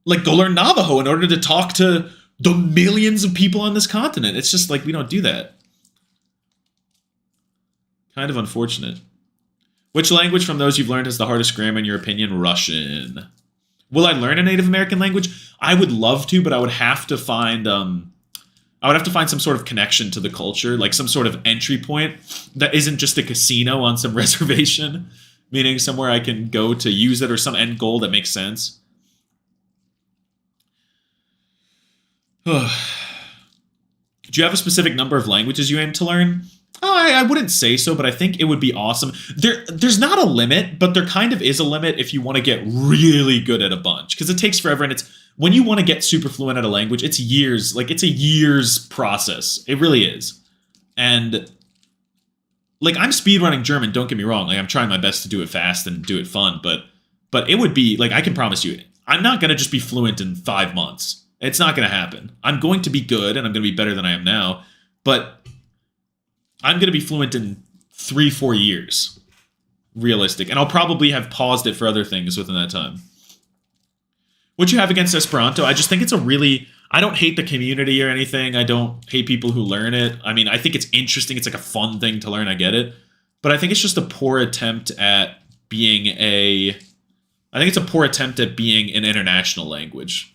S1: Navajo in order to talk to the millions of people on this continent. It's just like, we don't do that. Kind of unfortunate. Which language from those you've learned has the hardest grammar in your opinion? Russian. Will I learn a Native American language? I would love to, but I would have to find some sort of connection to the culture, like some sort of entry point that isn't just a casino on some reservation, meaning somewhere I can go to use it or some end goal that makes sense. Do you have a specific number of languages you aim to learn? Oh, I wouldn't say so, but I think it would be awesome. There's not a limit, but there kind of is a limit if you want to get really good at a bunch, because it takes forever, and it's when you want to get super fluent at a language, it's years. Like it's a year's process. It really is. And like I'm speedrunning German, don't get me wrong. Like I'm trying my best to do it fast and do it fun, but it would be like, I can promise you, I'm not going to just be fluent in 5 months. It's not going to happen. I'm going to be good and I'm going to be better than I am now, but I'm going to be fluent in 3-4 years. Realistic. And I'll probably have paused it for other things within that time. What you have against Esperanto? I just think it's I don't hate the community or anything. I don't hate people who learn it. I mean, I think it's interesting. It's like a fun thing to learn. I get it. But I think it's just a poor attempt at being an international language.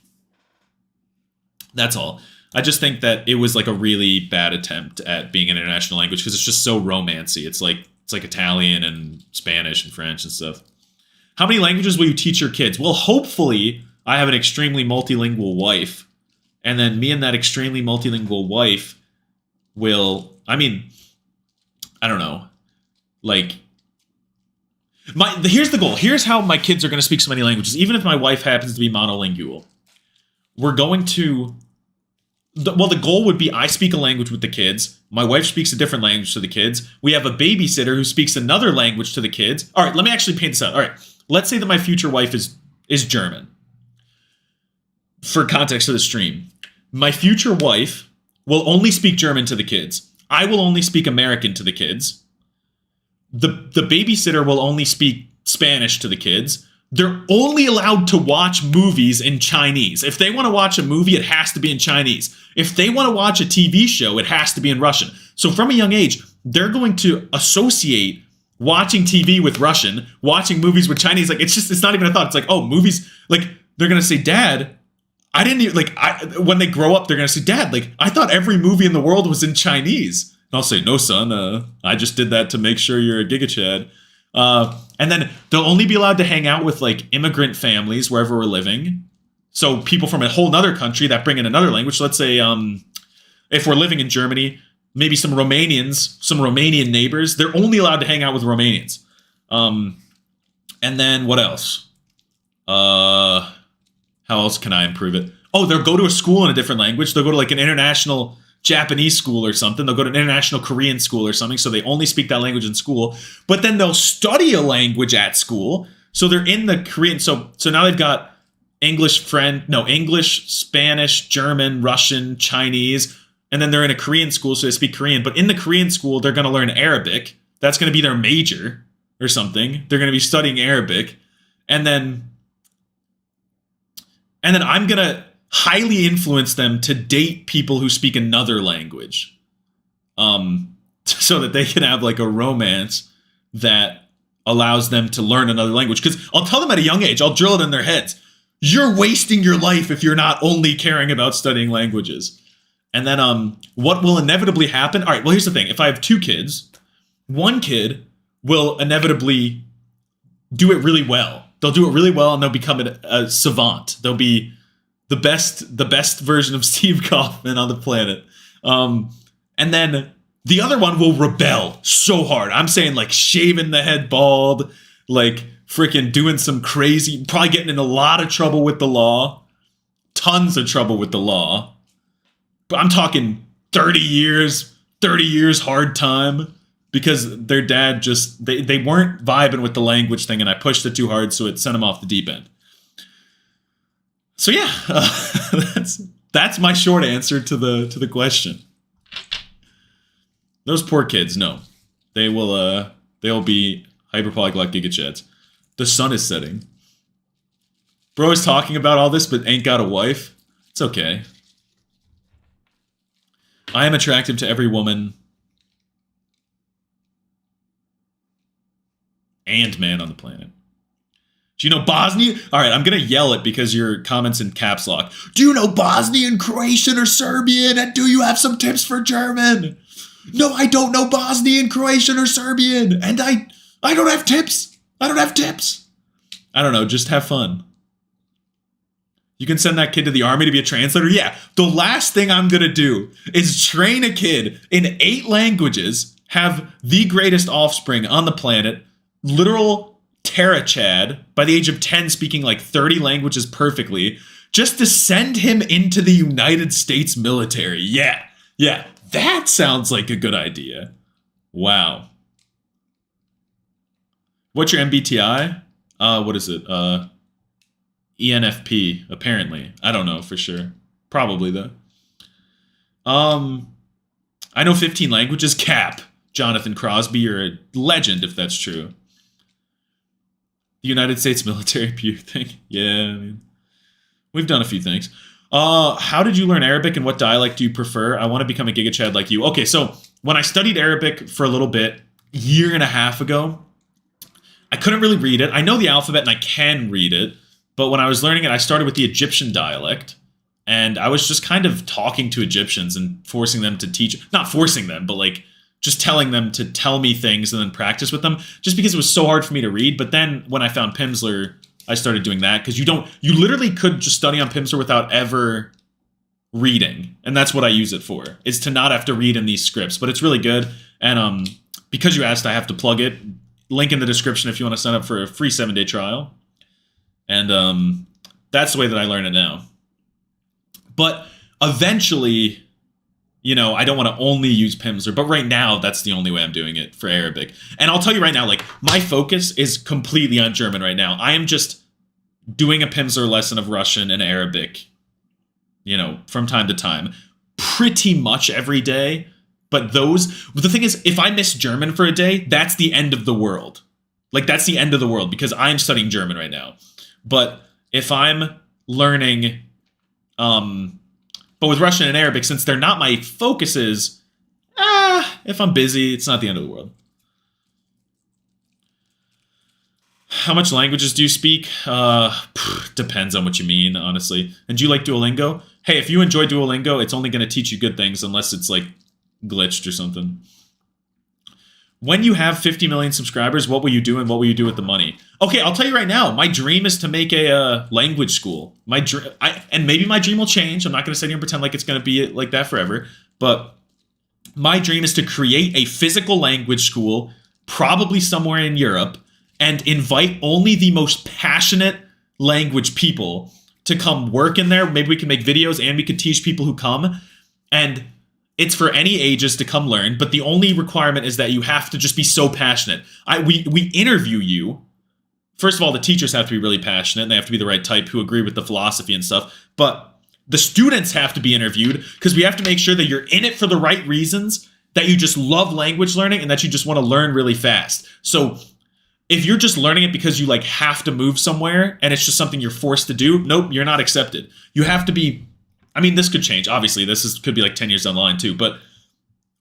S1: That's all. I just think that it was like a really bad attempt at being an international language because it's just so romancy. It's like Italian and Spanish and French and stuff. How many languages will you teach your kids? Well, hopefully I have an extremely multilingual wife, and then me and that extremely multilingual wife will, I don't know. Like, here's the goal. Here's how my kids are going to speak so many languages, even if my wife happens to be monolingual. We're going to, the goal would be I speak a language with the kids. My wife speaks a different language to the kids. We have a babysitter who speaks another language to the kids. All right, let me actually paint this out. All right, let's say that my future wife is German. For context of the stream, my future wife will only speak German to the kids. I will only speak American to the kids. The babysitter will only speak Spanish to the kids. They're only allowed to watch movies in Chinese. If they want to watch a movie, it has to be in Chinese. If they want to watch a TV show, it has to be in Russian. So from a young age, they're going to associate watching TV with Russian, watching movies with Chinese. Like, it's not even a thought. It's like, oh, movies, like, they're going to say, Dad, I didn't even, when they grow up, they're going to say, Dad, like, I thought every movie in the world was in Chinese. And I'll say, no, son, I just did that to make sure you're a GigaChad. And then they'll only be allowed to hang out with like immigrant families wherever we're living. So people from a whole nother country that bring in another language. Let's say, if we're living in Germany, maybe some Romanian neighbors, they're only allowed to hang out with Romanians. And then what else? How else can I improve it? Oh, they'll go to a school in a different language. They'll go to like an international Japanese school or something. They'll go to an international Korean school or something. So they only speak that language in school. But then they'll study a language at school. So they're in the Korean. So now they've got English, Spanish, German, Russian, Chinese, and then they're in a Korean school, so they speak Korean. But in the Korean school, they're going to learn Arabic. That's going to be their major or something. They're going to be studying Arabic. And then I'm going to highly influence them to date people who speak another language. So that they can have like a romance that allows them to learn another language. Because I'll tell them at a young age, I'll drill it in their heads. You're wasting your life if you're not only caring about studying languages. And then what will inevitably happen? All right, well, here's the thing. If I have 2 kids, one kid will inevitably do it really well. They'll do it really well and they'll become a savant. They'll be the best version of Steve Kaufman on the planet. And then the other one will rebel so hard. I'm saying like shaving the head bald, like freaking doing some crazy, probably getting in a lot of trouble with the law. Tons of trouble with the law. But I'm talking 30 years hard time because their dad just, they weren't vibing with the language thing and I pushed it too hard so it sent them off the deep end. So yeah, that's my short answer to the question. Those poor kids, no. They'll be hyperpolyglot gigachads. The sun is setting. Bro is talking about all this, but ain't got a wife. It's okay. I am attractive to every woman and man on the planet. Do you know Bosnian? All right, I'm going to yell it because your comments in caps lock. Do you know Bosnian, Croatian, or Serbian? And do you have some tips for German? No, I don't know Bosnian, Croatian, or Serbian. And I don't have tips. I don't have tips. I don't know, just have fun. You can send that kid to the army to be a translator? Yeah, the last thing I'm going to do is train a kid in 8 languages, have the greatest offspring on the planet, literal Terra-Chad, by the age of 10 speaking like 30 languages perfectly, just to send him into the United States military. Yeah, that sounds like a good idea. Wow. What's your MBTI? What is it? ENFP, apparently. I don't know for sure. Probably, though. I know 15 languages. Cap. Jonathan Crosby, you're a legend if that's true. The United States military pew thing. Yeah, I mean, we've done a few things. How did you learn Arabic and what dialect do you prefer? I want to become a gigachad like you. Okay, so when I studied Arabic for a little bit, a year and a half ago, I couldn't really read it. I know the alphabet and I can read it, but when I was learning it, I started with the Egyptian dialect, and I was just kind of talking to Egyptians and forcing them to teach, not forcing them, but like just telling them to tell me things and then practice with them, just because it was so hard for me to read. But then when I found Pimsleur, I started doing that, because you literally could just study on Pimsleur without ever reading. And that's what I use it for, is to not have to read in these scripts. But it's really good. And because you asked, I have to plug it. Link in the description if you want to sign up for a free 7-day trial. And that's the way that I learn it now. But eventually, you know, I don't want to only use Pimsleur, but right now that's the only way I'm doing it for Arabic. And I'll tell you right now, like, my focus is completely on German right now. I am just doing a Pimsleur lesson of Russian and Arabic, you know, from time to time, pretty much every day. But the thing is, if I miss German for a day, that's the end of the world. Like, that's the end of the world, because I'm studying German right now. But if I'm learning, but with Russian and Arabic, since they're not my focuses, if I'm busy, it's not the end of the world. How much languages do you speak? Depends on what you mean, honestly. And do you like Duolingo? Hey, if you enjoy Duolingo, it's only going to teach you good things, unless it's like glitched or something. When you have 50 million subscribers, what will you do and what will you do with the money? Okay, I'll tell you right now, my dream is to make a language school. And maybe my dream will change. I'm not going to sit here and pretend like it's going to be like that forever. But my dream is to create a physical language school, probably somewhere in Europe, and invite only the most passionate language people to come work in there. Maybe we can make videos and we could teach people who come. And it's for any ages to come learn, but the only requirement is that you have to just be so passionate. We interview you, first of all, the teachers have to be really passionate and they have to be the right type who agree with the philosophy and stuff. But the students have to be interviewed because we have to make sure that you're in it for the right reasons, that you just love language learning and that you just want to learn really fast. So if you're just learning it because you like have to move somewhere and it's just something you're forced to do, nope, you're not accepted. You have to be, I mean, this could change. Obviously, could be like 10 years down the line too, but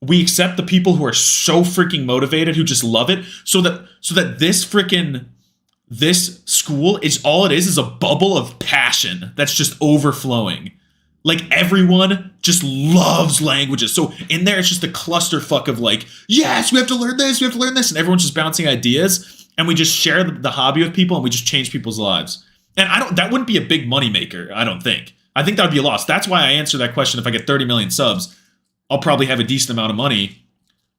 S1: we accept the people who are so freaking motivated, who just love it, so that this school is all it is a bubble of passion that's just overflowing. Like everyone just loves languages. So in there, it's just a clusterfuck of like, yes, we have to learn this, we have to learn this. And everyone's just bouncing ideas. And we just share the hobby with people and we just change people's lives. And that wouldn't be a big moneymaker, I don't think. I think that would be a loss. That's why I answer that question. If I get 30 million subs, I'll probably have a decent amount of money.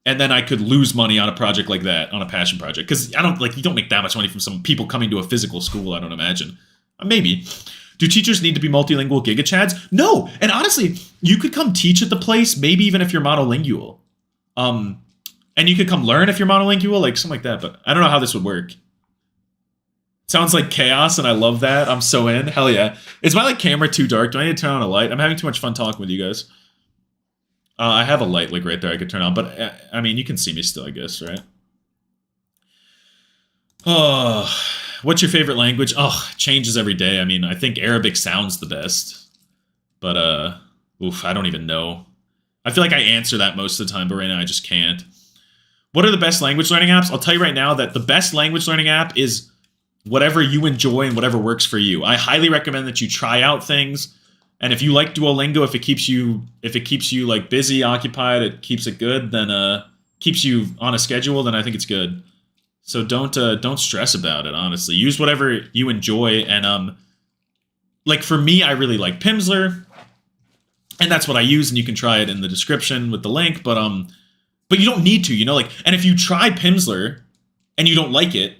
S1: And then I could lose money on a project like that, on a passion project. Because you don't make that much money from some people coming to a physical school, I don't imagine. Maybe. Do teachers need to be multilingual GEHT'S? No. And honestly, you could come teach at the place, maybe even if you're monolingual. And you could come learn if you're monolingual, like something like that. But I don't know how this would work. Sounds like chaos, and I love that. I'm so in. Hell yeah. Is my camera too dark? Do I need to turn on a light? I'm having too much fun talking with you guys. I have a light right there I could turn on, but I mean, you can see me still, I guess, right? Oh, what's your favorite language? Oh, changes every day. I mean, I think Arabic sounds the best, but I don't even know. I feel like I answer that most of the time, but right now I just can't. What are the best language learning apps? I'll tell you right now that the best language learning app is whatever you enjoy and whatever works for you. I highly recommend that you try out things. And if you like Duolingo, if it keeps you like busy, occupied, it keeps it good, then keeps you on a schedule, then I think it's good. So don't stress about it, honestly. Use whatever you enjoy. And like for me, I really like Pimsleur, and that's what I use, and you can try it in the description with the link, but you don't need to, like, and if you try Pimsleur and you don't like it,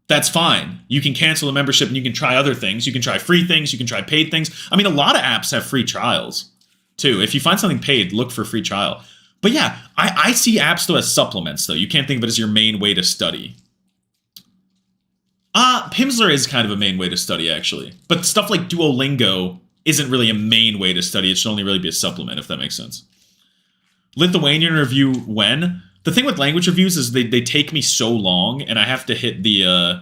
S1: that's fine. You can cancel the membership and you can try other things. You can try free things. You can try paid things. I mean, a lot of apps have free trials, too. If you find something paid, look for free trial. But yeah, I see apps, though, as supplements, though. You can't think of it as your main way to study. Pimsleur is kind of a main way to study, actually. But stuff like Duolingo isn't really a main way to study. It should only really be a supplement, if that makes sense. Lithuanian review when? The thing with language reviews is they take me so long, and I have to hit the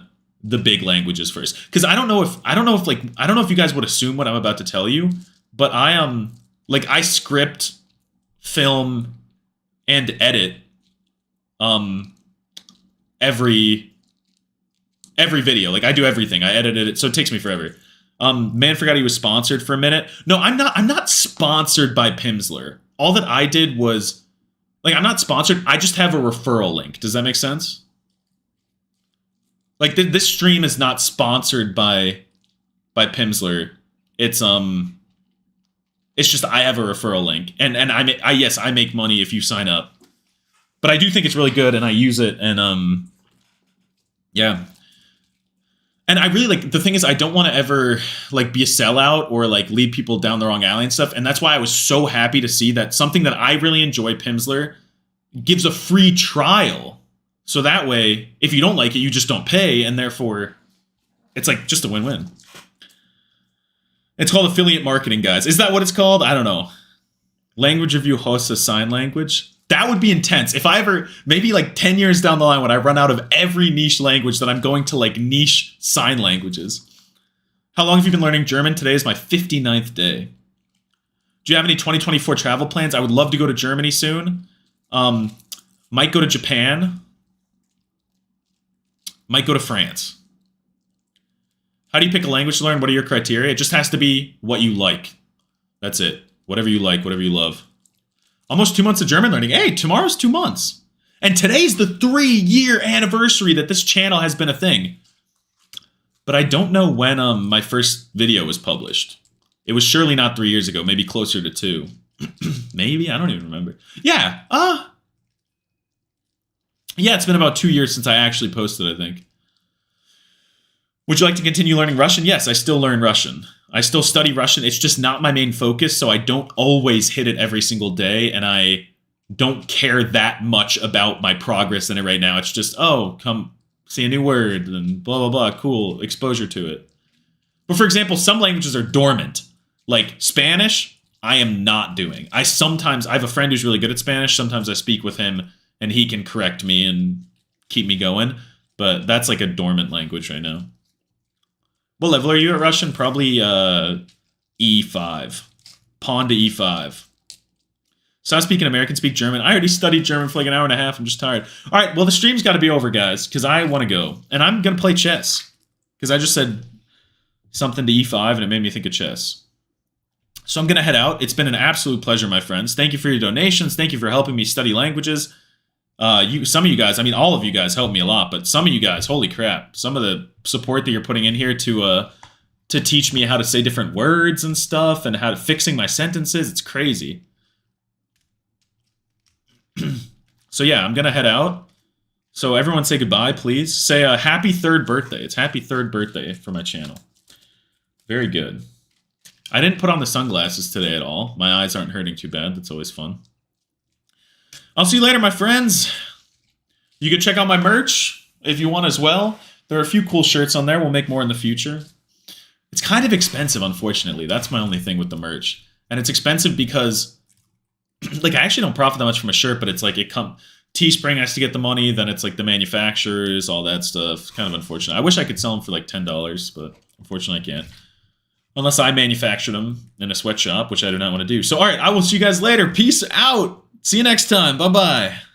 S1: big languages first. Because I don't know if you guys would assume what I'm about to tell you, but I script, film, and edit every video. Like I do everything. I edited it, so it takes me forever. Man forgot he was sponsored for a minute. No, I'm not sponsored by Pimsleur. All that I did was, like, I'm not sponsored. I just have a referral link. Does that make sense? Like, this stream is not sponsored by Pimsleur. It's just I have a referral link, and I make money if you sign up. But I do think it's really good, and I use it, and yeah. And I really the thing is, I don't want to ever be a sellout or lead people down the wrong alley and stuff. And that's why I was so happy to see that something that I really enjoy, Pimsleur, gives a free trial. So that way, if you don't like it, you just don't pay. And therefore, it's just a win-win. It's called affiliate marketing, guys. Is that what it's called? I don't know. Language review hosts a sign language. That would be intense. If I ever, maybe 10 years down the line when I run out of every niche language, then I'm going to niche sign languages. How long have you been learning German? Today is my 59th day. Do you have any 2024 travel plans? I would love to go to Germany soon. Might go to Japan. Might go to France. How do you pick a language to learn? What are your criteria? It just has to be what you like. That's it. Whatever you like, whatever you love. Almost 2 months of German learning. Hey, tomorrow's 2 months. And today's the 3-year anniversary that this channel has been a thing. But I don't know when my first video was published. It was surely not 3 years ago, maybe closer to 2. Maybe? I don't even remember. Yeah. Yeah, it's been about 2 years since I actually posted, I think. Would you like to continue learning Russian? Yes, I still learn Russian. I still study Russian. It's just not my main focus, so I don't always hit it every single day, and I don't care that much about my progress in it right now. It's just, come See a new word and blah, blah, blah. Cool. Exposure to it. But for example, some languages are dormant. Like Spanish, I am not doing. I have a friend who's really good at Spanish. Sometimes I speak with him and he can correct me and keep me going. But that's like a dormant language right now. What level are you at Russian? Probably E5. Pawn to E5. Stop speaking American, speak German. I already studied German for like an hour and a half. I'm just tired. All right, well, the stream's got to be over, guys, because I want to go. And I'm going to play chess. Because I just said something to E5, and it made me think of chess. So I'm going to head out. It's been an absolute pleasure, my friends. Thank you for your donations. Thank you for helping me study languages. Some of you guys, I mean, all of you guys helped me a lot, but some of you guys, holy crap. Some of the support that you're putting in here to teach me how to say different words and stuff and how to fixing my sentences, it's crazy. So yeah, I'm going to head out. So everyone say goodbye, please. Say a happy 3rd birthday. It's happy 3rd birthday for my channel. Very good. I didn't put on the sunglasses today at all. My eyes aren't hurting too bad. That's always fun. I'll see you later, my friends. You can check out my merch if you want as well. There are a few cool shirts on there. We'll make more in the future. It's kind of expensive, unfortunately. That's my only thing with the merch. And it's expensive because like, I actually don't profit that much from a shirt, but it's like Teespring has to get the money, then it's like the manufacturers, all that stuff. It's kind of unfortunate. I wish I could sell them for like $10, but unfortunately I can't. Unless I manufacture them in a sweatshop, which I do not want to do. So, all right, I will see you guys later. Peace out. See you next time. Bye-bye.